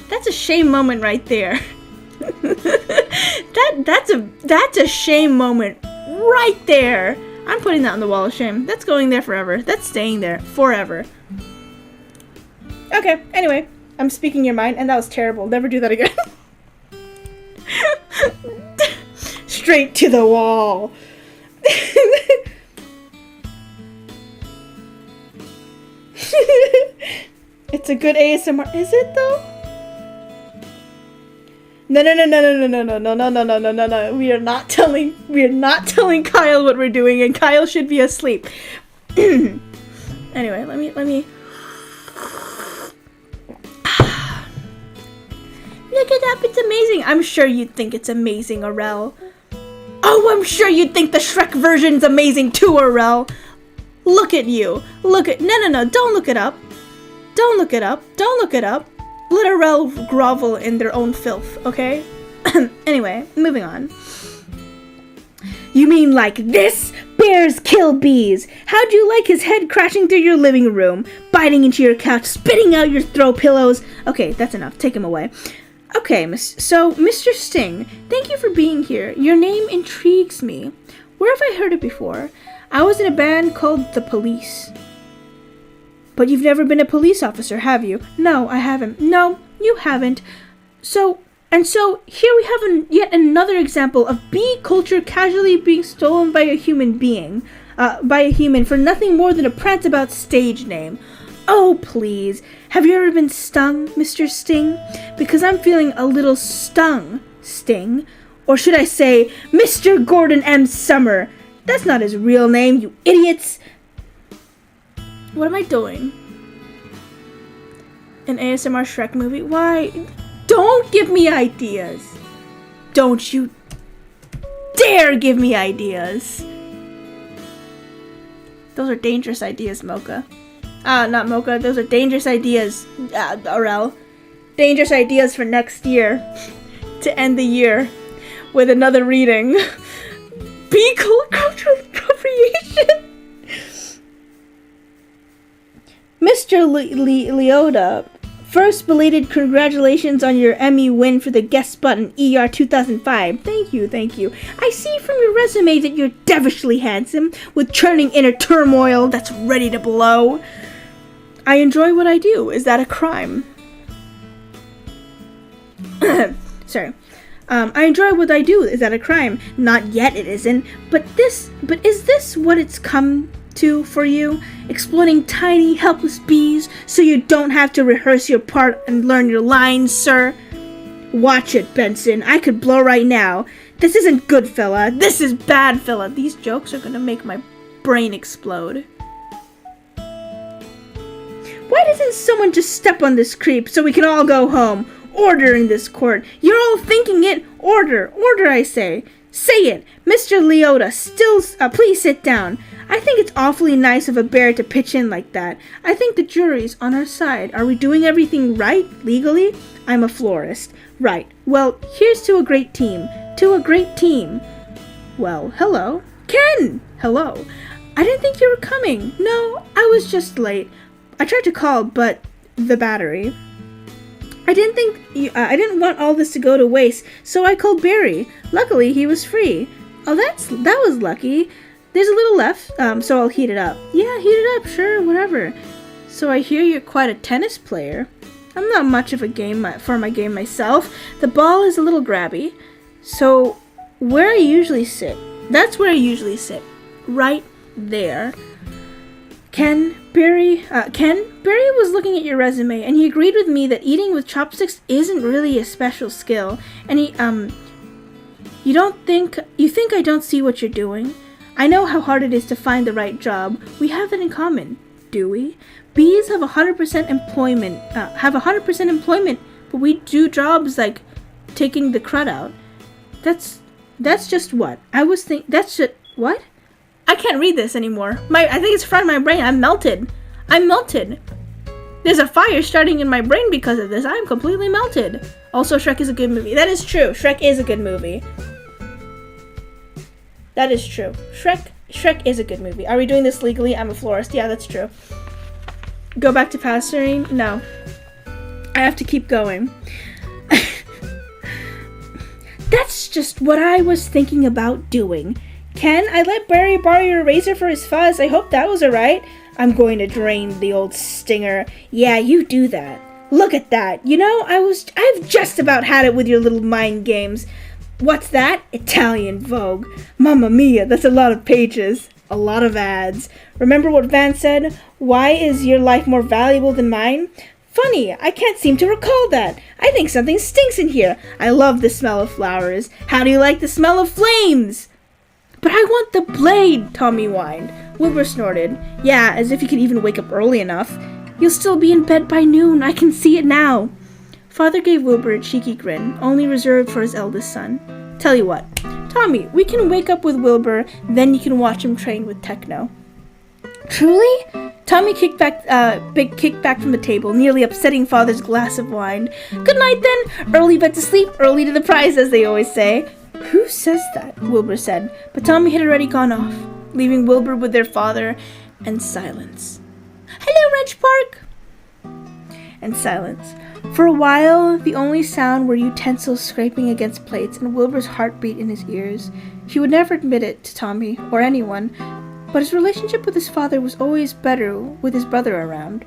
that's a shame moment right there. That's a shame moment right there. I'm putting that on the wall of shame. That's going there forever. That's staying there forever. Okay, anyway, I'm speaking your mind, and that was terrible. Never do that again. Straight to the wall. It's a good ASMR. Is it though? No. We are not telling Kyle what we're doing, and Kyle should be asleep. Anyway, let me look it up, it's amazing. I'm sure you'd think it's amazing, Arel. Oh, I'm sure you'd think the Shrek version's amazing too, Arel. Look at you. No, don't look it up. Don't look it up. Let Arel grovel in their own filth, okay? Anyway, moving on. You mean like this? Bears kill bees. How'd you like his head crashing through your living room, biting into your couch, spitting out your throw pillows? Okay, that's enough. Take him away. Okay, so Mr. Sting, thank you for being here. Your name intrigues me. Where have I heard it before? I was in a band called The Police. But you've never been a police officer, have you? No, I haven't. No, you haven't. So here we have yet another example of bee culture casually being stolen by a human being. By a human for nothing more than a prance-about stage name. Oh, please. Have you ever been stung, Mr. Sting? Because I'm feeling a little stung, Sting. Or should I say, Mr. Gordon M. Summer. That's not his real name, you idiots. What am I doing? An ASMR Shrek movie? Why? Don't give me ideas. Don't you dare give me ideas. Those are dangerous ideas, Mocha. Not Mocha. Those are dangerous ideas, Aurel. Dangerous ideas for next year. To end the year with another reading. Bee cultural appropriation. Mr. Leota, first belated congratulations on your Emmy win for the guest spot in ER 2005. Thank you. I see from your resume that you're devilishly handsome, with churning inner turmoil that's ready to blow. I enjoy what I do. Is that a crime? Sorry. I enjoy what I do. Is that a crime? Not yet, it isn't. But is this what it's come to for you? Exploiting tiny, helpless bees so you don't have to rehearse your part and learn your lines, sir? Watch it, Benson. I could blow right now. This isn't good, fella. This is bad, fella. These jokes are gonna make my brain explode. Why doesn't someone just step on this creep so we can all go home? Order in this court. You're all thinking it. Order, I say. Say it. Mr. Leota, please sit down. I think it's awfully nice of a bear to pitch in like that. I think the jury's on our side. Are we doing everything right, legally? I'm a florist. Right. Well, here's to a great team. Well, hello. Ken! Hello. I didn't think you were coming. No, I was just late. I tried to call, but the battery. I didn't want all this to go to waste, so I called Barry. Luckily, he was free. Oh, that was lucky. There's a little left, so I'll heat it up. Yeah, heat it up, sure, whatever. So I hear you're quite a tennis player. I'm not much of a game for my game myself. The ball is a little grabby. So, where I usually sit. That's where I usually sit. Right there. Barry was looking at your resume, and he agreed with me that eating with chopsticks isn't really a special skill. And you think I don't see what you're doing? I know how hard it is to find the right job. We have that in common, do we? Bees have 100% employment, but we do jobs like taking the crud out. That's just what? What? I can't read this anymore. I think it's fried my brain. I'm melted. There's a fire starting in my brain because of this. I'm completely melted. Also, Shrek is a good movie. That is true. Shrek is a good movie. That is true. Shrek is a good movie. Are we doing this legally? I'm a florist. Yeah, that's true. Go back to Passerine? No. I have to keep going. That's just what I was thinking about doing. Ken, I let Barry borrow your razor for his fuzz. I hope that was alright. I'm going to drain the old stinger. Yeah, you do that. Look at that. You know, I've just about had it with your little mind games. What's that? Italian Vogue. Mamma mia, that's a lot of pages. A lot of ads. Remember what Van said? Why is your life more valuable than mine? Funny, I can't seem to recall that. I think something stinks in here. I love the smell of flowers. How do you like the smell of flames? But I want the blade, Tommy whined. Wilbur snorted. Yeah, as if he could even wake up early enough. You'll still be in bed by noon. I can see it now. Father gave Wilbur a cheeky grin, only reserved for his eldest son. Tell you what, Tommy, we can wake up with Wilbur, then you can watch him train with Techno. Truly? Tommy kicked back from the table, nearly upsetting Father's glass of wine. Good night then. Early bed to sleep, early to the prize, as they always say. Who says that? Wilbur said, but Tommy had already gone off, leaving Wilbur with their father and silence. Hello, Reg Park! And silence. For a while, the only sound were utensils scraping against plates and Wilbur's heartbeat in his ears. He would never admit it to Tommy or anyone, but his relationship with his father was always better with his brother around.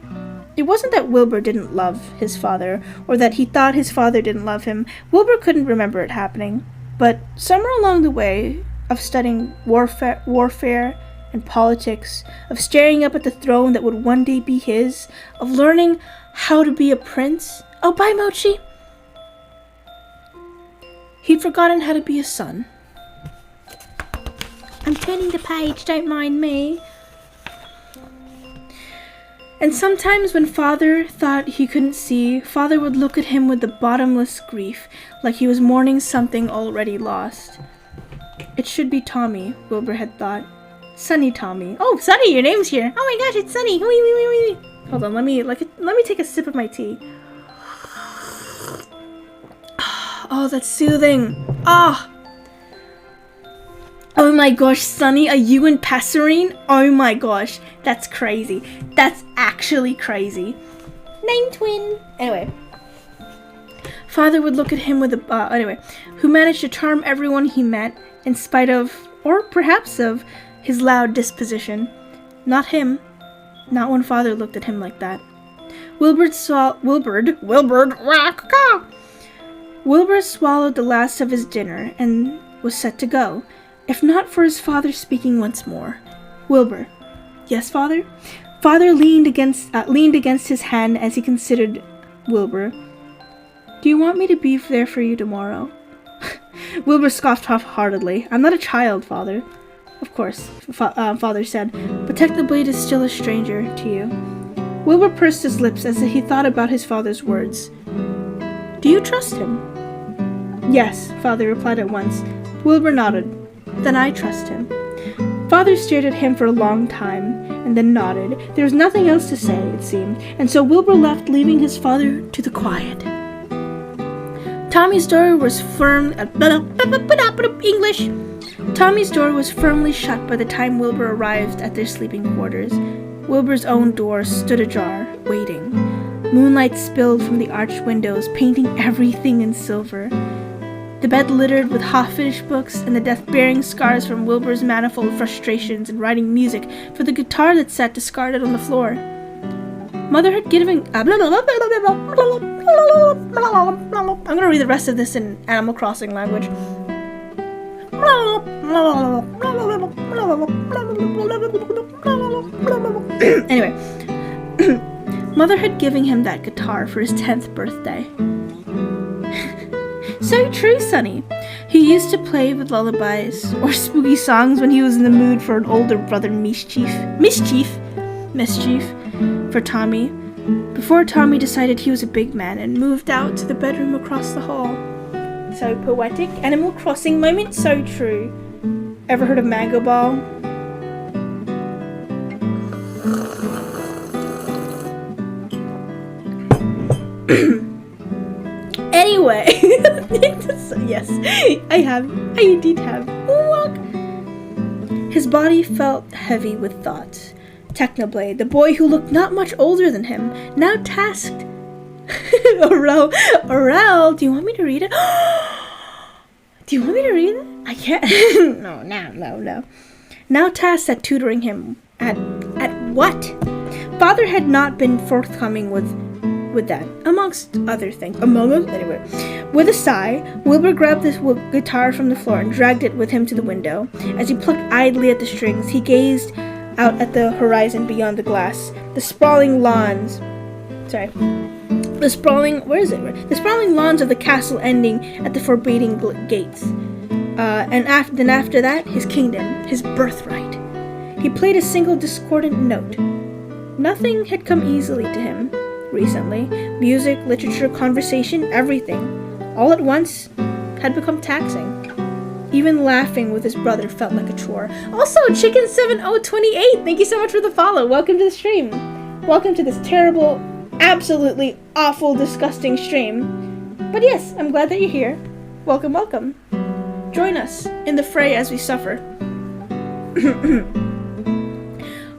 It wasn't that Wilbur didn't love his father, or that he thought his father didn't love him. Wilbur couldn't remember it happening. But somewhere along the way of studying warfare and politics, of staring up at the throne that would one day be his, of learning how to be a prince. Oh, bye, Mochi! He'd forgotten how to be a son. I'm turning the page, don't mind me. And sometimes when Father thought he couldn't see, Father would look at him with the bottomless grief, like he was mourning something already lost. It should be Tommy, Wilbur had thought. Sunny Tommy. Oh, Sunny, your name's here. Oh my gosh, it's Sunny. Wee. Hold on, let me take a sip of my tea. Oh, that's soothing. Ah. Oh my gosh, Sunny, are you in Passerine? Oh my gosh, that's crazy. That's actually crazy. Name twin. Anyway. Father would look at him with who managed to charm everyone he met in spite of, or perhaps of, his loud disposition. Not him. Not when Father looked at him like that. Wilbur swallowed the last of his dinner and was set to go. If not for his father speaking once more. Wilbur. Yes, Father? Father leaned against his hand as he considered Wilbur. Do you want me to be there for you tomorrow? Wilbur scoffed half-heartedly. I'm not a child, Father. Of course, Father said, but Technoblade is still a stranger to you. Wilbur pursed his lips as he thought about his father's words. Do you trust him? Yes, Father replied at once. Wilbur nodded. Then I trust him. Father stared at him for a long time, and then nodded. There was nothing else to say, it seemed, and so Wilbur left, leaving his father to the quiet. Tommy's door was firmly shut by the time Wilbur arrived at their sleeping quarters. Wilbur's own door stood ajar, waiting. Moonlight spilled from the arched windows, painting everything in silver. The bed littered with half-finished books and the death-bearing scars from Wilbur's manifold frustrations in writing music for the guitar that sat discarded on the floor. Mother had given... I'm gonna read the rest of this in Animal Crossing language. Anyway. Mother had given him that guitar for his 10th birthday. So true, Sonny. He used to play with lullabies or spooky songs when he was in the mood for an older brother mischief for Tommy, before Tommy decided he was a big man and moved out to the bedroom across the hall. So poetic. Animal Crossing moment, so true. Ever heard of Mango Ball? Anyway, yes, I indeed have. Walk. His body felt heavy with thoughts. Technoblade, the boy who looked not much older than him, now tasked. Aurel, do you want me to read it? Do you want me to read it? I can't. No. Now tasked at tutoring him. At what? Father had not been forthcoming with that, amongst other things. Anyway. With a sigh, Wilbur grabbed the guitar from the floor and dragged it with him to the window. As he plucked idly at the strings, he gazed out at the horizon beyond the glass. The sprawling lawns of the castle ending at the forbidding gates. And after that, his kingdom, his birthright. He played a single discordant note. Nothing had come easily to him recently. Music, literature, conversation, everything, all at once, had become taxing. Even laughing with his brother felt like a chore. Also, Chicken7028, thank you so much for the follow. Welcome to the stream. Welcome to this terrible, absolutely awful, disgusting stream. But yes, I'm glad that you're here. Welcome, welcome. Join us in the fray as we suffer.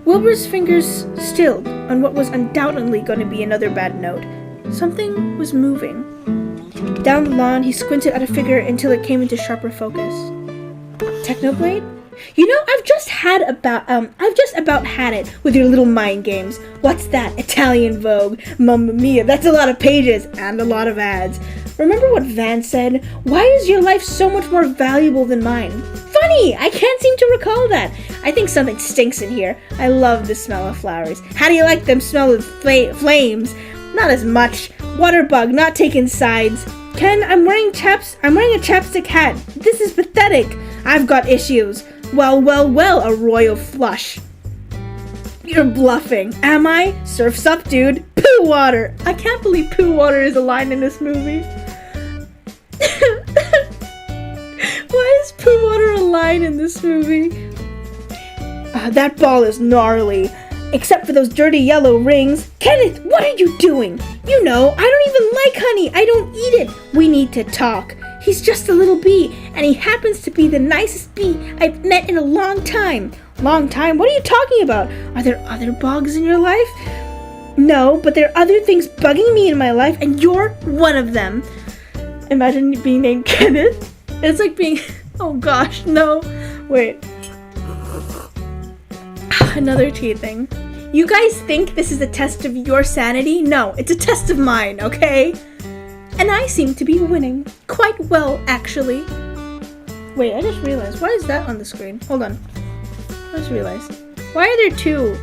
Wilbur's fingers stilled on what was undoubtedly going to be another bad note. Something was moving. Down the lawn, he squinted at a figure until it came into sharper focus. Technoblade? You know, I've just about had it with your little mind games. What's that? Italian Vogue. Mamma mia, that's a lot of pages and a lot of ads. Remember what Van said? Why is your life so much more valuable than mine? Funny, I can't seem to recall that. I think something stinks in here. I love the smell of flowers. How do you like them smell of flames? Not as much. Waterbug, not taking sides. Ken, I'm wearing a chapstick hat. This is pathetic. I've got issues. Well, a royal flush. You're bluffing. Am I? Surf's up, dude. Poo water. I can't believe poo water is a line in this movie. Why is poo water a line in this movie? That ball is gnarly. Except for those dirty yellow rings. Kenneth, what are you doing? You know, I don't even like honey. I don't eat it. We need to talk. He's just a little bee, and he happens to be the nicest bee I've met in a long time. Long time? What are you talking about? Are there other bugs in your life? No, but there are other things bugging me in my life, and you're one of them. Imagine being named Kenneth. It's like being... Oh gosh, no. Wait. Another tea thing. You guys think this is a test of your sanity? No, it's a test of mine, okay? And I seem to be winning. Quite well, actually. Wait, I just realized. Why is that on the screen? Hold on. I just realized. Why are there two?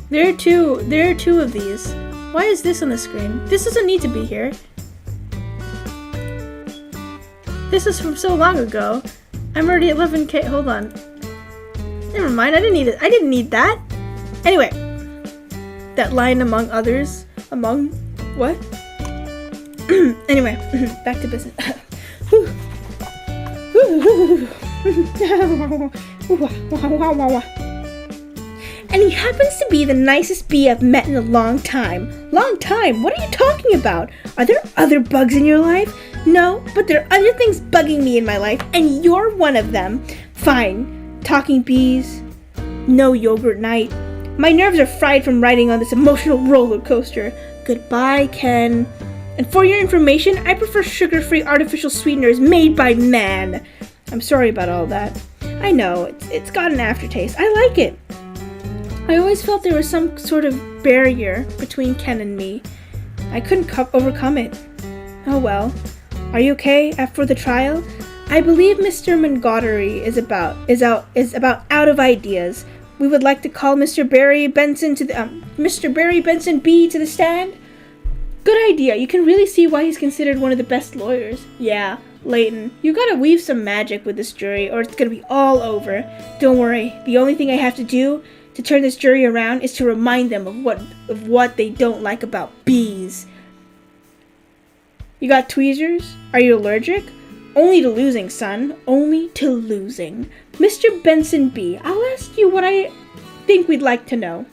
There are two of these. Why is this on the screen? This doesn't need to be here. This is from so long ago. I'm already at 11K. Hold on. Never mind, I didn't need it. I didn't need that. Anyway. That line among others. Among what? Anyway, back to business. And he happens to be the nicest bee I've met in a long time. Long time? What are you talking about? Are there other bugs in your life? No, but there are other things bugging me in my life, and you're one of them. Fine. Talking bees. No yogurt night. My nerves are fried from riding on this emotional roller coaster. Goodbye, Ken. And for your information, I prefer sugar-free artificial sweeteners made by man. I'm sorry about all that. I know, it's got an aftertaste. I like it. I always felt there was some sort of barrier between Ken and me. I couldn't overcome it. Oh well. Are you okay after the trial? I believe Mr. Montgomery is about out of ideas. We would like to call Mr. Barry Benson to the Mr. Barry Benson B to the stand. Good idea. You can really see why he's considered one of the best lawyers. Yeah, Layton, you gotta weave some magic with this jury or it's gonna be all over. Don't worry. The only thing I have to do to turn this jury around is to remind them of what they don't like about bees. You got tweezers? Are you allergic? Only to losing, son. Only to losing. Mr. Benson B, I'll ask you what I think we'd like to know.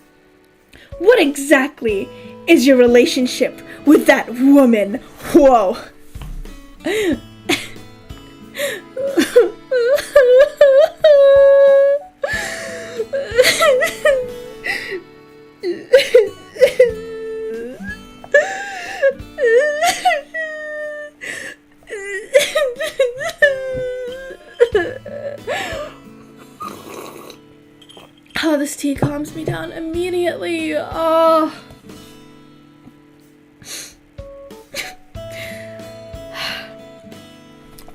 What exactly is your relationship with that woman? Whoa. Oh, this tea calms me down immediately. Oh.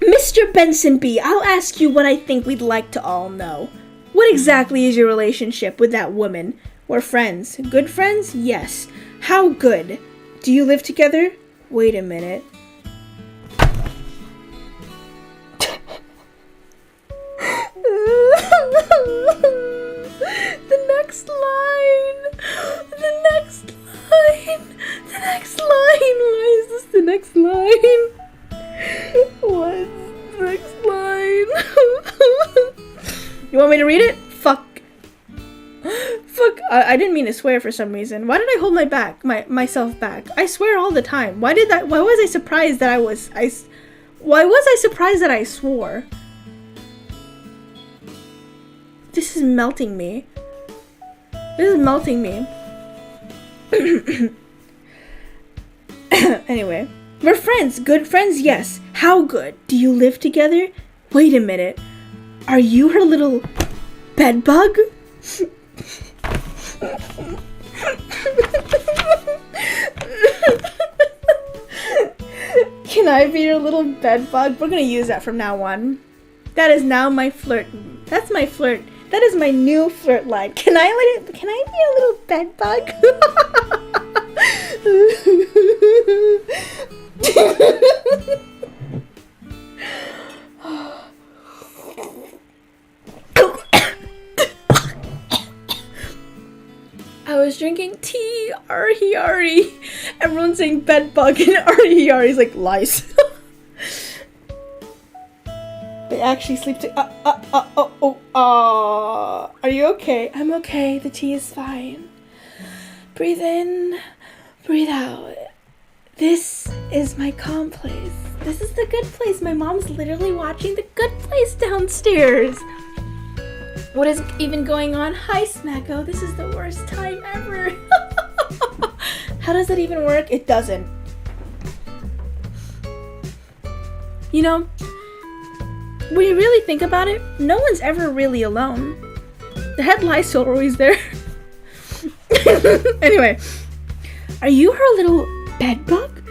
Mr. Benson B, I'll ask you what I think we'd like to all know. What exactly is your relationship with that woman? We're friends. Good friends? Yes. How good? Do you live together? Wait a minute. The next line. Why is this the next line? What is the next line? You want me to read it? Fuck. I didn't mean to swear for some reason. Why did I hold myself back? I swear all the time. Why was I surprised that why was I surprised that I swore? This is melting me. Anyway. We're friends. Good friends, yes. How good? Do you live together? Wait a minute. Are you her little bed bug? Can I be your little bed bug? We're gonna use that from now on. That is now my flirt. That's my flirt. That is my new flirt line. Can I be a little bed bug? I was drinking tea, arty. Everyone's saying bed bug and arty's like lice. They actually sleep are you okay? I'm okay. The tea is fine. Breathe in, breathe out. This is my calm place. This is the good place. My mom's literally watching the good place downstairs. What is even going on? Hi, Smacko. This is the worst time ever. How does that even work? It doesn't. You know, when you really think about it, no one's ever really alone. The head lice are always there. Anyway, are you her little bed bug?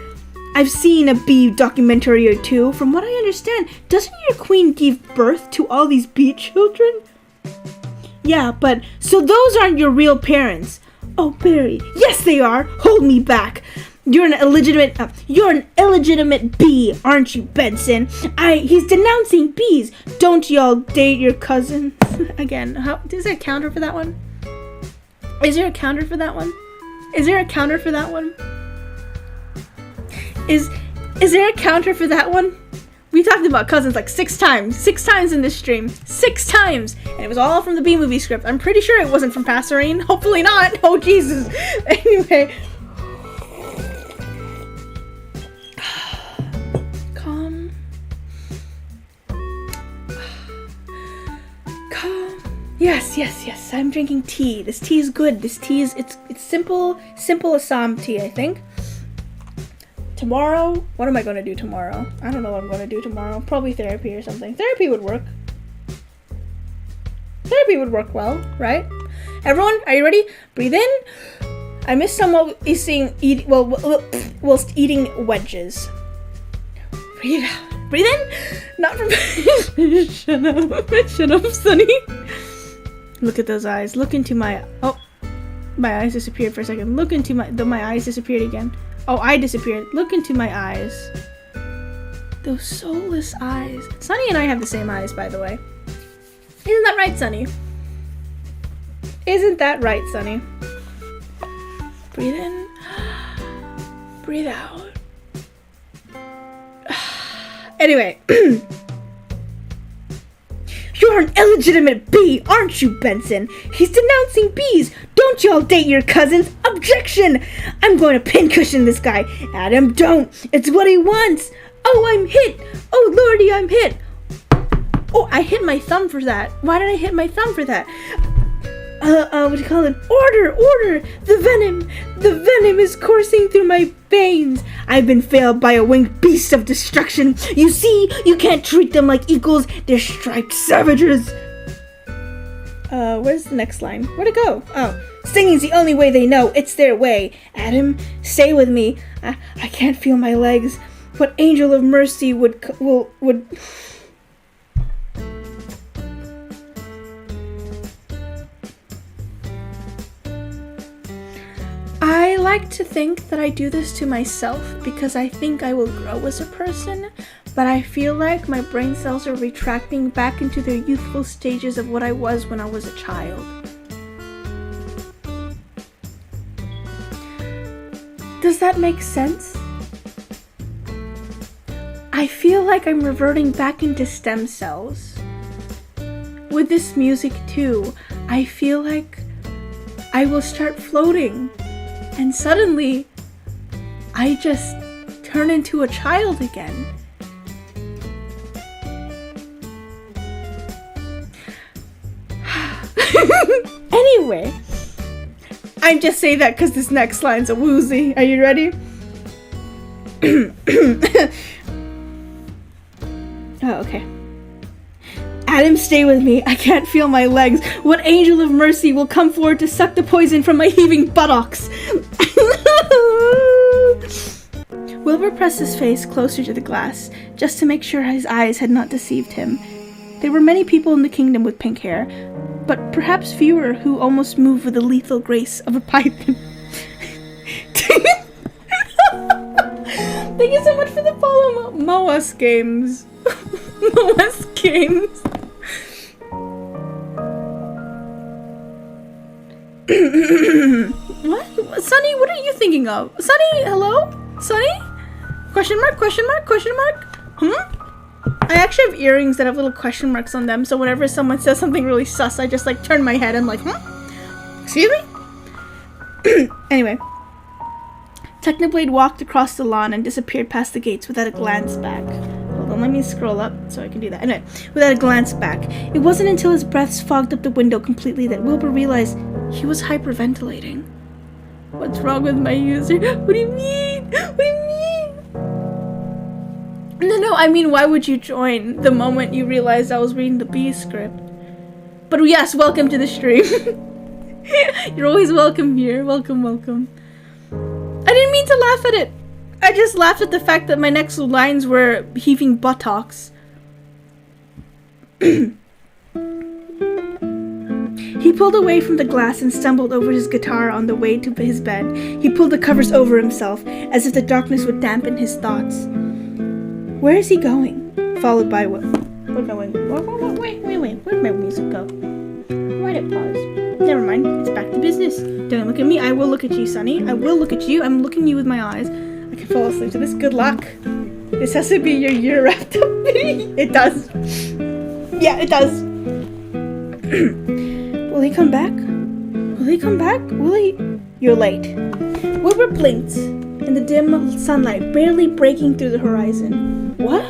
I've seen a bee documentary or two. From what I understand, doesn't your queen give birth to all these bee children? Yeah, but so those aren't your real parents. Oh, Barry. Yes, they are. Hold me back. You're an illegitimate bee, aren't you, Benson? He's denouncing bees. Don't y'all date your cousins? Again, is there a counter for that one? Is there a counter for that one? Is there a counter for that one? Is there a counter for that one? We talked about cousins like 6 times. 6 times in this stream. 6 times! And it was all from the B movie script. I'm pretty sure it wasn't from Passerine. Hopefully not. Oh, Jesus. Anyway. Calm. Calm. Yes. I'm drinking tea. This tea is good. This tea is, it's simple Assam tea, I think. Tomorrow, what am I going to do tomorrow? I don't know what I'm going to do tomorrow. Probably therapy or something. Therapy would work. Therapy would work well, right? Everyone, are you ready? Breathe in. I missed some while whilst eating wedges. Breathe out. Breathe in. Not from. Shut up, Sunny. Look at those eyes. Look into my. Oh, my eyes disappeared for a second. Look into my eyes disappeared again. Oh, I disappeared. Look into my eyes. Those soulless eyes. Sunny and I have the same eyes, by the way. Isn't that right, Sunny? Isn't that right, Sunny? Breathe in. Breathe out. Anyway. You're an illegitimate bee, aren't you, Benson? He's denouncing bees. Don't y'all date your cousins. Objection! I'm going to pincushion this guy. Adam, don't. It's what he wants. Oh, I'm hit. Oh, Lordy, I'm hit. Oh, I hit my thumb for that. Why did I hit my thumb for that? What do you call it? Order! The venom is coursing through my veins. I've been failed by a winged beast of destruction. You see, you can't treat them like equals. They're striped savages. Where's the next line? Where'd it go? Oh, singing's the only way they know. It's their way. Adam, stay with me. I can't feel my legs. What angel of mercy would I like to think that I do this to myself because I think I will grow as a person, but I feel like my brain cells are retracting back into their youthful stages of what I was when I was a child. Does that make sense? I feel like I'm reverting back into stem cells. With this music too, I feel like I will start floating. And suddenly, I just turn into a child again. Anyway, I'm just saying that because this next line's a woozy. Are you ready? Oh, okay. Adam, stay with me. I can't feel my legs. What angel of mercy will come forward to suck the poison from my heaving buttocks? Wilbur pressed his face closer to the glass, just to make sure his eyes had not deceived him. There were many people in the kingdom with pink hair, but perhaps fewer who almost moved with the lethal grace of a python. Thank you so much for the follow, Moas Games. Moas Games. What? Sunny, what are you thinking of? Sunny, hello? Sunny? Question mark, question mark, question mark? I actually have earrings that have little question marks on them, so whenever someone says something really sus, I just like turn my head and I'm like, Excuse me? Anyway. Technoblade walked across the lawn and disappeared past the gates without a glance back. Hold on, let me scroll up so I can do that. Anyway, without a glance back. It wasn't until his breaths fogged up the window completely that Wilbur realized he was hyperventilating. What's wrong with my user? What do you mean? What do you mean? No, I mean, why would you join the moment you realized I was reading the B script? But yes, welcome to the stream. You're always welcome here. Welcome, welcome. I didn't mean to laugh at it. I just laughed at the fact that my next lines were heaving buttocks. He pulled away from the glass and stumbled over his guitar on the way to his bed. He pulled the covers over himself, as if the darkness would dampen his thoughts. Where is he going? Followed by what? We're going. Wait. Where'd my music go? Why'd it pause? Never mind. It's back to business. Don't look at me. I will look at you, Sonny. I will look at you. I'm looking at you with my eyes. I can fall asleep to this. Good luck. This has to be your year wrapped up. It does. Yeah, it does. Will he come back? Will he come back? Will he? You're late. Wilbur blinked in the dim sunlight, barely breaking through the horizon. What?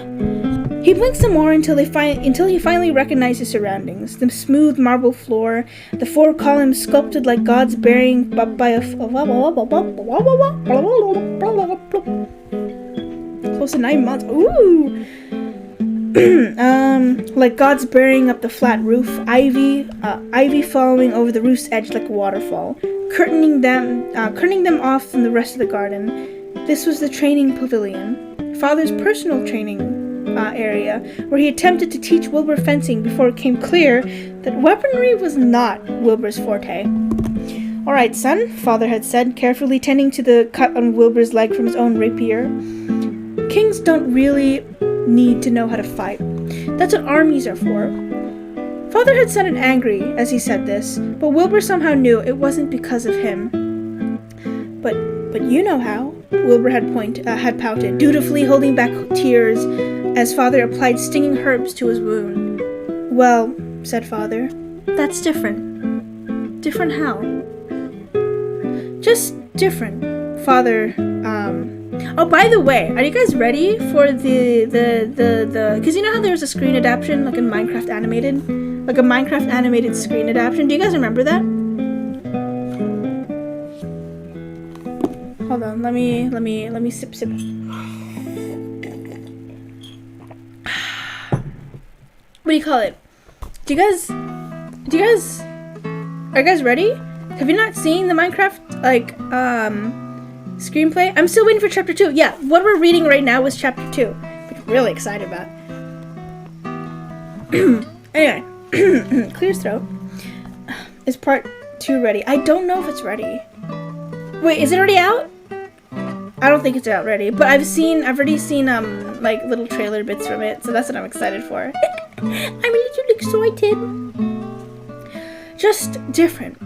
He blinked some more until he finally recognized his surroundings. The smooth marble floor, the four columns sculpted like gods bearing by a close to 9 months. Ooh. Like gods bearing up the flat roof, ivy following over the roof's edge like a waterfall, curtaining them off from the rest of the garden. This was the training pavilion, Father's personal training area, where he attempted to teach Wilbur fencing before it became clear that weaponry was not Wilbur's forte. All right, son, Father had said, carefully tending to the cut on Wilbur's leg from his own rapier. Kings don't really need to know how to fight. That's what armies are for. Father had sounded angry as he said this, but Wilbur somehow knew it wasn't because of him. But you know how, Wilbur had pouted, dutifully holding back tears as Father applied stinging herbs to his wound. Well, said Father, that's different. Different how? Just different. Father, Oh, by the way, are you guys ready for the because you know how there's a screen adaptation, like in Minecraft animated? Like a Minecraft animated screen adaptation? Do you guys remember that? Hold on, let me sip. What do you call it? Are you guys ready? Have you not seen the Minecraft, screenplay? I'm still waiting for chapter 2. Yeah, what we're reading right now is chapter 2. Which I'm really excited about. Anyway, clear throat. Is part 2 ready? I don't know if it's ready. Wait, is it already out? I don't think it's out ready, but I've already seen like little trailer bits from it, so that's what I'm excited for. I'm a little excited. Just different.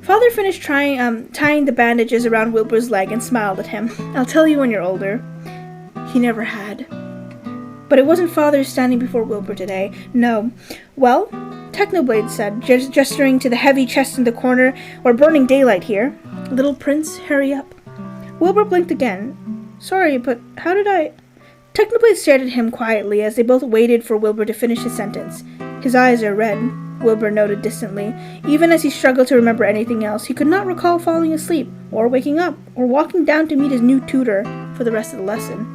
Father finished tying the bandages around Wilbur's leg and smiled at him. I'll tell you when you're older. He never had. But it wasn't Father standing before Wilbur today. No. Well, Technoblade said, gesturing to the heavy chest in the corner. We're burning daylight here. Little Prince, hurry up. Wilbur blinked again. Sorry, but how did I... Technoblade stared at him quietly as they both waited for Wilbur to finish his sentence. His eyes are red, Wilbur noted distantly. Even as he struggled to remember anything else, he could not recall falling asleep, or waking up, or walking down to meet his new tutor for the rest of the lesson.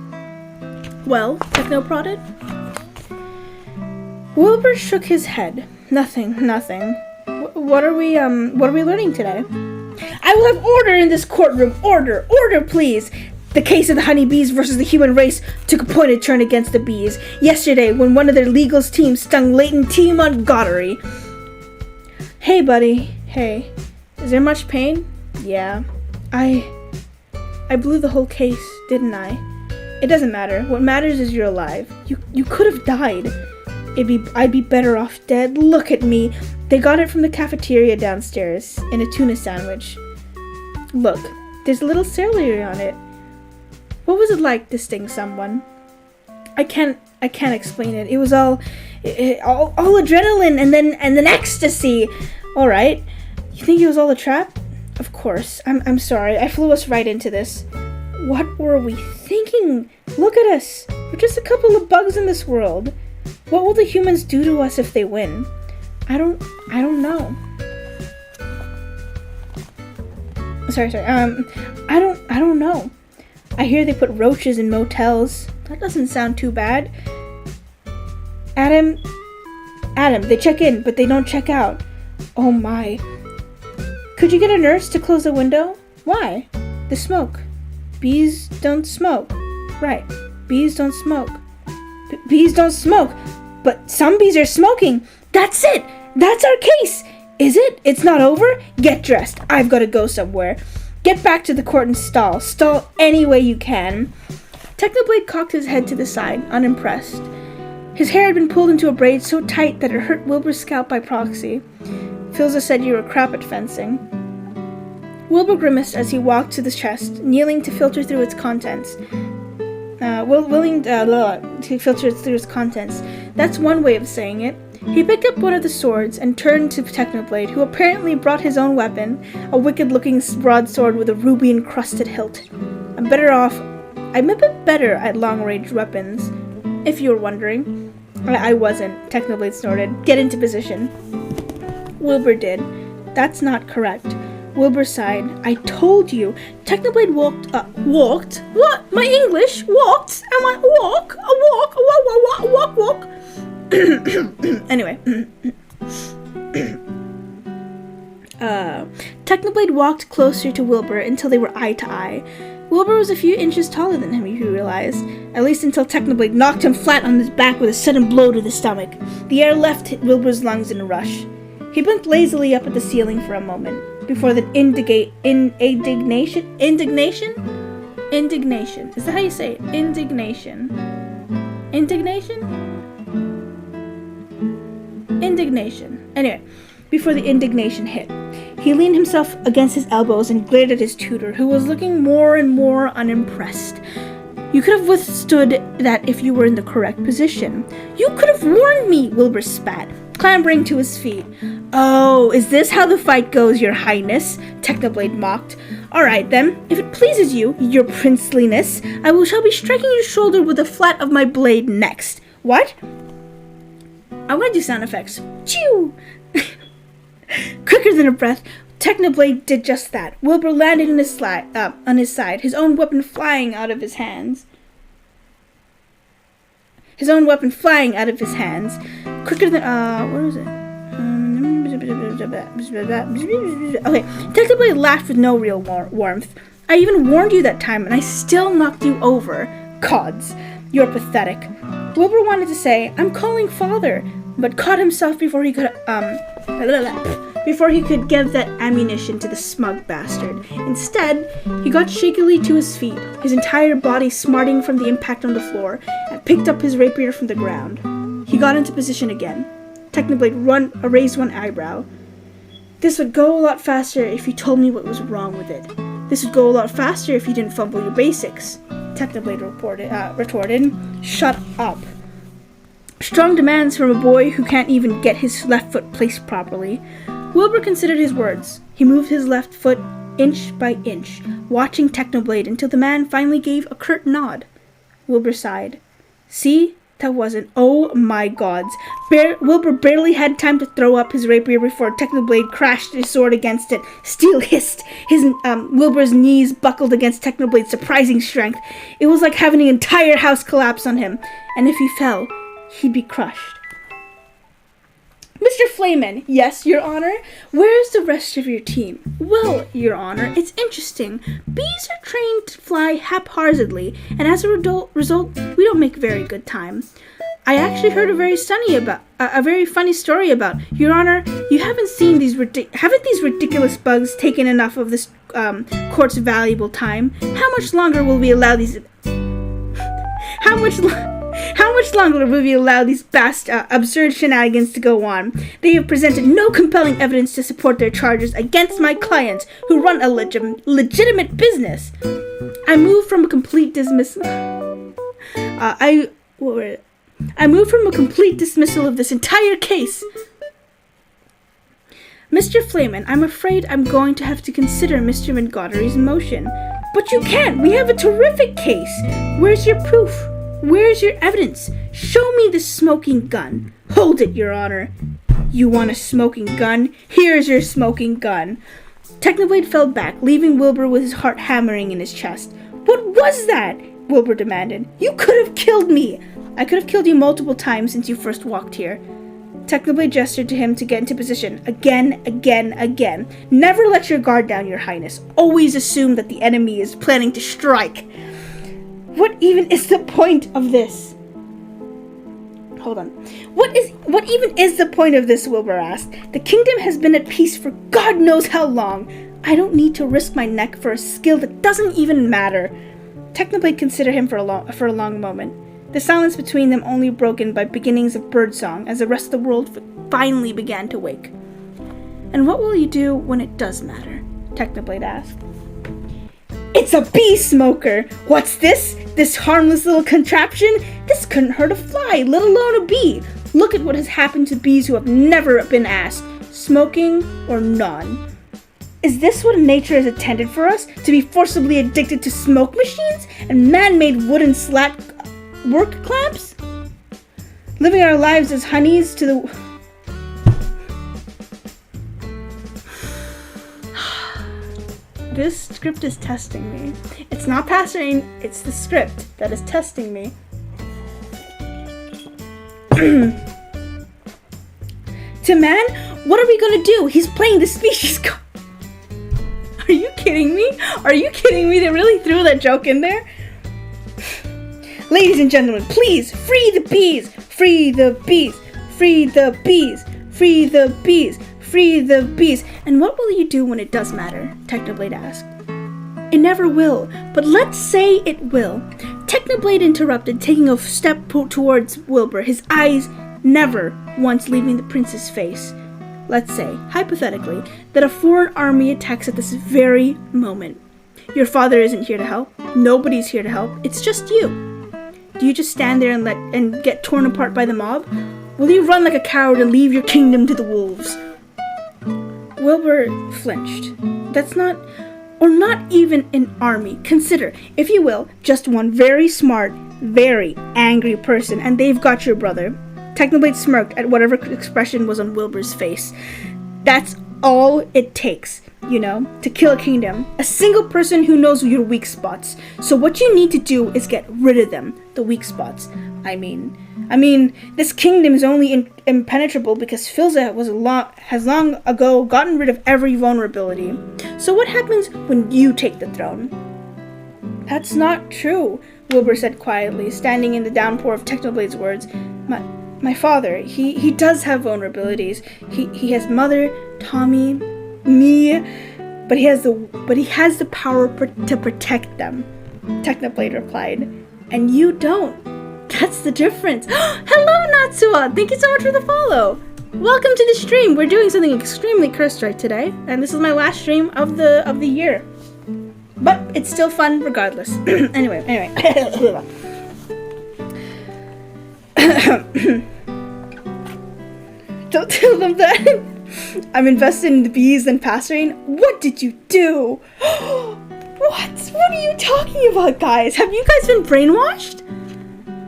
Well, Techno prodded. Wilbur shook his head. Nothing. What are we learning today? I will have order in this courtroom. Order, please. The case of the honeybees versus the human race took a pointed turn against the bees yesterday when one of their legal teams stung Leighton T. Montgomery. Hey, buddy. Hey. Is there much pain? Yeah. I blew the whole case, didn't I? It doesn't matter. What matters is you're alive. You could have died. I'd be better off dead. Look at me. They got it from the cafeteria downstairs in a tuna sandwich. Look, there's a little celery on it. What was it like to sting someone? I can't explain it. It was all adrenaline and then ecstasy. All right. You think it was all a trap? Of course. I'm sorry. I flew us right into this. What were we thinking? Look at us. We're just a couple of bugs in this world. What will the humans do to us if they win? I don't know. Sorry. I don't know. I hear they put roaches in motels. That doesn't sound too bad. Adam, they check in, but they don't check out. Oh my. Could you get a nurse to close the window? Why? The smoke. Bees don't smoke. Right. Bees don't smoke. Bees don't smoke. But some bees are smoking. That's it. That's our case. Is it? It's not over? Get dressed. I've got to go somewhere. Get back to the court and stall. Stall any way you can. Technoblade cocked his head to the side, unimpressed. His hair had been pulled into a braid so tight that it hurt Wilbur's scalp by proxy. Philza said you were crap at fencing. Wilbur grimaced as he walked to the chest, kneeling to filter through its contents. To filter through its contents. That's one way of saying it. He picked up one of the swords and turned to Technoblade, who apparently brought his own weapon, a wicked-looking broadsword with a ruby-encrusted hilt. I'm a bit better at long-range weapons, if you were wondering. I wasn't, Technoblade snorted. Get into position. Wilbur did. That's not correct. Wilbur sighed. I told you. Technoblade walked? What? My English? Walked? Am I walk? Walk. Anyway. Technoblade walked closer to Wilbur until they were eye to eye. Wilbur was a few inches taller than him, he realized, at least until Technoblade knocked him flat on his back with a sudden blow to the stomach. The air left Wilbur's lungs in a rush. He blinked lazily up at the ceiling for a moment, before the indignation? Is that how you say it? Indignation. Anyway, before the indignation hit, he leaned himself against his elbows and glared at his tutor, who was looking more and more unimpressed. You could have withstood that if you were in the correct position. You could have warned me, Wilbur spat, clambering to his feet. Oh, is this how the fight goes, your highness? Technoblade mocked. All right, then, if it pleases you, your princeliness, shall be striking your shoulder with the flat of my blade next. What? I want to do sound effects. Chew! Quicker than a breath, Technoblade did just that. Wilbur landed on his side, his own weapon flying out of his hands. Quicker than, what was it? Okay, Technoblade laughed with no real warmth. I even warned you that time, and I still knocked you over. Cods, you're pathetic. Wilbur wanted to say, I'm calling father, but caught himself before he could give that ammunition to the smug bastard. Instead, he got shakily to his feet, his entire body smarting from the impact on the floor, and picked up his rapier from the ground. He got into position again. Technoblade raised one eyebrow. This would go a lot faster if you told me what was wrong with it. This would go a lot faster if you didn't fumble your basics. Technoblade retorted. Shut up. Strong demands from a boy who can't even get his left foot placed properly. Wilbur considered his words. He moved his left foot inch by inch, watching Technoblade until the man finally gave a curt nod. Wilbur sighed. See? That wasn't. Oh my gods. Wilbur barely had time to throw up his rapier before Technoblade crashed his sword against it. Steel hissed. Wilbur's knees buckled against Technoblade's surprising strength. It was like having an entire house collapse on him. And if he fell, he'd be crushed. Mr. Flayman, yes, Your Honor. Where's the rest of your team? Well, Your Honor, it's interesting. Bees are trained to fly haphazardly, and as a result, we don't make very good time. I actually heard a very funny story about. Your Honor, you haven't seen haven't these ridiculous bugs taken enough of this court's valuable time? How much longer will we allow these? How much longer will we allow these absurd shenanigans to go on? They have presented no compelling evidence to support their charges against my clients, who run a legitimate business. I moved from a complete dismissal. I moved from a complete dismissal of this entire case. Mr. Flayman, I'm afraid I'm going to have to consider Mr. Montgomery's motion. But you can't! We have a terrific case! Where's your proof? Where's your evidence? Show me the smoking gun. Hold it, Your Honor. You want a smoking gun? Here's your smoking gun. Technoblade fell back, leaving Wilbur with his heart hammering in his chest. What was that? Wilbur demanded. You could have killed me! I could have killed you multiple times since you first walked here. Technoblade gestured to him to get into position. Again. Never let your guard down, Your Highness. Always assume that the enemy is planning to strike. What even is the point of this? Hold on. What even is the point of this, Wilbur asked. The kingdom has been at peace for God knows how long. I don't need to risk my neck for a skill that doesn't even matter. Technoblade considered him for a long moment. The silence between them only broken by beginnings of birdsong as the rest of the world finally began to wake. And what will you do when it does matter? Technoblade asked. It's a bee smoker! What's this? This harmless little contraption? This couldn't hurt a fly, let alone a bee. Look at what has happened to bees who have never been asked, smoking or none. Is this what nature has intended for us? To be forcibly addicted to smoke machines and man-made wooden slat work clamps? Living our lives as honeys to the... This script is testing me. It's not Passerine, it's the script that is testing me. To man, what are we gonna do? He's playing the species card. Are you kidding me? Are you kidding me? They really threw that joke in there? Ladies and gentlemen, please, free the bees! Free the bees! Free the bees! Free the bees! Free the bees! And what will you do when it does matter? Technoblade asked. It never will, but let's say it will. Technoblade interrupted, taking a step towards Wilbur, his eyes never once leaving the prince's face. Let's say, hypothetically, that a foreign army attacks at this very moment. Your father isn't here to help. Nobody's here to help. It's just you. Do you just stand there and get torn apart by the mob? Will you run like a coward and leave your kingdom to the wolves? Wilbur flinched. That's not even an army. Consider, if you will, just one very smart, very angry person, and they've got your brother. Technoblade smirked at whatever expression was on Wilbur's face. That's all it takes, to kill a kingdom. A single person who knows your weak spots. So what you need to do is get rid of them, the weak spots. I mean, this kingdom is only impenetrable because Filza has long ago gotten rid of every vulnerability. So what happens when you take the throne? That's not true, Wilbur said quietly, standing in the downpour of Technoblade's words. My father, he does have vulnerabilities. He has Mother, Tommy, me, but he has the power to protect them. Technoblade replied. And you don't. That's the difference. Hello, Natsuwa! Thank you so much for the follow. Welcome to the stream. We're doing something extremely cursed right today, and this is my last stream of the year. But it's still fun regardless. Anyway. Don't tell them that. I'm invested in the bees and Passerine. What did you do? What are you talking about, guys? Have you guys been brainwashed?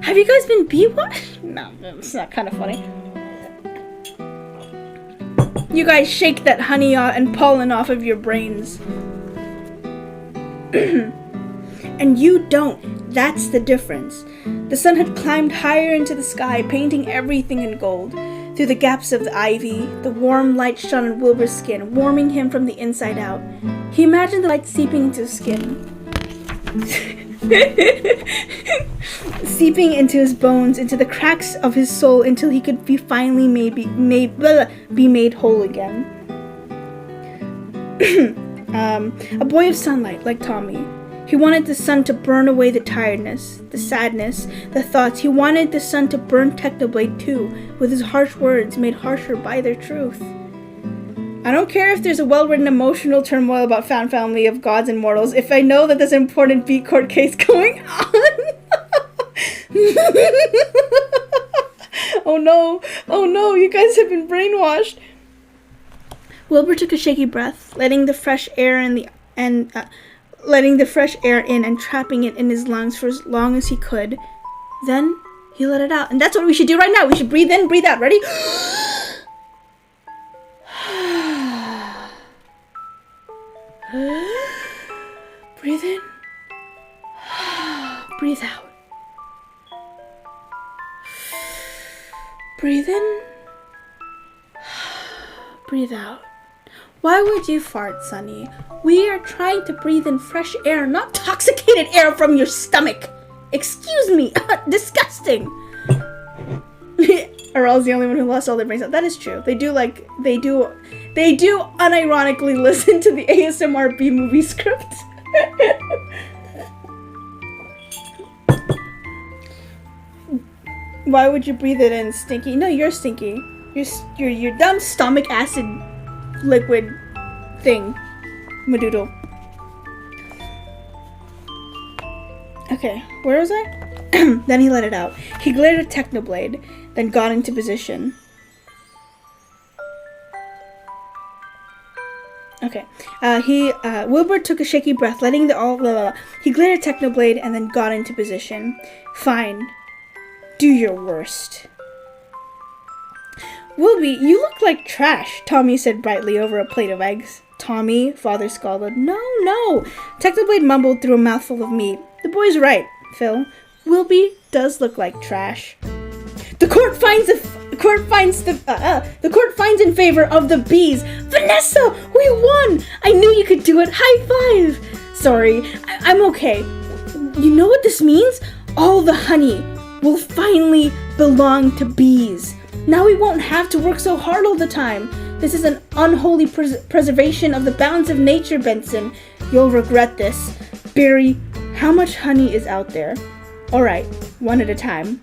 Have you guys been bee-washed? No, it's not kind of funny. You guys shake that honey and pollen off of your brains. And you don't. That's the difference. The sun had climbed higher into the sky, painting everything in gold. Through through the gaps of the ivy. The warm light shone on Wilbur's skin, warming him from the inside out. He imagined the light seeping into his skin. Seeping into his bones, into the cracks of his soul, until he could be finally be made whole again. A boy of sunlight, like Tommy. He wanted the sun to burn away the tiredness, the sadness, the thoughts. He wanted the sun to burn Technoblade too, with his harsh words made harsher by their truth. I don't care if there's a well-written emotional turmoil about found family of gods and mortals, if I know that there's an important beat court case going on. Oh no, you guys have been brainwashed. Wilbur took a shaky breath, letting the fresh air in and trapping it in his lungs for as long as he could. Then he let it out. And that's what we should do right now. We should breathe in, breathe out. Ready? Breathe in. Breathe out. Breathe in. Breathe out. Why would you fart, Sonny? We are trying to breathe in fresh air, not toxicated air from your stomach. Excuse me. Disgusting. Earl's the only one who lost all their brains out. That is true. They do unironically listen to the ASMR B movie script. Why would you breathe it in, Stinky? No, you're Stinky. Your dumb stomach acid liquid thing. Madoodle. Okay, where was I? Then he let it out. He glared at Technoblade, then got into position. Okay. Wilbur took a shaky breath, letting he glared at Technoblade and then got into position. Fine. Do your worst. Wilby, you look like trash, Tommy said brightly over a plate of eggs. Tommy, Father scalded. No. Technoblade mumbled through a mouthful of meat. The boy's right, Phil. Wilby does look like trash. The court finds in favor of the bees. Vanessa, we won! I knew you could do it. High five! Sorry, I'm okay. You know what this means? All the honey will finally belong to bees. Now we won't have to work so hard all the time. This is an unholy preservation of the balance of nature, Benson. You'll regret this. Barry, how much honey is out there? All right, one at a time.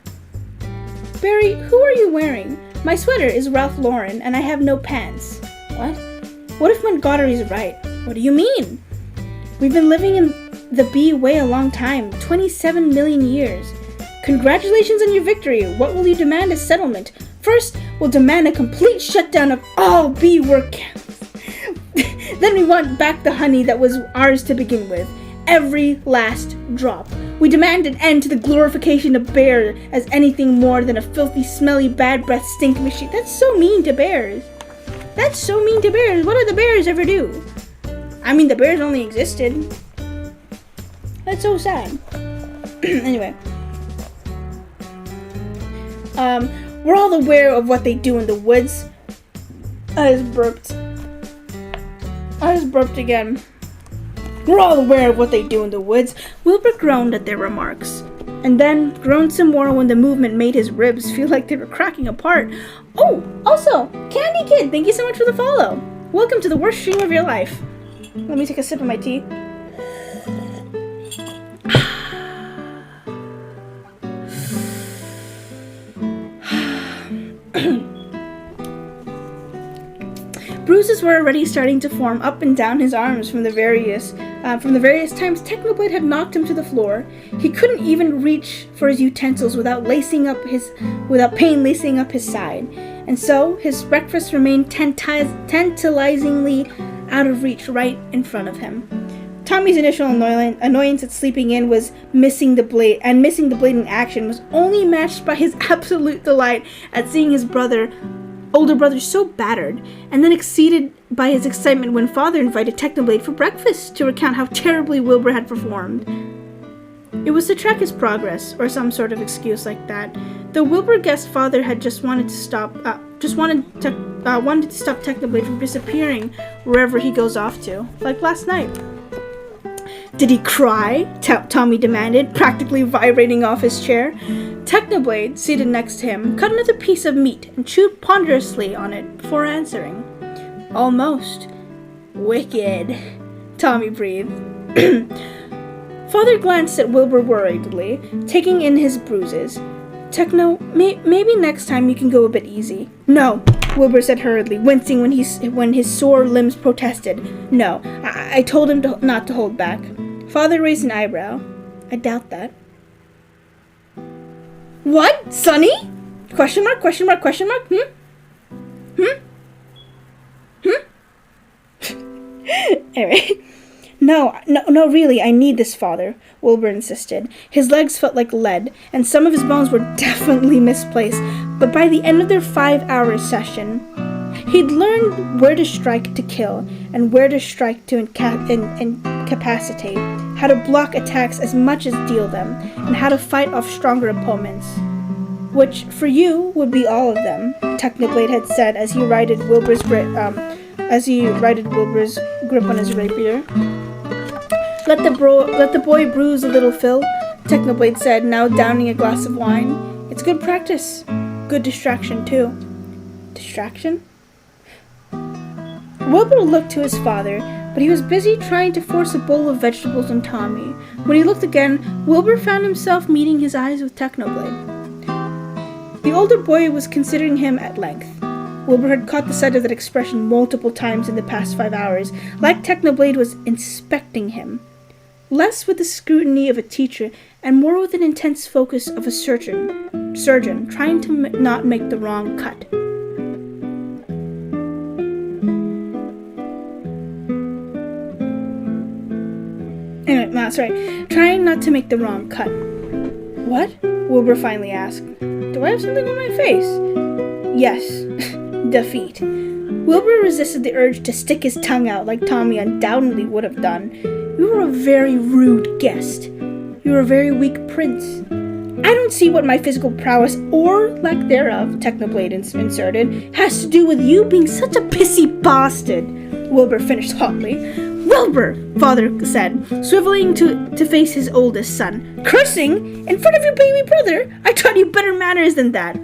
Barry, who are you wearing? My sweater is Ralph Lauren, and I have no pants. What? What if Montgomery's right? What do you mean? We've been living in the bee way a long time, 27 million years. Congratulations on your victory. What will you demand as settlement? First, we'll demand a complete shutdown of all bee work camps. Then we want back the honey that was ours to begin with. Every last drop. We demand an end to the glorification of bear as anything more than a filthy, smelly, bad breath stink machine. That's so mean to bears. What did the bears ever do? I mean, the bears only existed. That's so sad. Anyway. We're all aware of what they do in the woods. I just burped again. We're all aware of what they do in the woods. Wilbur groaned at their remarks, and then groaned some more when the movement made his ribs feel like they were cracking apart. Oh, also, Candy Kid, thank you so much for the follow. Welcome to the worst stream of your life. Let me take a sip of my tea. Bruises were already starting to form up and down his arms from the various times Technoblade had knocked him to the floor. He couldn't even reach for his utensils without pain lacing up his side, and so his breakfast remained tantalizingly out of reach right in front of him. Tommy's initial annoyance at sleeping in was missing the blade in action was only matched by his absolute delight at seeing his older brother so battered, and then exceeded by his excitement when Father invited Technoblade for breakfast to recount how terribly Wilbur had performed. It was to track his progress, or some sort of excuse like that, though Wilbur guessed Father had just wanted to stop just wanted to stop Technoblade from disappearing wherever he goes off to, like last night. Did he cry? Tommy demanded, practically vibrating off his chair. Technoblade, seated next to him, cut another piece of meat and chewed ponderously on it before answering. Almost. Wicked, Tommy breathed. Father glanced at Wilbur worriedly, taking in his bruises. Techno, maybe next time you can go a bit easy. No, Wilbur said hurriedly, wincing when his sore limbs protested. No, I told him not to hold back. Father raised an eyebrow. I doubt that. What? Sonny? Question mark, question mark, question mark? Anyway. No, really, I need this, Father, Wilbur insisted. His legs felt like lead, and some of his bones were definitely misplaced, but by the end of their 5-hour session, he'd learned where to strike to kill, and where to strike to incapacitate, how to block attacks as much as deal them, and how to fight off stronger opponents. Which, for you, would be all of them, Technoblade had said as he righted Wilbur's grip on his rapier. Let the boy bruise a little, Phil, Technoblade said, now downing a glass of wine. It's good practice. Good distraction, too. Distraction? Wilbur looked to his father, but he was busy trying to force a bowl of vegetables on Tommy. When he looked again, Wilbur found himself meeting his eyes with Technoblade. The older boy was considering him at length. Wilbur had caught the sight of that expression multiple times in the past 5 hours, like Technoblade was inspecting him. Less with the scrutiny of a teacher, and more with an intense focus of a surgeon trying to not make the wrong cut. Anyway, that's right. Trying not to make the wrong cut. What? Wilbur finally asked. Do I have something on my face? Yes. Defeat. Wilbur resisted the urge to stick his tongue out like Tommy undoubtedly would have done. You were a very rude guest. You were a very weak prince. I don't see what my physical prowess, or lack thereof, Technoblade inserted, has to do with you being such a pissy bastard, Wilbur finished hotly. Wilbur, Father said, swiveling to face his oldest son. Cursing? In front of your baby brother? I taught you better manners than that.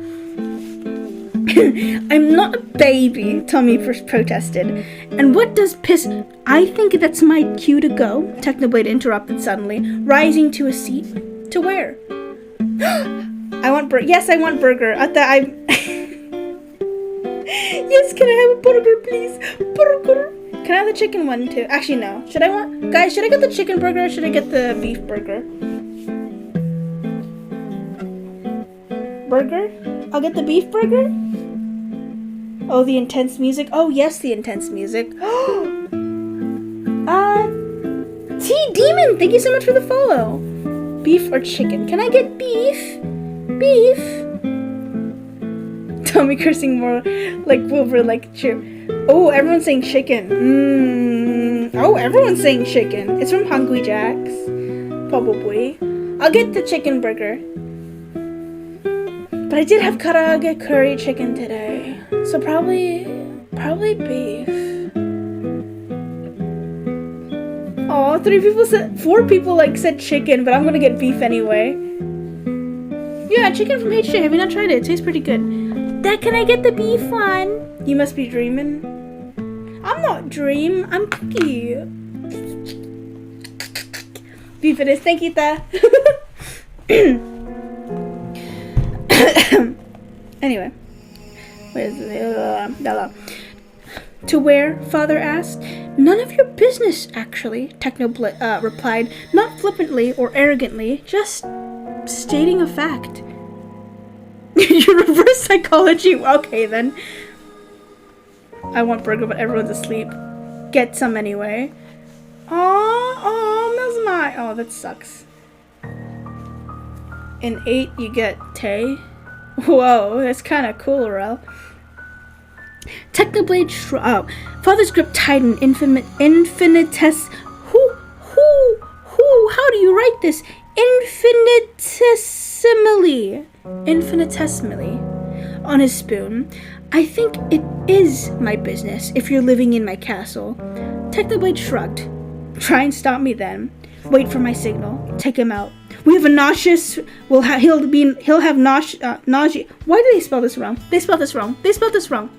I'm not a baby, Tommy first protested. And what does piss... I think that's my cue to go, Technoblade interrupted suddenly, rising to a seat. To where? I want burger. Yes, I want burger. Yes, can I have a burger, please? Burger. Can I have the chicken one, too? Actually, no. Should I get the chicken burger or should I get the beef burger? Burger? I'll get the beef burger? Oh, the intense music. Oh, yes, the intense music. T-Demon, thank you so much for the follow. Beef or chicken? Can I get beef? Beef? Tommy cursing more like Wilbur, like cheer. Oh, everyone's saying chicken. Oh, everyone's saying chicken. It's from Hungry Jack's. Probably. I'll get the chicken burger. But I did have karaage curry chicken today. So probably beef. Oh, 4 people said chicken, but I'm gonna get beef anyway. Yeah, chicken from HJ. Have you not tried it? It tastes pretty good. Dad, can I get the beef one? You must be dreaming. I'm not dream. I'm Cookie. Beef it is. Thank you, Ta. Anyway. Where's the... To where? Father asked. None of your business, actually, replied, not flippantly or arrogantly, just stating a fact. Your reverse psychology. Okay, then. I want burger, but everyone's asleep. Get some anyway. Oh, that's my... Oh, that sucks. In 8, you get Tay. Whoa, that's kind of cool, Ralph. Technoblade Father's grip tightened how do you write this? Infinitesimally on his spoon. I think it is my business if you're living in my castle. Technoblade shrugged. Try and stop me then. Wait for my signal. Take him out. We have a nauseous. He'll have nausea. Why did they spell this wrong? They spelled this wrong.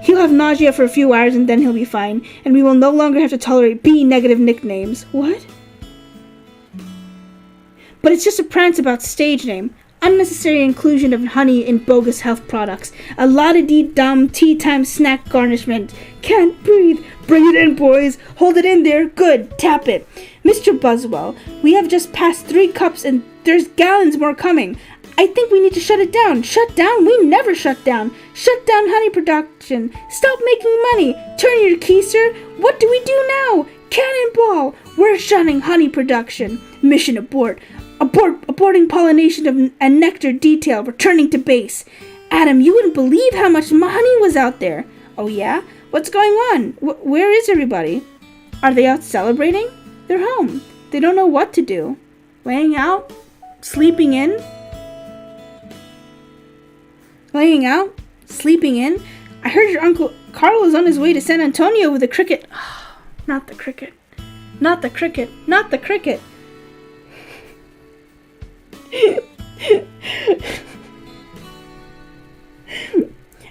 He'll have nausea for a few hours and then he'll be fine, and we will no longer have to tolerate B negative nicknames. What? But it's just a prance about stage name. Unnecessary inclusion of honey in bogus health products. A la-di-dee-dum tea time snack garnishment. Can't breathe. Bring it in, boys. Hold it in there. Good. Tap it. Mr. Buzzwell, we have just passed 3 cups and there's gallons more coming. I think we need to shut it down. Shut down? We never shut down. Shut down honey production. Stop making money. Turn your key, sir. What do we do now? Cannonball. We're shutting honey production. Mission abort. Aborting pollination and nectar detail. Returning to base. Adam, you wouldn't believe how much honey was out there. Oh yeah? What's going on? Where is everybody? Are they out celebrating? They're home. They don't know what to do. Laying out? Sleeping in? Laying out? Sleeping in? I heard your Uncle Carl is on his way to San Antonio with a cricket. Not the cricket. Not the cricket. Not the cricket.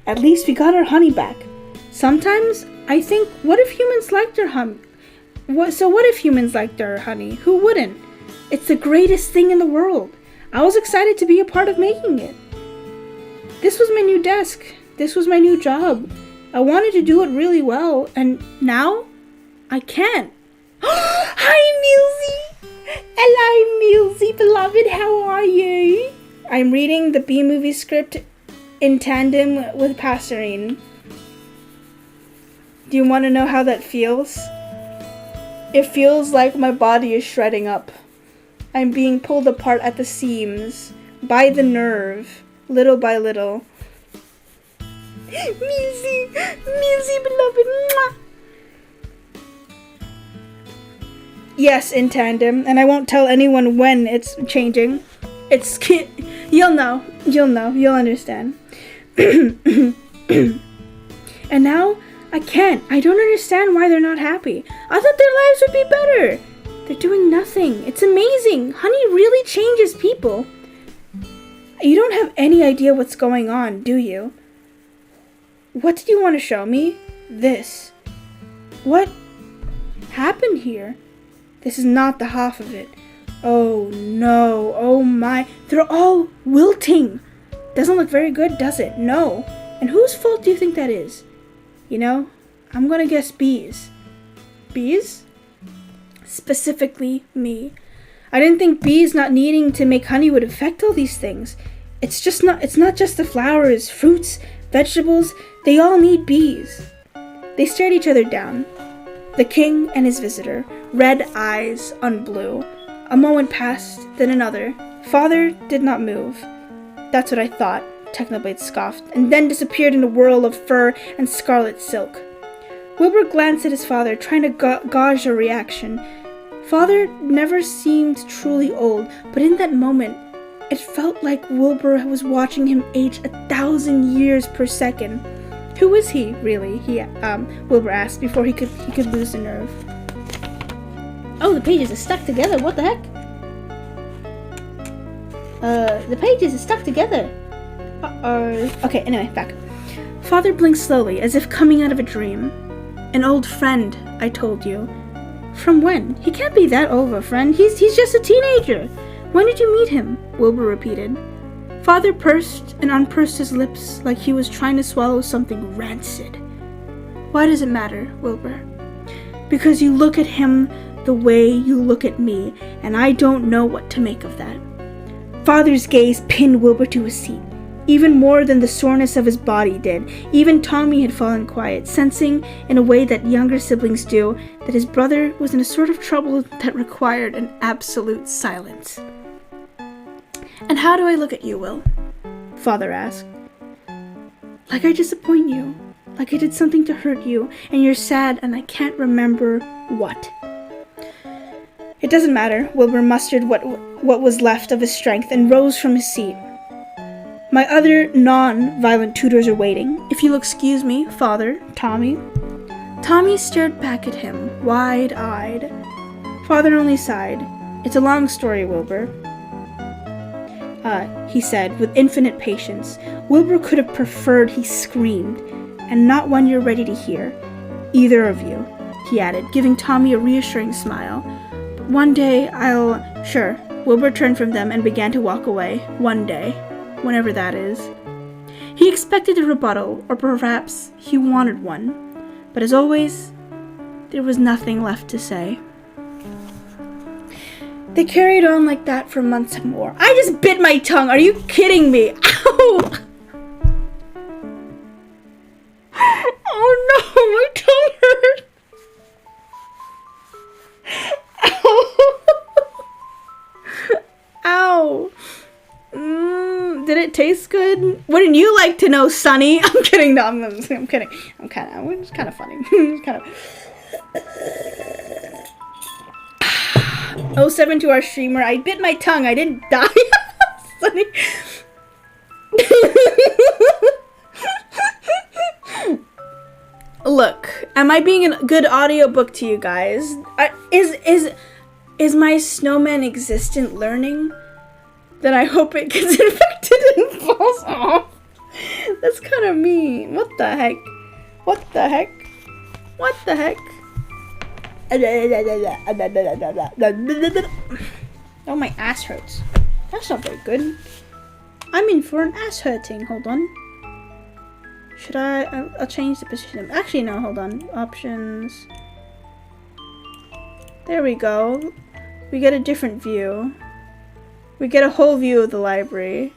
At least we got our honey back. Sometimes I think, what if humans liked our honey? What if humans liked our honey? Who wouldn't? It's the greatest thing in the world. I was excited to be a part of making it. This was my new desk. This was my new job. I wanted to do it really well, and now I can't. Hi, Milsey! Hello, Milsey, beloved. How are you? I'm reading the B-movie script in tandem with Passerine. Do you want to know how that feels? It feels like my body is shredding up. I'm being pulled apart at the seams, by the nerve, little by little. Milsey, beloved. Mwah. Yes, in tandem, and I won't tell anyone when it's changing. You'll know, you'll understand. And now, I can't. I don't understand why they're not happy. I thought their lives would be better. They're doing nothing. It's amazing. Honey really changes people. You don't have any idea what's going on, do you? What did you want to show me? This. What happened here? This is not the half of it. Oh no, oh my. They're all wilting. Doesn't look very good, does it? No. And whose fault do you think that is? You know, I'm gonna guess bees. Bees? Specifically me. I didn't think bees not needing to make honey would affect all these things. It's not just the flowers, fruits, vegetables, they all need bees. They stared each other down. The king and his visitor, red eyes on blue. A moment passed, then another. Father did not move. That's what I thought, Technoblade scoffed, and then disappeared in a whirl of fur and scarlet silk. Wilbur glanced at his father, trying to gauge a reaction. Father never seemed truly old, but in that moment, it felt like Wilbur was watching him age 1,000 years per second. Who is he, really? Wilbur asked before he could lose the nerve. Oh, the pages are stuck together. What the heck? The pages are stuck together. Okay, anyway, back. Father blinked slowly, as if coming out of a dream. An old friend, I told you. From when? He can't be that old of a friend. He's just a teenager. When did you meet him? Wilbur repeated. Father pursed and unpursed his lips like he was trying to swallow something rancid. Why does it matter, Wilbur? Because you look at him the way you look at me, and I don't know what to make of that. Father's gaze pinned Wilbur to his seat, even more than the soreness of his body did. Even Tommy had fallen quiet, sensing, in a way that younger siblings do, that his brother was in a sort of trouble that required an absolute silence. And how do I look at you, Will? Father asked. Like I disappoint you, like I did something to hurt you, and you're sad and I can't remember what. It doesn't matter. Wilbur mustered what was left of his strength and rose from his seat. My other non-violent tutors are waiting. If you'll excuse me, Father, Tommy. Tommy stared back at him, wide-eyed. Father only sighed. It's a long story, Wilbur. He said, with infinite patience. Wilbur could have preferred he screamed, and not one you're ready to hear. Either of you, he added, giving Tommy a reassuring smile. But one day Sure. Wilbur turned from them and began to walk away. One day. Whenever that is. He expected a rebuttal, or perhaps he wanted one. But as always, there was nothing left to say. They carried on like that for months and more. I just bit my tongue. Are you kidding me? Ow! Oh no, my tongue hurts. Ow. Ow. Did it taste good? Wouldn't you like to know, Sonny? I'm kidding. No, I'm kidding. It's kind of funny. It's kind of. 07 to our streamer. I bit my tongue. I didn't die. Sonny. Look, am I being a good audiobook to you guys? Is my snowman existent learning? Then I hope it gets infected and falls off. That's kind of mean. What the heck? What the heck? What the heck? Oh, my ass hurts. That's not very good. I'm in for an ass hurting. Hold on. Should I'll change the position. Actually, no, hold on. Options. There we go. We get a different view. We get a whole view of the library.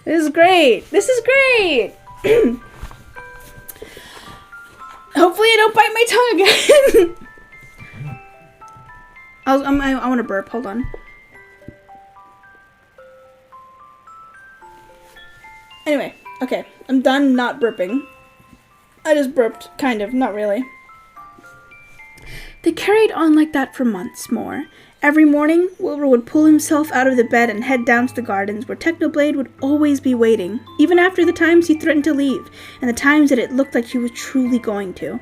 This is great. This is great. Hopefully I don't bite my tongue again. I want to burp. Hold on. Anyway, okay. I'm done not burping. I just burped, kind of, not really. They carried on like that for months more. Every morning, Wilbur would pull himself out of the bed and head down to the gardens where Technoblade would always be waiting, even after the times he threatened to leave, and the times that it looked like he was truly going to.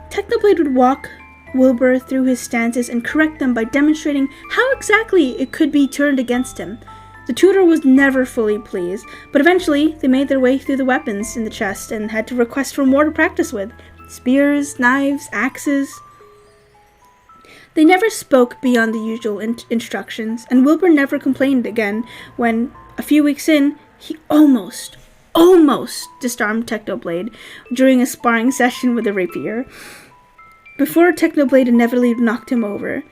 Technoblade would walk Wilbur through his stances and correct them by demonstrating how exactly it could be turned against him. The tutor was never fully pleased, but eventually they made their way through the weapons in the chest and had to request for more to practice with. Spears, knives, axes. They never spoke beyond the usual instructions, and Wilbur never complained again when, a few weeks in, he almost disarmed Technoblade during a sparring session with a rapier. Before Technoblade inevitably knocked him over.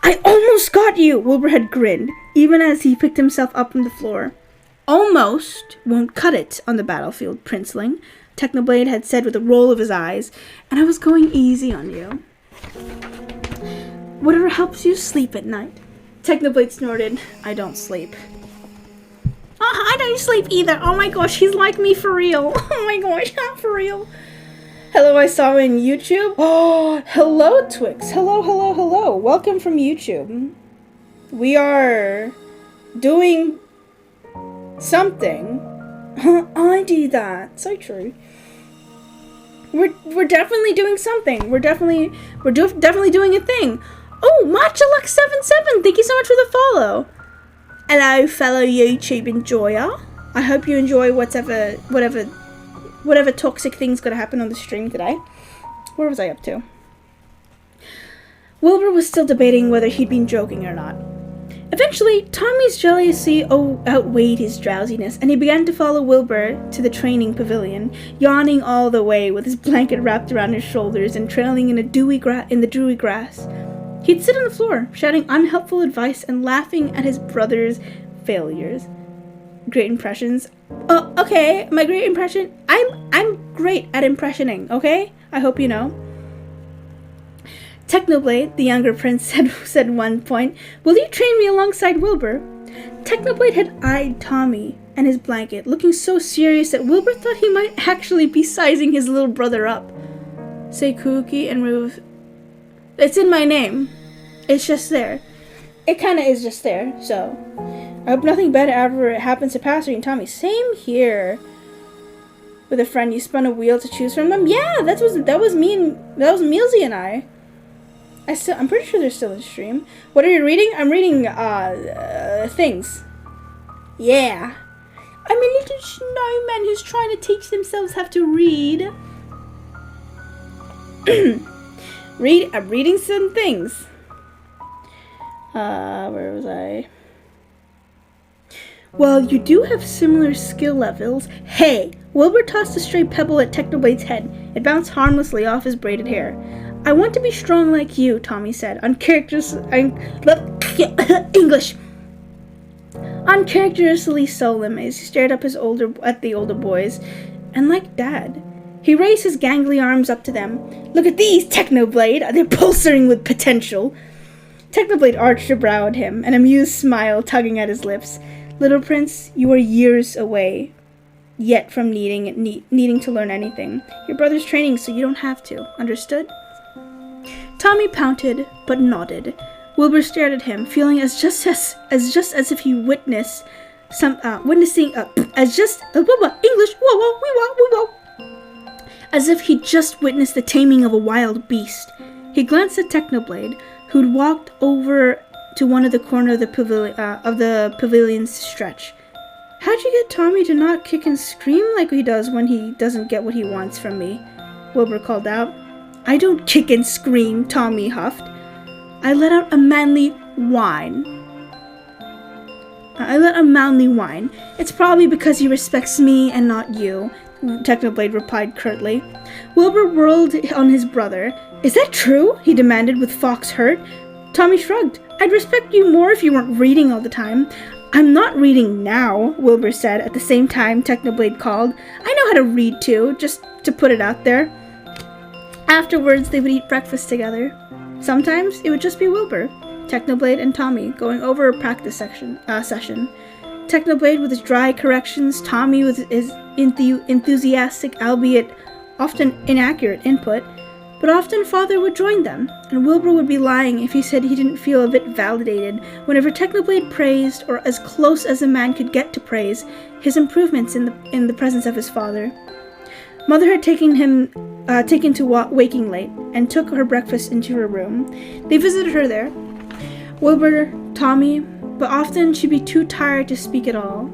I almost got you! Wilbur had grinned, even as he picked himself up from the floor. Almost won't cut it on the battlefield, Princeling, Technoblade had said with a roll of his eyes, and I was going easy on you. Whatever helps you sleep at night. Technoblade snorted. I don't sleep. I don't sleep either. Oh my gosh, he's like me for real. Oh my gosh, not for real. Hello, I saw in YouTube. Oh, hello, Twix. Hello. Welcome from YouTube. We are doing something. I do that. So true. We're definitely doing something. We're definitely doing a thing. Oh, MatchaLux77, thank you so much for the follow. Hello, fellow YouTube enjoyer. I hope you enjoy whatever toxic thing's gonna happen on the stream today. Where was I up to? Wilbur was still debating whether he'd been joking or not. Eventually, Tommy's jealousy outweighed his drowsiness, and he began to follow Wilbur to the training pavilion, yawning all the way with his blanket wrapped around his shoulders and trailing in the dewy grass. He'd sit on the floor, shouting unhelpful advice and laughing at his brother's failures. Great impressions. Oh, okay, my great impression. I'm great at impressioning, okay? I hope you know. Technoblade, the younger prince, said one point, will you train me alongside Wilbur? Technoblade had eyed Tommy and his blanket, looking so serious that Wilbur thought he might actually be sizing his little brother up. Say Cookie and remove... It's in my name. It's just there. It kind of is just there, so... I hope nothing bad ever happens to Passerine and Tommy. Same here. With a friend, you spun a wheel to choose from them. Yeah, that was Mealsy and I. I'm pretty sure they're still in stream. What are you reading? I'm reading things. Yeah. I'm a little snowman who's trying to teach themselves how to read. I'm reading some things. Where was I? Well, you do have similar skill levels. Hey! Wilbur tossed a stray pebble at Technoblade's head. It bounced harmlessly off his braided hair. I want to be strong like you, Tommy said, English. Uncharacteristically solemn as he stared up at the older boys, and like Dad. He raised his gangly arms up to them. Look at these, Technoblade! They're pulsating with potential. Technoblade arched a brow at him, an amused smile tugging at his lips. Little Prince, you are years away yet from needing to learn anything. Your brother's training, so you don't have to. Understood? Tommy pouted, but nodded. Wilbur stared at him, feeling as if he witnessed as if he just witnessed the taming of a wild beast. He glanced at Technoblade, who'd walked over to one of the corner of the pavilion's stretch. How'd you get Tommy to not kick and scream like he does when he doesn't get what he wants from me? Wilbur called out. I don't kick and scream, Tommy huffed. I let out a manly whine. It's probably because he respects me and not you, Technoblade replied curtly. Wilbur whirled on his brother. Is that true? He demanded with fox hurt. Tommy shrugged. I'd respect you more if you weren't reading all the time. I'm not reading now, Wilbur said at the same time Technoblade called. I know how to read too, just to put it out there. Afterwards, they would eat breakfast together. Sometimes it would just be Wilbur, Technoblade, and Tommy going over a practice session. Technoblade with his dry corrections, Tommy with his enthusiastic, albeit often inaccurate input. But often Father would join them, and Wilbur would be lying if he said he didn't feel a bit validated whenever Technoblade praised, or as close as a man could get to praise, his improvements in the presence of his father. Mother had taken to waking late, and took her breakfast into her room. They visited her there, Wilbur, Tommy, but often she'd be too tired to speak at all.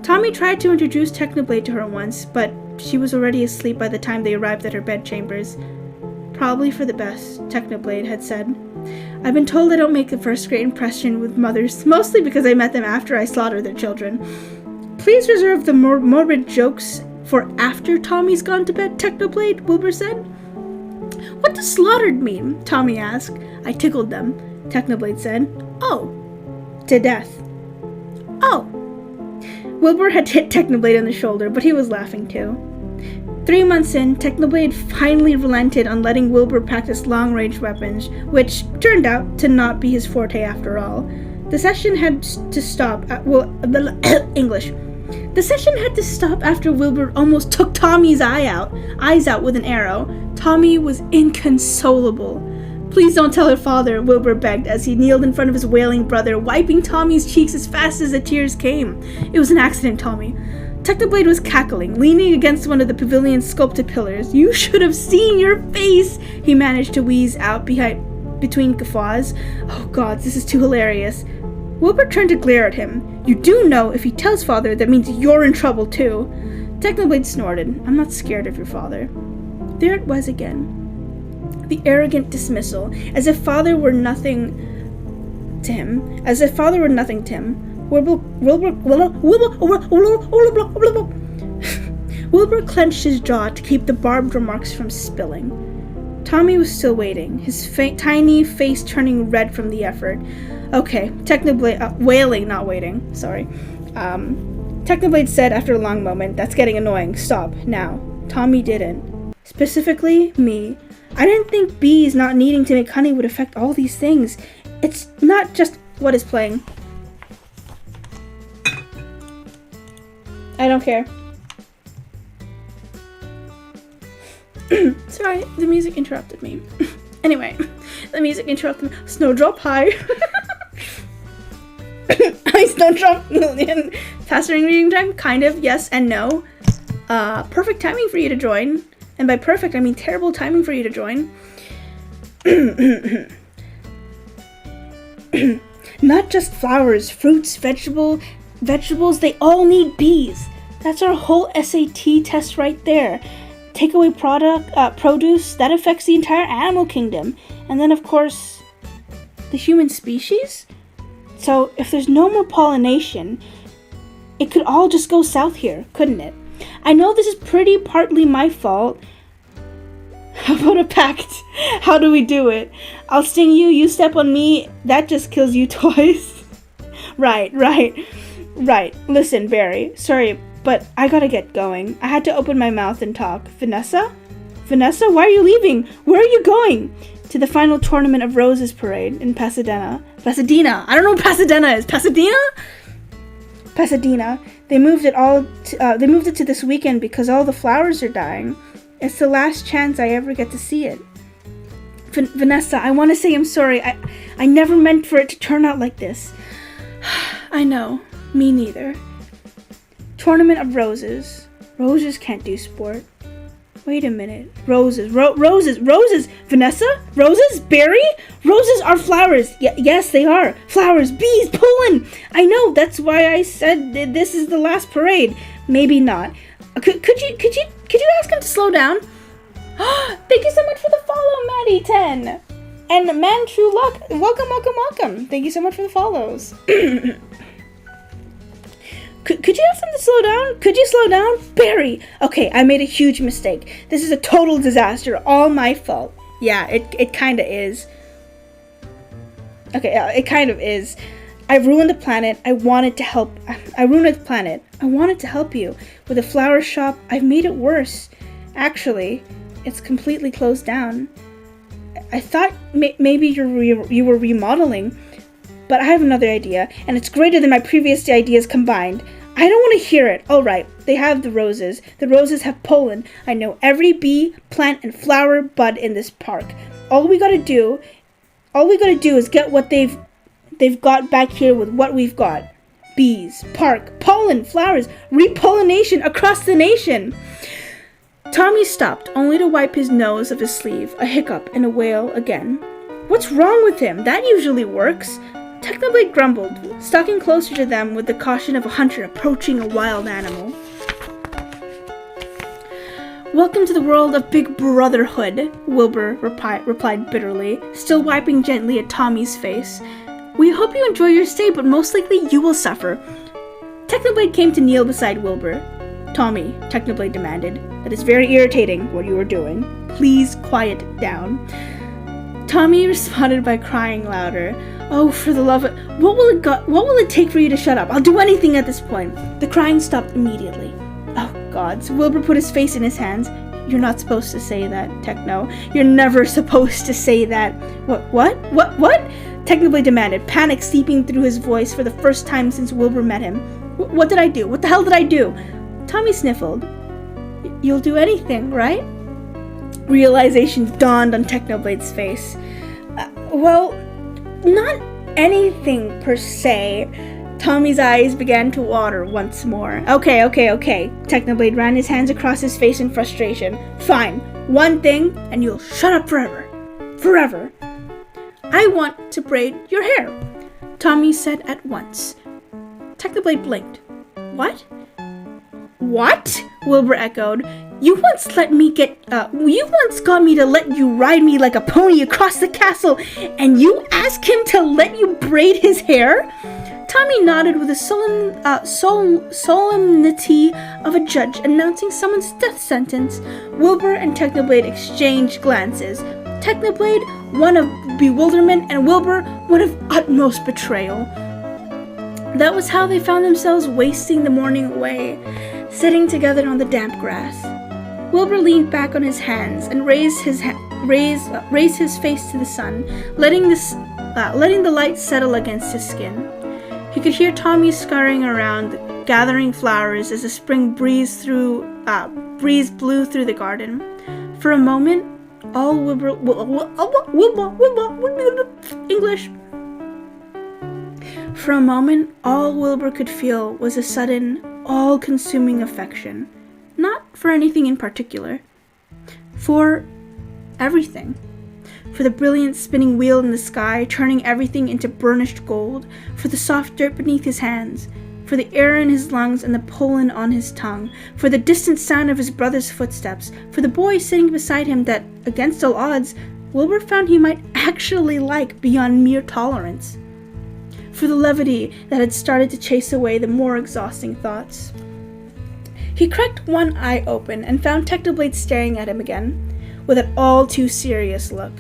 Tommy tried to introduce Technoblade to her once, but she was already asleep by the time they arrived at her bedchambers. Probably for the best, Technoblade had said. I've been told I don't make the first great impression with mothers, mostly because I met them after I slaughtered their children. Please reserve the morbid jokes for after Tommy's gone to bed, Technoblade, Wilbur said. What does slaughtered mean? Tommy asked. I tickled them, Technoblade said. Oh, to death. Oh. Wilbur had hit Technoblade on the shoulder, but he was laughing too. 3 months in, Technoblade finally relented on letting Wilbur practice long-range weapons, which turned out to not be his forte after all. The session had to stop English. The session had to stop after Wilbur almost took Tommy's eyes out with an arrow. Tommy was inconsolable. Please don't tell her father, Wilbur begged as he kneeled in front of his wailing brother, wiping Tommy's cheeks as fast as the tears came. It was an accident, Tommy. Technoblade was cackling, leaning against one of the pavilion's sculpted pillars. You should have seen your face, he managed to wheeze out between guffaws. Oh God, this is too hilarious. Wilbur turned to glare at him. You do know if he tells father, that means you're in trouble too. Technoblade snorted. I'm not scared of your father. There it was again. The arrogant dismissal, as if father were nothing to him. Wilbur clenched his jaw to keep the barbed remarks from spilling. Tommy was still waiting, his tiny face turning red from the effort. Okay, Technoblade, wailing, not waiting, sorry. Technoblade said after a long moment, that's getting annoying, stop, now. Tommy didn't. Specifically, me. I didn't think bees not needing to make honey would affect all these things. It's not just what is playing. I don't care. Sorry, the music interrupted me. Anyway, the music interrupted me. Snowdrop, hi. I snowdrop million. Passerine reading time? Kind of, yes and no. Perfect timing for you to join. And by perfect, I mean terrible timing for you to join. Not just flowers, fruits, vegetables, they all need bees. That's our whole SAT test right there. Take away produce, that affects the entire animal kingdom. And then, of course, the human species? So, if there's no more pollination, it could all just go south here, couldn't it? I know this is pretty partly my fault. How about a pact? How do we do it? I'll sting you, you step on me, that just kills you twice. Right. Listen, Barry, sorry, but I gotta get going. I had to open my mouth and talk. Vanessa? Vanessa, why are you leaving? Where are you going? To the final tournament of Roses parade in Pasadena. Pasadena. I don't know what Pasadena is. Pasadena? Pasadena. They moved it to this weekend because all the flowers are dying. It's the last chance I ever get to see it. Vanessa, I want to say I'm sorry. I never meant for it to turn out like this. I know. Me neither. Tournament of Roses. Roses can't do sport. Wait a minute. Roses. Roses. Vanessa? Roses? Barry? Roses are flowers. Yes, they are. Flowers. Bees. Pollen. I know. That's why I said this is the last parade. Maybe not. Could you ask him to slow down? Thank you so much for the follow, Maddie10. And Man True Luck. Welcome. Thank you so much for the follows. Could you ask him to slow down? Could you slow down? Barry! Okay, I made a huge mistake. This is a total disaster. All my fault. Yeah, it kinda is. Okay, it kind of is. I ruined the planet. I wanted to help you. With a flower shop, I've made it worse. Actually, it's completely closed down. I thought maybe you were remodeling, but I have another idea, and it's greater than my previous ideas combined. I don't want to hear it. All right, they have the roses. The roses have pollen. I know every bee, plant, and flower bud in this park. All we gotta do is get what they've got back here with what we've got. Bees, park, pollen, flowers, repollination across the nation. Tommy stopped, only to wipe his nose of his sleeve, a hiccup, and a wail again. What's wrong with him? That usually works. Technoblade grumbled, stalking closer to them with the caution of a hunter approaching a wild animal. Welcome to the world of Big Brotherhood, Wilbur replied bitterly, still wiping gently at Tommy's face. We hope you enjoy your stay, but most likely you will suffer. Technoblade came to kneel beside Wilbur. Tommy, Technoblade demanded, that is very irritating what you are doing. Please quiet down. Tommy responded by crying louder. Oh, for the love of... What will it take for you to shut up? I'll do anything at this point. The crying stopped immediately. Oh, gods. Wilbur put his face in his hands. You're not supposed to say that, Techno. You're never supposed to say that. What? Technoblade demanded, panic seeping through his voice for the first time since Wilbur met him. What did I do? What the hell did I do? Tommy sniffled. You'll do anything, right? Realization dawned on Technoblade's face. Well, not anything per se. Tommy's eyes began to water once more. Okay. Technoblade ran his hands across his face in frustration. Fine. One thing, and you'll shut up forever. Forever. I want to braid your hair, Tommy said at once. Technoblade blinked. What? What? Wilbur echoed. You once got me to let you ride me like a pony across the castle, and you asked him to let you braid his hair? Tommy nodded with the solemnity of a judge announcing someone's death sentence. Wilbur and Technoblade exchanged glances. Technoblade, one of bewilderment, and Wilbur, one of utmost betrayal. That was how they found themselves wasting the morning away, sitting together on the damp grass. Wilbur leaned back on his hands and raised his face to the sun, letting the light settle against his skin. He could hear Tommy scurrying around, gathering flowers as a spring breeze blew through the garden. For a moment, all For a moment, all Wilbur could feel was a sudden, all-consuming affection. Not for anything in particular. For everything. For the brilliant spinning wheel in the sky, turning everything into burnished gold. For the soft dirt beneath his hands. For the air in his lungs and the pollen on his tongue. For the distant sound of his brother's footsteps. For the boy sitting beside him that, against all odds, Wilbur found he might actually like beyond mere tolerance. For the levity that had started to chase away the more exhausting thoughts. He cracked one eye open and found Technoblade staring at him again, with an all-too-serious look.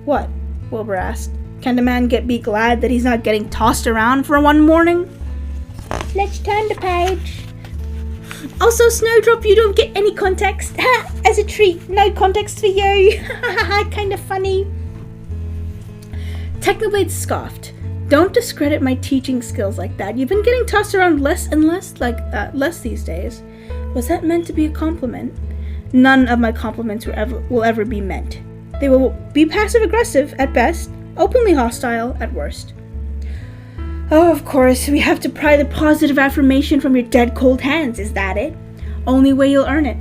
"What?" Wilbur asked. "Can the man be glad that he's not getting tossed around for one morning?" "Let's turn the page." "Also, Snowdrop, you don't get any context. As a treat, no context for you. Kind of funny." Technoblade scoffed. "Don't discredit my teaching skills like that. You've been getting tossed around less and less these days." Was that meant to be a compliment? None of my compliments will ever be meant. They will be passive-aggressive at best, openly hostile at worst. "Oh, of course, we have to pry the positive affirmation from your dead cold hands, is that it?" "Only way you'll earn it,"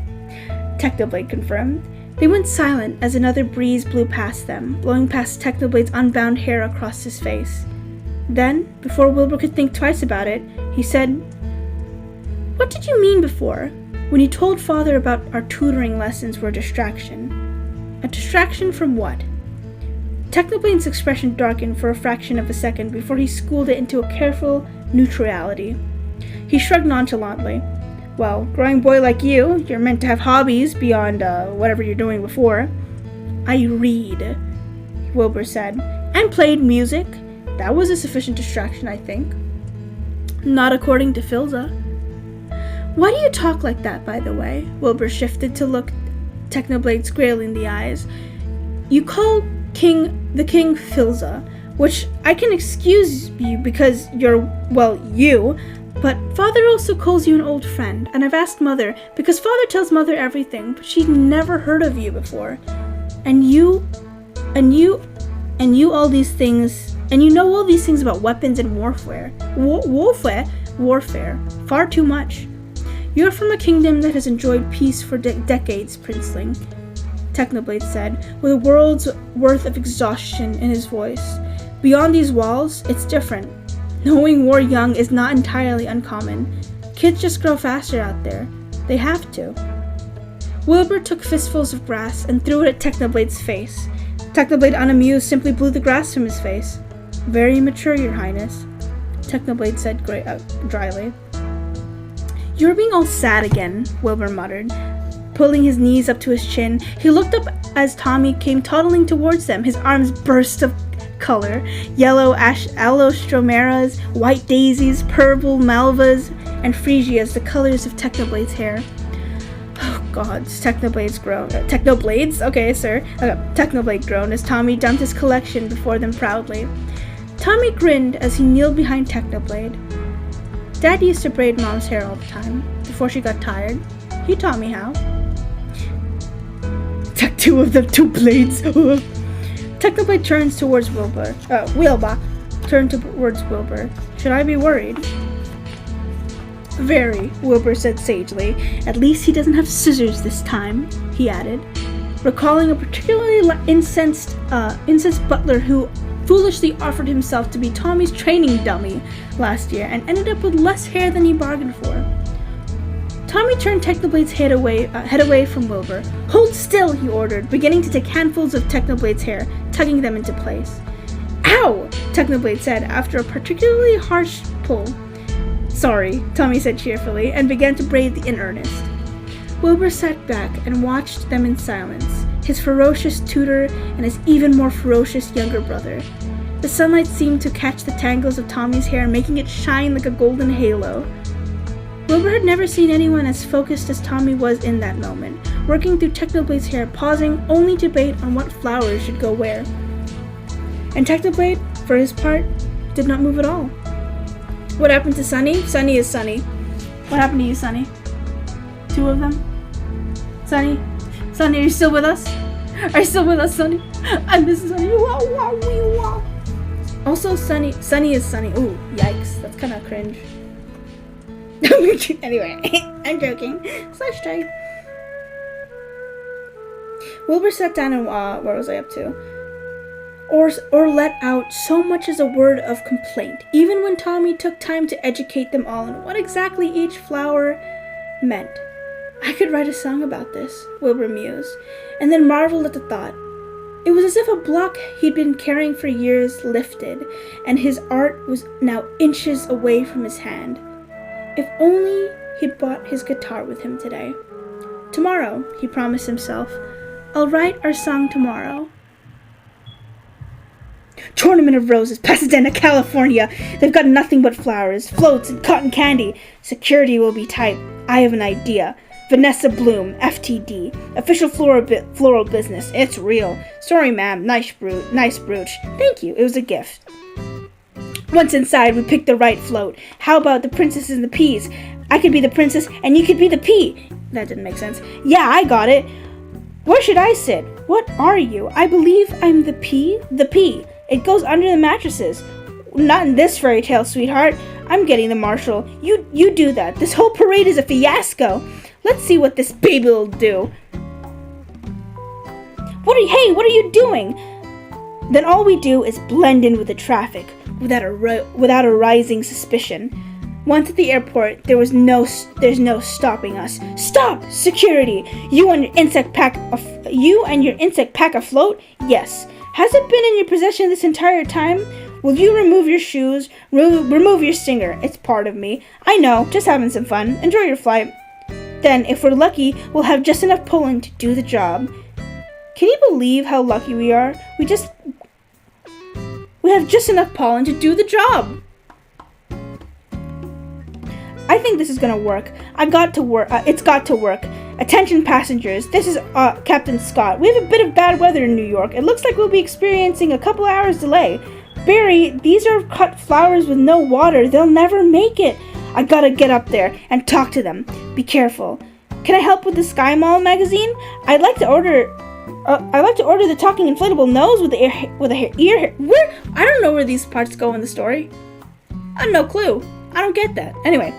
Technoblade confirmed. They went silent as another breeze blew past them, blowing past Technoblade's unbound hair across his face. Then, before Wilbur could think twice about it, he said, "What did you mean before, when you told Father about our tutoring lessons were a distraction?" "A distraction from what?" Technoblade's expression darkened for a fraction of a second before he schooled it into a careful neutrality. He shrugged nonchalantly. "Well, growing boy like you're meant to have hobbies beyond whatever you're doing before." "I read," Wilbur said, "and played music. That was a sufficient distraction, I think." "Not according to Philza." "Why do you talk like that, by the way?" Wilbur shifted to look Technoblade squarely in the eyes. "You call the king Philza, which I can excuse you because you're, you, but Father also calls you an old friend, and I've asked Mother, because Father tells Mother everything, but she'd never heard of you before. And you all these things, and you know all these things about weapons and warfare. Warfare. Far too much. You're from a kingdom that has enjoyed peace for decades, Princeling," Technoblade said, with a world's worth of exhaustion in his voice. "Beyond these walls, it's different. Knowing war young is not entirely uncommon. Kids just grow faster out there. They have to." Wilbur took fistfuls of grass and threw it at Technoblade's face. Technoblade, unamused, simply blew the grass from his face. "Very mature, Your Highness," Technoblade said dryly. "You're being all sad again," Wilbur muttered. Pulling his knees up to his chin, he looked up as Tommy came toddling towards them, his arms burst of color. Yellow allostromeras, white daisies, purple malvas, and freesias, the colors of Technoblade's hair. "Oh, gods," Technoblade groaned as Tommy dumped his collection before them proudly. Tommy grinned as he kneeled behind Technoblade. "Dad used to braid Mom's hair all the time, before she got tired. He taught me how." "Two of them, 2 blades." Technoblade turns towards Wilbur. Turned towards Wilbur. "Should I be worried?" "Very," Wilbur said sagely. "At least he doesn't have scissors this time," he added, recalling a particularly incensed butler who foolishly offered himself to be Tommy's training dummy last year and ended up with less hair than he bargained for. Tommy turned Technoblade's head away from Wilbur. "Hold still," he ordered, beginning to take handfuls of Technoblade's hair, tugging them into place. "Ow!" Technoblade said after a particularly harsh pull. "Sorry," Tommy said cheerfully, and began to braid in earnest. Wilbur sat back and watched them in silence, his ferocious tutor and his even more ferocious younger brother. The sunlight seemed to catch the tangles of Tommy's hair, making it shine like a golden halo. Wilbur had never seen anyone as focused as Tommy was in that moment, working through Technoblade's hair, pausing only to debate on what flowers should go where. And Technoblade, for his part, did not move at all. "What happened to Sunny? Sunny is Sunny. What happened to you, Sunny? 2 of them? Sunny? Sunny, are you still with us? Are you still with us, Sunny? I miss Sunny. Wow, wow, wee, wow." Also, Sunny is sunny. Ooh, yikes. That's kind of cringe. Anyway, I'm joking. Slash try. Wilbur sat down and, what was I up to? Or let out so much as a word of complaint, even when Tommy took time to educate them all on what exactly each flower meant. I could write a song about this, Wilbur mused, and then marveled at the thought. It was as if a block he'd been carrying for years lifted, and his art was now inches away from his hand. If only he'd brought his guitar with him today. Tomorrow, he promised himself, I'll write our song tomorrow. Tournament of Roses, Pasadena, California. They've got nothing but flowers, floats, and cotton candy. Security will be tight. I have an idea. Vanessa Bloom, FTD. Official floral business. It's real. Sorry, ma'am. Nice brooch. Thank you. It was a gift. Once inside, we picked the right float. How about the princess and the peas? I could be the princess, and you could be the pea. That didn't make sense. Yeah, I got it. Where should I sit? What are you? I believe I'm the pea. The pea. It goes under the mattresses. Not in this fairy tale, sweetheart. I'm getting the marshal. You do that. This whole parade is a fiasco. Let's see what this baby will do. What are you doing? Then all we do is blend in with the traffic without arousing suspicion. Once at the airport, there's no stopping us. Stop! Security! You and your insect pack afloat? Yes. Has it been in your possession this entire time? Will you remove your shoes? Remove your stinger. It's part of me. I know, just having some fun. Enjoy your flight. Then, if we're lucky, we'll have just enough pollen to do the job. Can you believe how lucky we are? We have just enough pollen to do the job. I think this is gonna work. It's got to work. Attention passengers, this is Captain Scott. We have a bit of bad weather in New York. It looks like we'll be experiencing a couple hours delay. Barry, these are cut flowers with no water. They'll never make it. I gotta get up there and talk to them. Be careful. Can I help with the Sky Mall magazine? I'd like to order the talking inflatable nose with a ear. Where? I don't know where these parts go in the story. I have no clue. I don't get that. Anyway.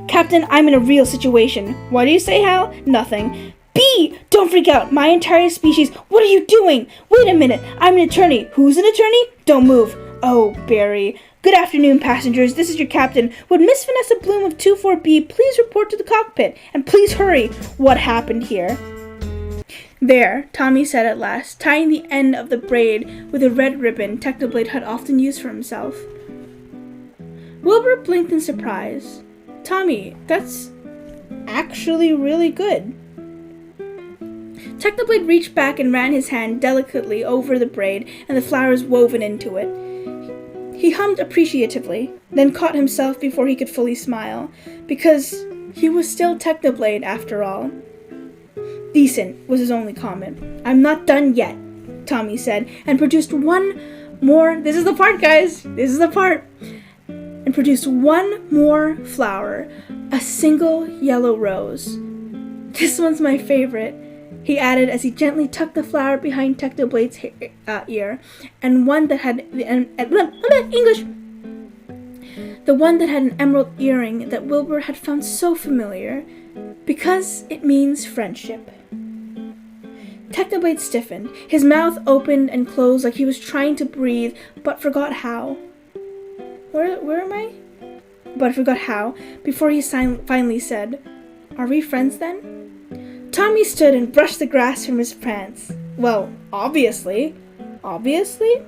Captain, I'm in a real situation. What do you say, Hal? Nothing. B! Don't freak out. My entire species. What are you doing? Wait a minute. I'm an attorney. Who's an attorney? Don't move. Oh, Barry. Good afternoon, passengers. This is your captain. Would Miss Vanessa Bloom of 24B please report to the cockpit? And please hurry. What happened here? There, Tommy said at last, tying the end of the braid with a red ribbon Technoblade had often used for himself. Wilbur blinked in surprise. Tommy, that's actually really good. Technoblade reached back and ran his hand delicately over the braid and the flowers woven into it. He hummed appreciatively, then caught himself before he could fully smile, because he was still Technoblade after all. Decent, was his only comment. I'm not done yet, Tommy said, and produced one more. This is the part, guys. This is the part. And produced one more flower, a single yellow rose. This one's my favorite, he added as he gently tucked the flower behind Technoblade's ear, and one that had the one that had an emerald earring that Wilbur had found so familiar, because it means friendship. Technoblade stiffened. His mouth opened and closed like he was trying to breathe, but forgot how. Where am I? But forgot how, before he finally said, Are we friends then? Tommy stood and brushed the grass from his pants. Well, obviously. Obviously?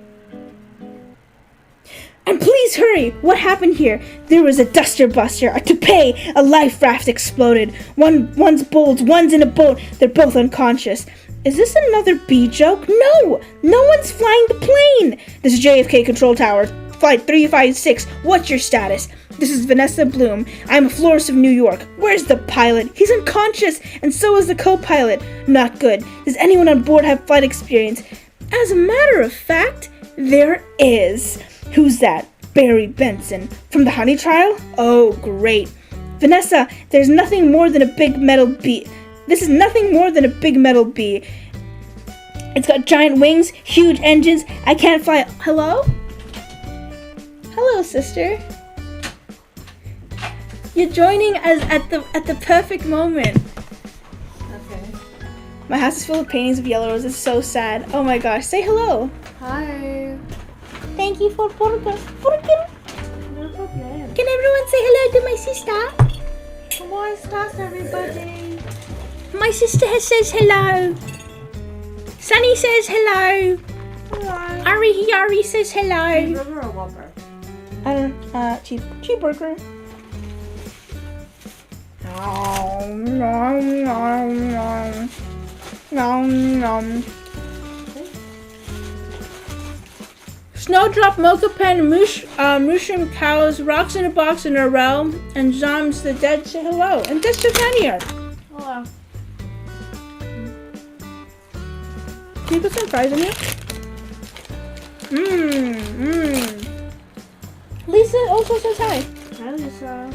And please hurry! What happened here? There was a duster buster, a toupee, a life raft exploded. One's bowled, one's in a boat. They're both unconscious. Is this another bee joke? No! No one's flying the plane! This is JFK Control Tower, Flight 356. What's your status? This is Vanessa Bloom. I'm a florist of New York. Where's the pilot? He's unconscious, and so is the co-pilot. Not good. Does anyone on board have flight experience? As a matter of fact, there is. Who's that? Barry Benson. From the Honey Trial? Oh, great. Vanessa, there's nothing more than a big metal bee. This is nothing more than a big metal bee. It's got giant wings, huge engines. I can't fly. Hello? Hello, sister. You're joining us at the perfect moment. Okay. My house is full of paintings of yellow roses. It's so sad. Oh my gosh. Say hello. Hi. Thank you for burger. No problem. Can everyone say hello to my sister? ¿Cómo estás, everybody? My sister says hello. Sunny says hello. Hello. Ari says hello. Cheeseburger or Whopper? I don't cheeseburger. Nom nom nom nom nom nom. Snowdrop, mocha pen, mushroom cows, rocks in a box in a row, and Zoms the dead say hello. And this is here. Hello. Can you put some fries in here? Lisa also says hi. Hi, Lisa.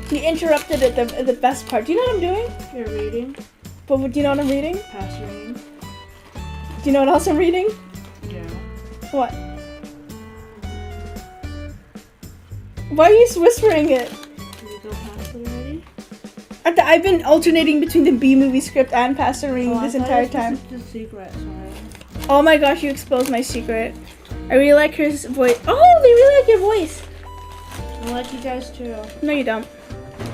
You interrupted at the best part. Do you know what I'm doing? You're reading? But do you know what I'm reading? Passerine. Do you know what else I'm reading? Yeah. What? Why are you whispering it? Did you go past it already? I've been alternating between the B movie script and Passerine this entire time. This is the secret, sorry. Oh my gosh, you exposed my secret. I really like her voice. Oh, they really like your voice. I like you guys too. No, you don't.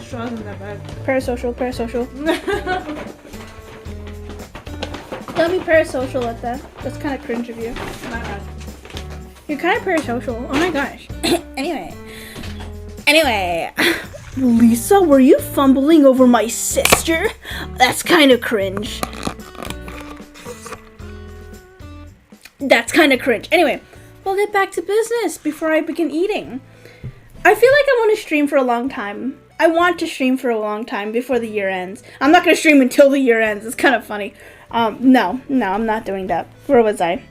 Straws in that bag. Parasocial. Don't be parasocial at that. That's kind of cringe of you. My bad. You're kind of parasocial. Oh my gosh. Anyway. Lisa, were you fumbling over my sister? That's kind of cringe. Anyway, we'll get back to business before I begin eating. I feel like I want to stream for a long time. I want to stream for a long time before the year ends. I'm not going to stream until the year ends. It's kind of funny. No, I'm not doing that. Where was I?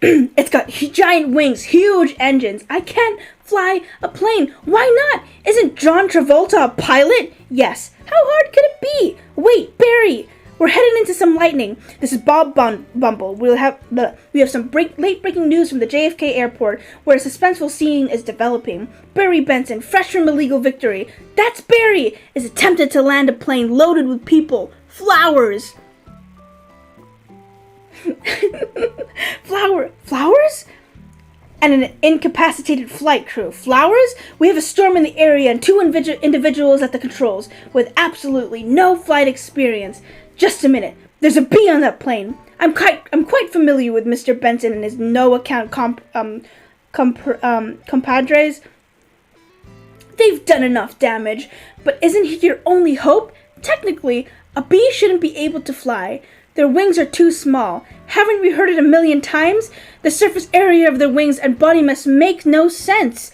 It's got giant wings, huge engines. I can't fly a plane. Why not? Isn't John Travolta a pilot? Yes. How hard could it be? Wait, Barry. We're heading into some lightning. This is Bob Bumble. We have some late breaking news from the JFK airport where a suspenseful scene is developing. Barry Benson, fresh from illegal victory. That's Barry! Is attempted to land a plane loaded with people. Flowers! Flowers? And an incapacitated flight crew. Flowers? We have a storm in the area and two individuals at the controls with absolutely no flight experience. Just a minute. There's a bee on that plane. I'm quite familiar with Mr. Benson and his no-account compadres. They've done enough damage, but isn't he your only hope? Technically, a bee shouldn't be able to fly. Their wings are too small. Haven't we heard it a million times? The surface area of their wings and body mass make no sense.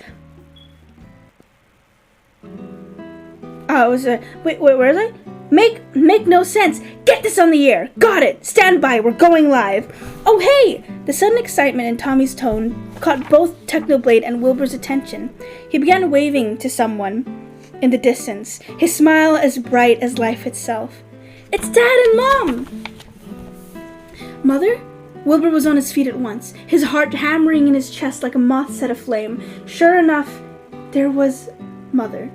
Wait, where is I? Make no sense. Get this on the air. Got it. Stand by. We're going live. Oh, hey! The sudden excitement in Tommy's tone caught both Technoblade and Wilbur's attention. He began waving to someone in the distance, his smile as bright as life itself. It's Dad and Mom! Mother? Wilbur was on his feet at once, his heart hammering in his chest like a moth set aflame. Sure enough, there was Mother.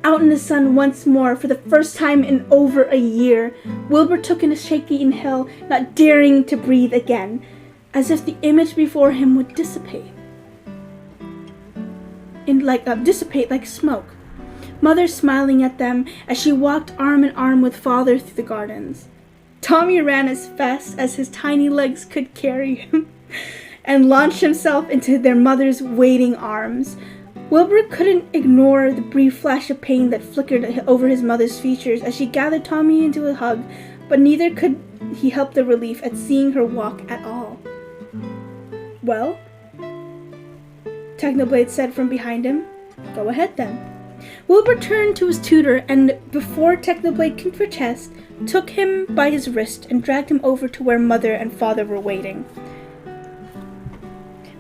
Out in the sun once more for the first time in over a year. Wilbur took in a shaky inhale, not daring to breathe again, as if the image before him would dissipate like smoke. Mother smiling at them as she walked arm in arm with Father through the gardens. Tommy ran as fast as his tiny legs could carry him and launched himself into their mother's waiting arms. Wilbur couldn't ignore the brief flash of pain that flickered over his mother's features as she gathered Tommy into a hug, but neither could he help the relief at seeing her walk at all. Well? Technoblade said from behind him. Go ahead then. Wilbur turned to his tutor and, before Technoblade could protest, took him by his wrist and dragged him over to where Mother and Father were waiting.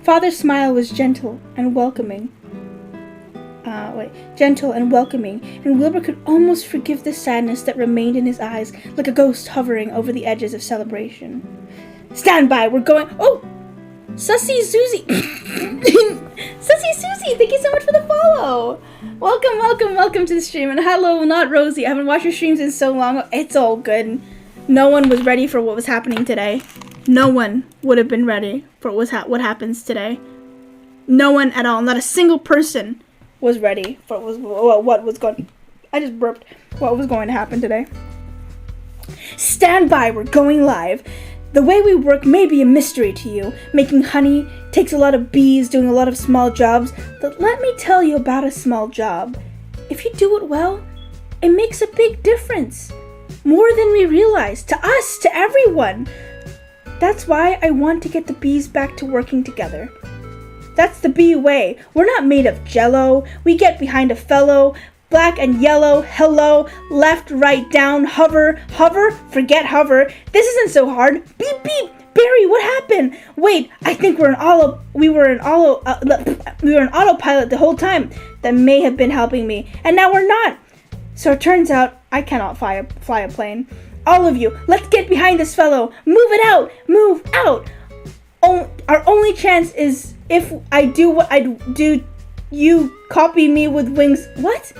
Father's smile was gentle and welcoming. gentle and welcoming, and Wilbur could almost forgive the sadness that remained in his eyes like a ghost hovering over the edges of celebration. Stand by, we're going... Oh! Sussy Susie! Sussy Susie, thank you so much for the follow! Welcome to the stream, and hello, not Rosie. I haven't watched your streams in so long. It's all good. No one was ready for what was happening today. No one would have been ready for what happens today. No one at all. Not a single person was ready for what was going... I just burped. What was going to happen today. Stand by, we're going live. The way we work may be a mystery to you. Making honey takes a lot of bees, doing a lot of small jobs. But let me tell you about a small job. If you do it well, it makes a big difference. More than we realize. To us, to everyone. That's why I want to get the bees back to working together. That's the bee way. We're not made of jello. We get behind a fellow. Black and yellow, hello, left, right, down, hover, forget hover. This isn't so hard. Beep, beep. Barry, what happened? Wait, I think we were in autopilot the whole time. That may have been helping me. And now we're not. So it turns out I cannot fly a plane. All of you, let's get behind this fellow. Move it out. Move out. Our only chance is if I do what I do, you copy me with wings. What?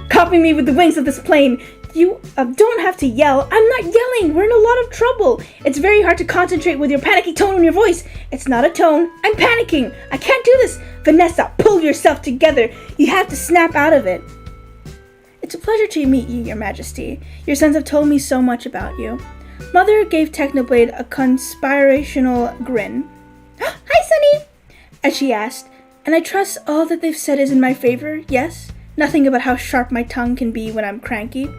Copy me with the wings of this plane. You don't have to yell. I'm not yelling. We're in a lot of trouble. It's very hard to concentrate with your panicky tone in your voice. It's not a tone. I'm panicking. I can't do this. Vanessa, pull yourself together. You have to snap out of it. It's a pleasure to meet you, Your Majesty. Your sons have told me so much about you. Mother gave Technoblade a conspirational grin. Hi, Sunny! As she asked, and I trust all that they've said is in my favor, yes? Nothing about how sharp my tongue can be when I'm cranky.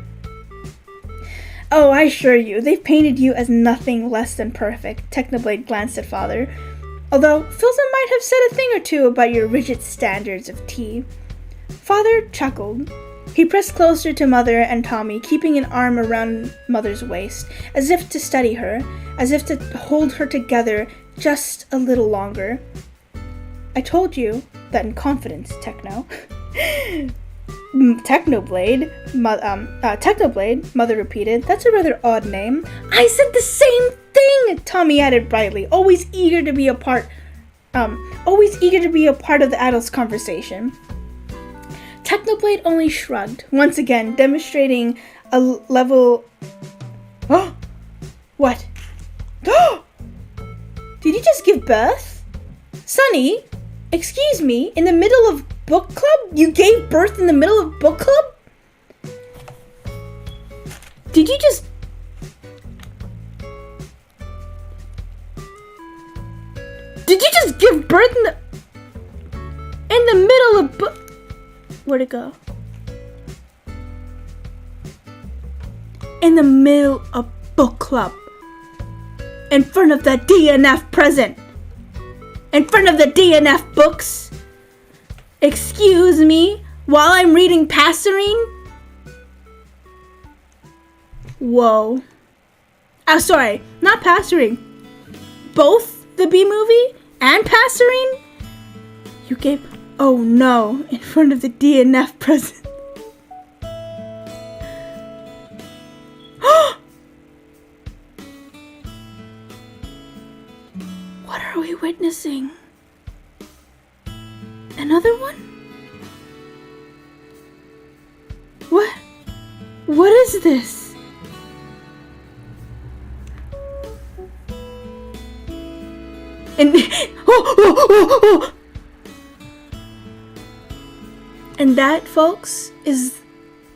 Oh, I assure you, they've painted you as nothing less than perfect. Technoblade glanced at Father. Although, Philza might have said a thing or two about your rigid standards of tea. Father chuckled. He pressed closer to Mother and Tommy, keeping an arm around Mother's waist, as if to steady her, as if to hold her together just a little longer. I told you that in confidence, Techno. Technoblade, Mother repeated. That's a rather odd name. I said the same thing, Tommy added brightly, always eager to be a part of the adults' conversation. Technoblade only shrugged, once again demonstrating a level... Oh! What? Oh! Did you just give birth? Sunny, excuse me, in the middle of book club? You gave birth in the middle of book club? Did you just... give birth in the middle of book... Where'd it go? In the middle of book club. In front of the DNF present. In front of the DNF books. Excuse me, while I'm reading Passerine? Whoa. Oh, sorry, not Passerine. Both the B movie and Passerine? You gave... Oh no, in front of the DNF president. What are we witnessing? Another one? What is this? And and that, folks, is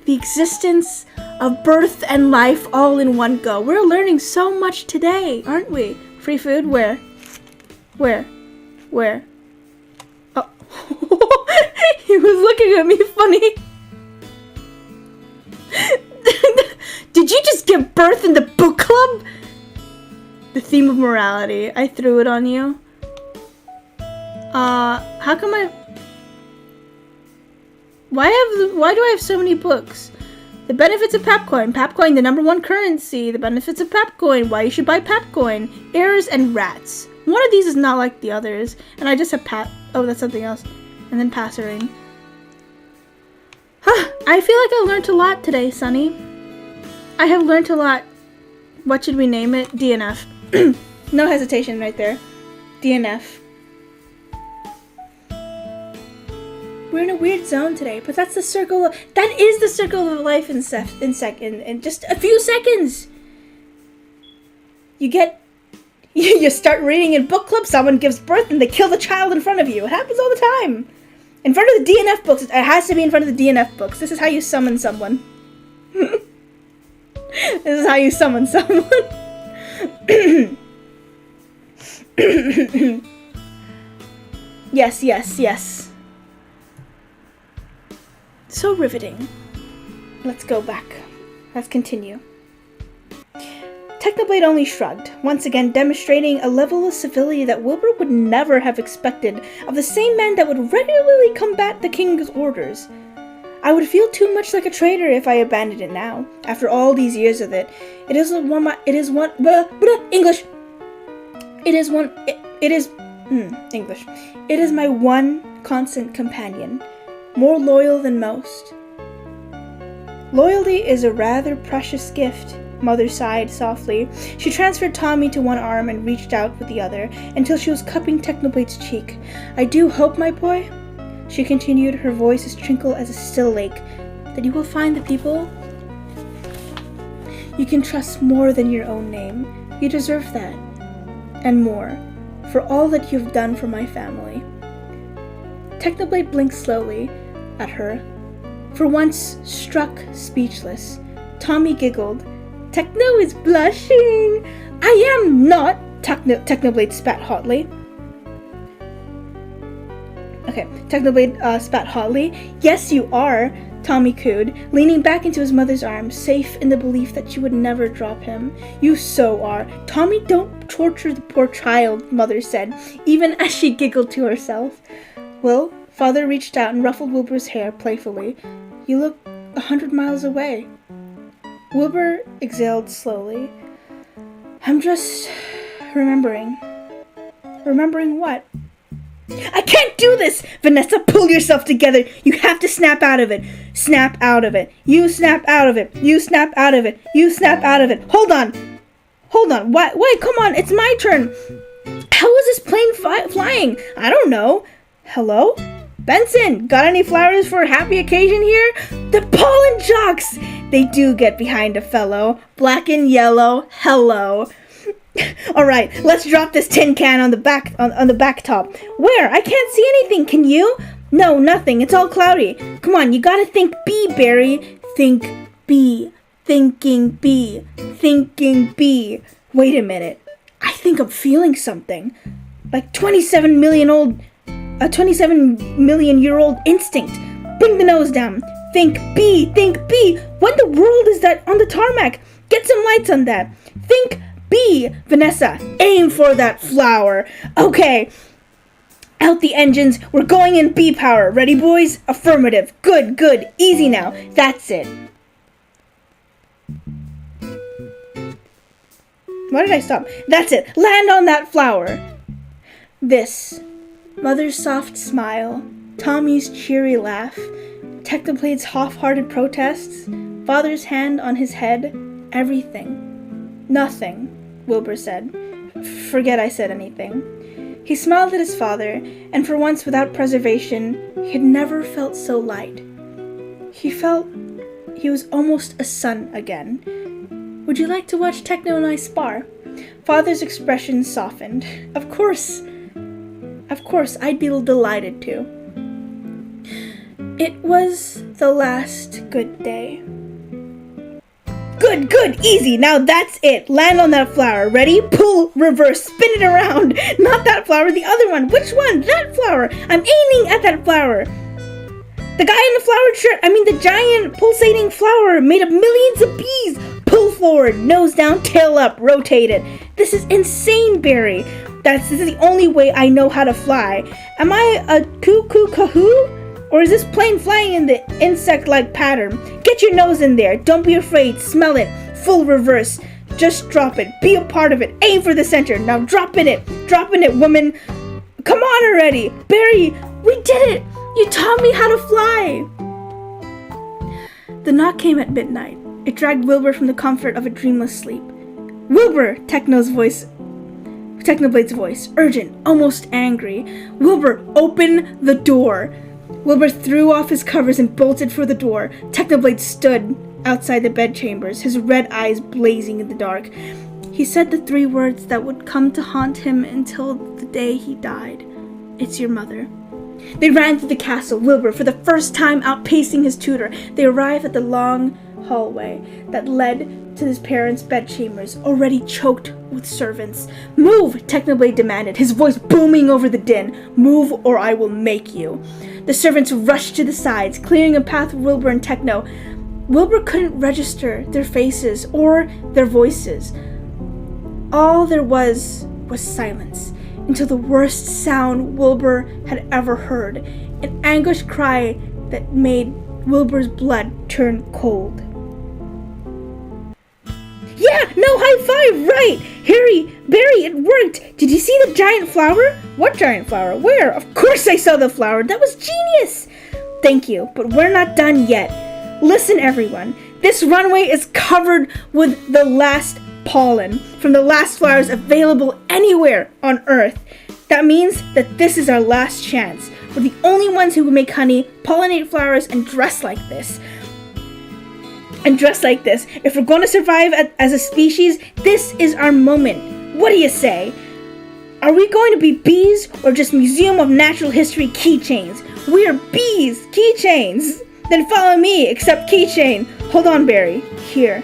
the existence of birth and life all in one go. We're learning so much today, aren't we? Free food? Where? Oh. He was looking at me funny. Did you just give birth in the book club? The theme of morality. I threw it on you. How come why do I have so many books? The benefits of Papcoin. Papcoin, the #1 currency. The benefits of Papcoin. Why you should buy Papcoin. Errors and rats. One of these is not like the others. And I just have Oh, that's something else. and then Passerine. I feel like I learned a lot today, Sunny. I have learned a lot. What should we name it? DNF. No hesitation right there. DNF. We're in a weird zone today, but that's the circle of, that is the circle of life in just a few seconds. You start reading in book club, someone gives birth, and they kill the child in front of you. It happens all the time. In front of the DNF books. It has to be in front of the DNF books. This is how you summon someone. This is how you summon someone. Yes, yes, yes. So riveting. Let's go back. Let's continue. Technoblade only shrugged, once again demonstrating a level of civility that Wilbur would never have expected of the same man that would regularly combat the king's orders. I would feel too much like a traitor if I abandoned it now, after all these years of it. English. It is my one constant companion, more loyal than most. Loyalty is a rather precious gift, Mother sighed softly. She transferred Tommy to one arm and reached out with the other until she was cupping Technoblade's cheek. I do hope, my boy, she continued, her voice as tranquil as a still lake, that you will find the people you can trust more than your own name. You deserve that, and more, for all that you've done for my family. Technoblade blinked slowly at her. For once, struck speechless, Tommy giggled. Techno is blushing! I am not! Technoblade spat hotly. Okay, Technoblade spat hotly. Yes, you are, Tommy cooed, leaning back into his mother's arms, safe in the belief that she would never drop him. You so are. Tommy, don't torture the poor child, Mother said, even as she giggled to herself. Well, Father reached out and ruffled Wilbur's hair playfully. You look 100 miles away. Wilbur exhaled slowly. I'm just remembering. Remembering what? I can't do this! Vanessa, pull yourself together. You have to snap out of it. Snap out of it. You snap out of it. You snap out of it. You snap out of it. Hold on. Hold on. Wait, come on. It's my turn. How is this plane flying? I don't know. Hello? Benson, got any flowers for a happy occasion here? The pollen jocks! They do get behind a fellow. Black and yellow. Hello. Alright, let's drop this tin can on the back on the back top. Where? I can't see anything, can you? No, nothing. It's all cloudy. Come on, you gotta think B, Barry. Think B. Thinking B. Thinking B. Wait a minute. I think I'm feeling something. Like 27 million year old instinct. Bring the nose down. Think B. Think B. What in the world is that on the tarmac? Get some lights on that. Think B. Vanessa, aim for that flower. Okay. Out the engines. We're going in B power. Ready, boys? Affirmative. Good, good. Easy now. That's it. Why did I stop? That's it. Land on that flower. This. Mother's soft smile. Tommy's cheery laugh. Technoblade's half-hearted protests. Father's hand on his head. Everything. Nothing, Wilbur said. Forget I said anything. He smiled at his father, and for once without preservation, he had never felt so light. He felt he was almost a son again. Would you like to watch Techno and I spar? Father's expression softened. Of course, I'd be delighted to. It was the last good day. Good, good, easy. Now that's it. Land on that flower. Ready? Pull, reverse, spin it around. Not that flower, the other one. Which one? That flower. I'm aiming at that flower. The guy in the flowered shirt. The giant pulsating flower made of millions of bees. Pull forward, nose down, tail up, rotate it. This is insane, Barry. This is the only way I know how to fly. Am I a cuckoo-cahoo? Or is this plane flying in the insect-like pattern? Get your nose in there. Don't be afraid. Smell it. Full reverse. Just drop it. Be a part of it. Aim for the center. Now drop in it. Drop in it, woman. Come on already. Barry, we did it. You taught me how to fly! The knock came at midnight. It dragged Wilbur from the comfort of a dreamless sleep. Wilbur! Technoblade's voice, urgent, almost angry. Wilbur, open the door! Wilbur threw off his covers and bolted for the door. Technoblade stood outside the bedchambers, his red eyes blazing in the dark. He said the 3 words that would come to haunt him until the day he died. It's your mother. They ran through the castle, Wilbur, for the first time outpacing his tutor. They arrived at the long hallway that led to his parents' bedchambers, already choked with servants. Move, Technoblade demanded, his voice booming over the din. Move or I will make you. The servants rushed to the sides, clearing a path for Wilbur and Techno. Wilbur couldn't register their faces or their voices. All there was silence, until the worst sound Wilbur had ever heard, an anguished cry that made Wilbur's blood turn cold. Yeah, no, high five, right! Harry, Barry, it worked! Did you see the giant flower? What giant flower? Where? Of course I saw the flower! That was genius! Thank you, but we're not done yet. Listen, everyone. This runway is covered with the last pollen from the last flowers available anywhere on Earth. That means that this is our last chance. We're the only ones who can make honey, pollinate flowers, and dress like this. If we're going to survive as a species, this is our moment. What do you say? Are we going to be bees or just Museum of Natural History keychains? We are bees, keychains. Then follow me, accept keychain. Hold on, Barry. Here,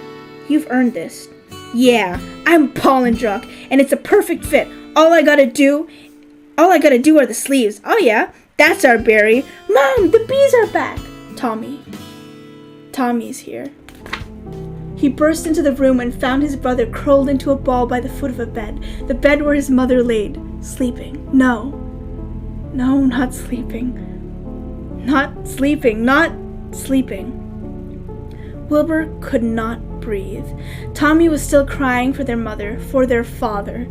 you've earned this. Yeah, I'm pollen jock, and it's a perfect fit. All I gotta do are the sleeves. Oh yeah, that's our Barry. Mom, the bees are back. Tommy's here. He burst into the room and found his brother curled into a ball by the foot of a bed. The bed where his mother laid, sleeping. No, not sleeping. Not sleeping. Wilbur could not breathe. Tommy was still crying for their mother, for their father.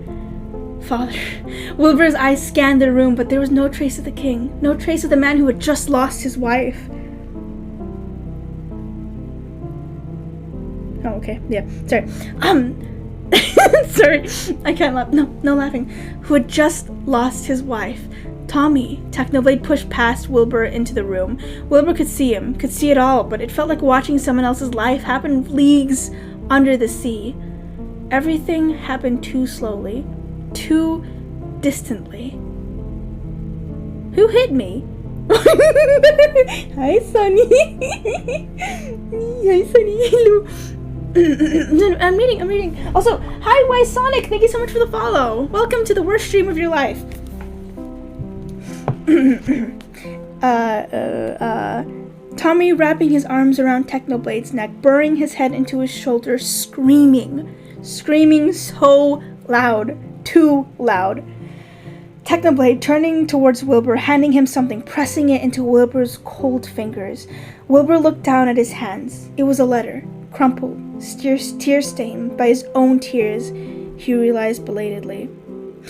Wilbur's eyes scanned the room, but there was no trace of the king, no trace of the man who had just lost his wife. Oh, okay, yeah, sorry. Sorry, I can't laugh. No laughing. Who had just lost his wife. Tommy. Technoblade pushed past Wilbur into the room. Wilbur could see him, could see it all, but it felt like watching someone else's life happen leagues under the sea. Everything happened too slowly, too distantly. Who hit me? Hi, Sunny. Hi, Sunny. Hello. I'm reading. Also, hi, Why Sonic. Thank you so much for the follow. Welcome to the worst stream of your life. Tommy wrapping his arms around Technoblade's neck, burying his head into his shoulder, screaming so loud, too loud. Technoblade turning towards Wilbur, handing him something, pressing it into Wilbur's cold fingers. Wilbur looked down at his hands. It was a letter, crumpled, tear-stained by his own tears, he realized belatedly.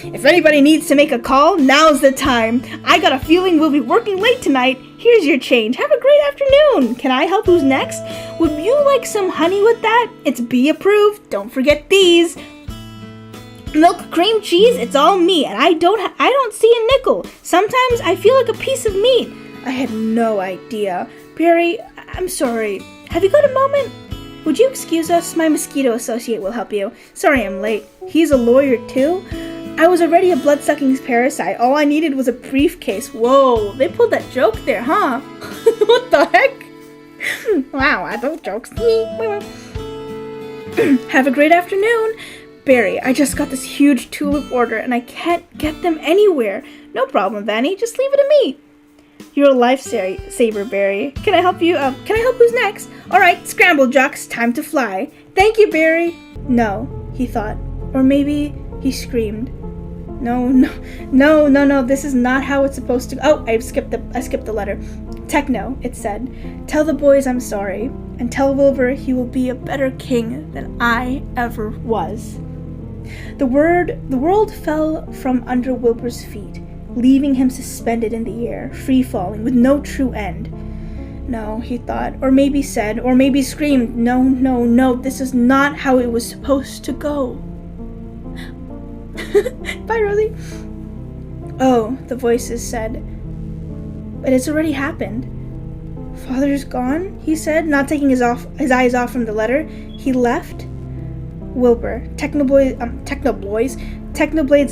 If anybody needs to make a call, now's the time. I got a feeling we'll be working late tonight. Here's your change. Have a great afternoon. Can I help? Who's next? Would you like some honey with that? It's bee approved. Don't forget these. Milk, cream, cheese, it's all me, and I don't see a nickel. Sometimes I feel like a piece of meat. I had no idea. Barry, I'm sorry. Have you got a moment? Would you excuse us? My mosquito associate will help you. Sorry I'm late. He's a lawyer too? I was already a blood-sucking parasite. All I needed was a briefcase. Whoa, they pulled that joke there, huh? What the heck? Wow, adult jokes. Have a great afternoon. Barry, I just got this huge tulip order and I can't get them anywhere. No problem, Vanny. Just leave it to me. You're a lifesaver, Barry. Can I help you? Can I help? Who's next? All right, scramble jocks. Time to fly. Thank you, Barry. No, he thought. Or maybe he screamed. No. This is not how it's supposed to. Oh, I skipped the letter. Techno, it said. Tell the boys I'm sorry, and tell Wilbur he will be a better king than I ever was. The world fell from under Wilbur's feet. leaving him suspended in the air, free-falling, with no true end. No, he thought, or maybe said, or maybe screamed, no, no, no, this is not how it was supposed to go. Bye, Rosie. Oh, the voices said, but it's already happened. Father's gone, he said, not taking his eyes off from the letter. He left. Wilbur, Technoblade's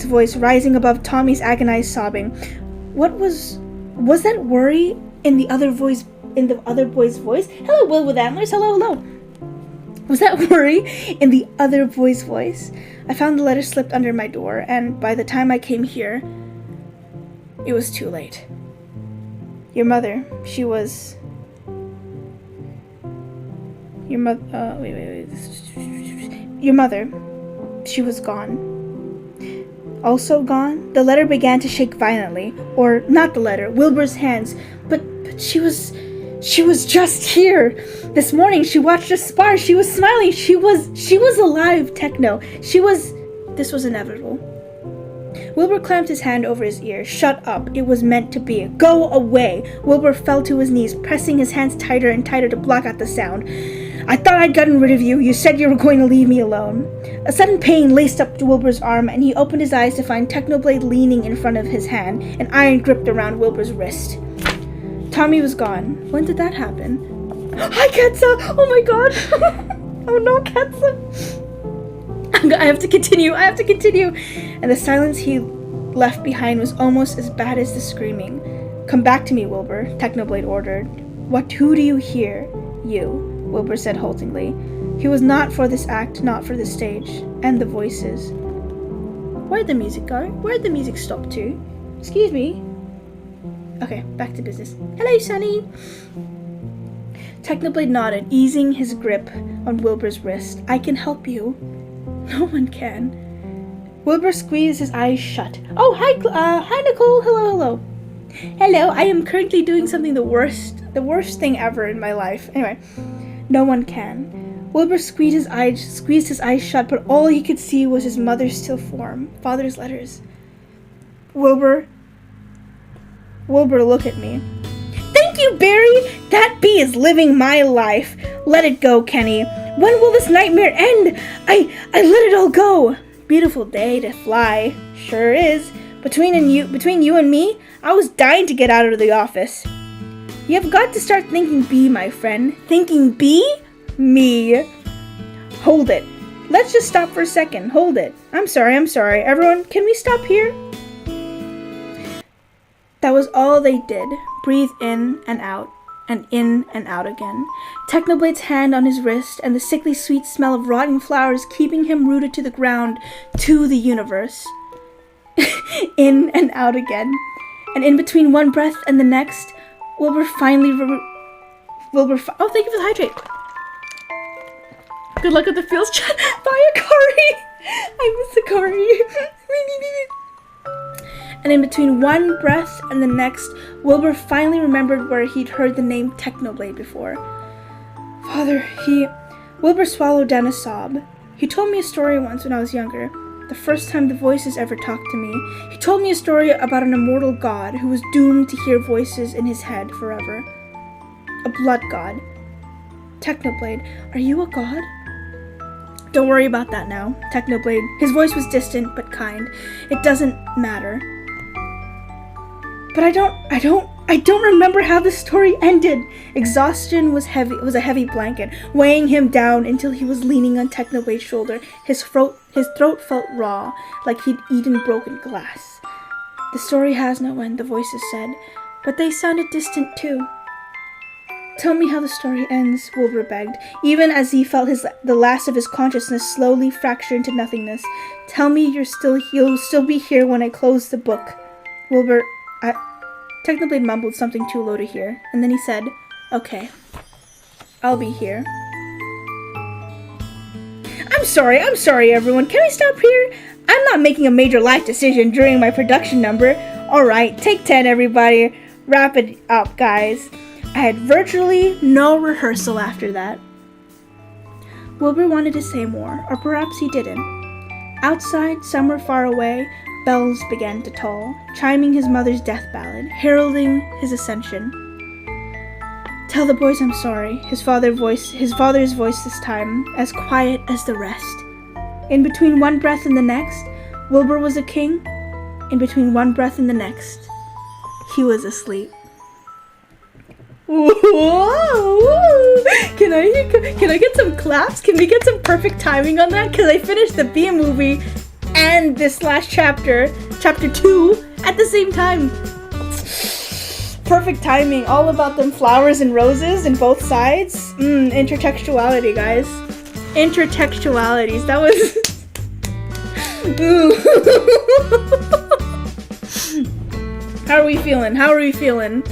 voice rising above Tommy's agonized sobbing. What was that worry in the other boy's voice? Hello, Will with antlers. Hello, hello. Was that worry in the other boy's voice? I found the letter slipped under my door, and by the time I came here, it was too late. Your mother, she was... Your mother, she was gone. Also gone? The letter began to shake violently. Or, not the letter, Wilbur's hands. But she was just here. This morning she watched us spar. She was smiling. She was alive, Techno. This was inevitable. Wilbur clamped his hand over his ear. Shut up. It was meant to be. Go away. Wilbur fell to his knees, pressing his hands tighter and tighter to block out the sound. I thought I'd gotten rid of you. You said you were going to leave me alone. A sudden pain laced up Wilbur's arm, and he opened his eyes to find Technoblade leaning in front of his hand, an iron gripped around Wilbur's wrist. Tommy was gone. When did that happen? Hi, Ketsa! Oh my god! Oh no, Ketsa! I have to continue. And the silence he left behind was almost as bad as the screaming. Come back to me, Wilbur, Technoblade ordered. Who do you hear? You, Wilbur said haltingly. He was not for this act, not for the stage. And the voices. Where'd the music go? Where'd the music stop to? Excuse me. Okay, back to business. Hello, Sonny! Technoblade nodded, easing his grip on Wilbur's wrist. I can help you. No one can. Wilbur squeezed his eyes shut. Oh, hi Nicole. Hello. Hello, I am currently doing something the worst thing ever in my life. Anyway, no one can. Wilbur squeezed his eyes shut, but all he could see was his mother's still form, father's letters. Wilbur, look at me. Thank you, Barry! That bee is living my life. Let it go, Kenny. When will this nightmare end? I let it all go. Beautiful day to fly. Sure is. Between you and me, I was dying to get out of the office. You have got to start thinking bee, my friend. Thinking bee? Me. Hold it. Let's just stop for a second. Hold it. I'm sorry. Everyone, can we stop here? That was all they did. Breathe in and out again. Technoblade's hand on his wrist and the sickly sweet smell of rotting flowers keeping him rooted to the ground, to the universe. In and out again. And in between one breath and the next, Wilbur finally oh, thank you for the hydrate. Good luck with the fields, chat. Bye, Akari. I miss Akari. And in between one breath and the next, Wilbur finally remembered where he'd heard the name Technoblade before. Father, Wilbur swallowed down a sob. He told me a story once when I was younger, the first time the voices ever talked to me. He told me a story about an immortal god who was doomed to hear voices in his head forever. A blood god. Technoblade, are you a god? Don't worry about that now, Technoblade. His voice was distant but kind. It doesn't matter. But I don't remember how the story ended. Exhaustion was a heavy blanket, weighing him down until he was leaning on Technoblade's shoulder. His throat felt raw, like he'd eaten broken glass. The story has no end, the voices said, but they sounded distant too. Tell me how the story ends, Wilbur begged, even as he felt the last of his consciousness slowly fracture into nothingness. Tell me you'll still be here when I close the book. Wilbur, Technoblade mumbled something too low to hear, and then he said, okay, I'll be here. I'm sorry everyone, can we stop here? I'm not making a major life decision during my production number. Alright, take 10 everybody, wrap it up guys. I had virtually no rehearsal after that. Wilbur wanted to say more, or perhaps he didn't. Outside, somewhere far away, Bells began to toll, chiming his mother's death ballad, heralding his ascension. "Tell the boys I'm sorry," his father's voice this time, as quiet as the rest. In between one breath and the next, Wilbur was a king. In between one breath and the next, he was asleep. Whoa! Can I get some claps? Can we get some perfect timing on that? Because I finished the B movie and this last chapter 2, at the same time. Perfect timing. All about them flowers and roses in both sides. Intertextuality, guys. Intertextualities. That was... How are we feeling?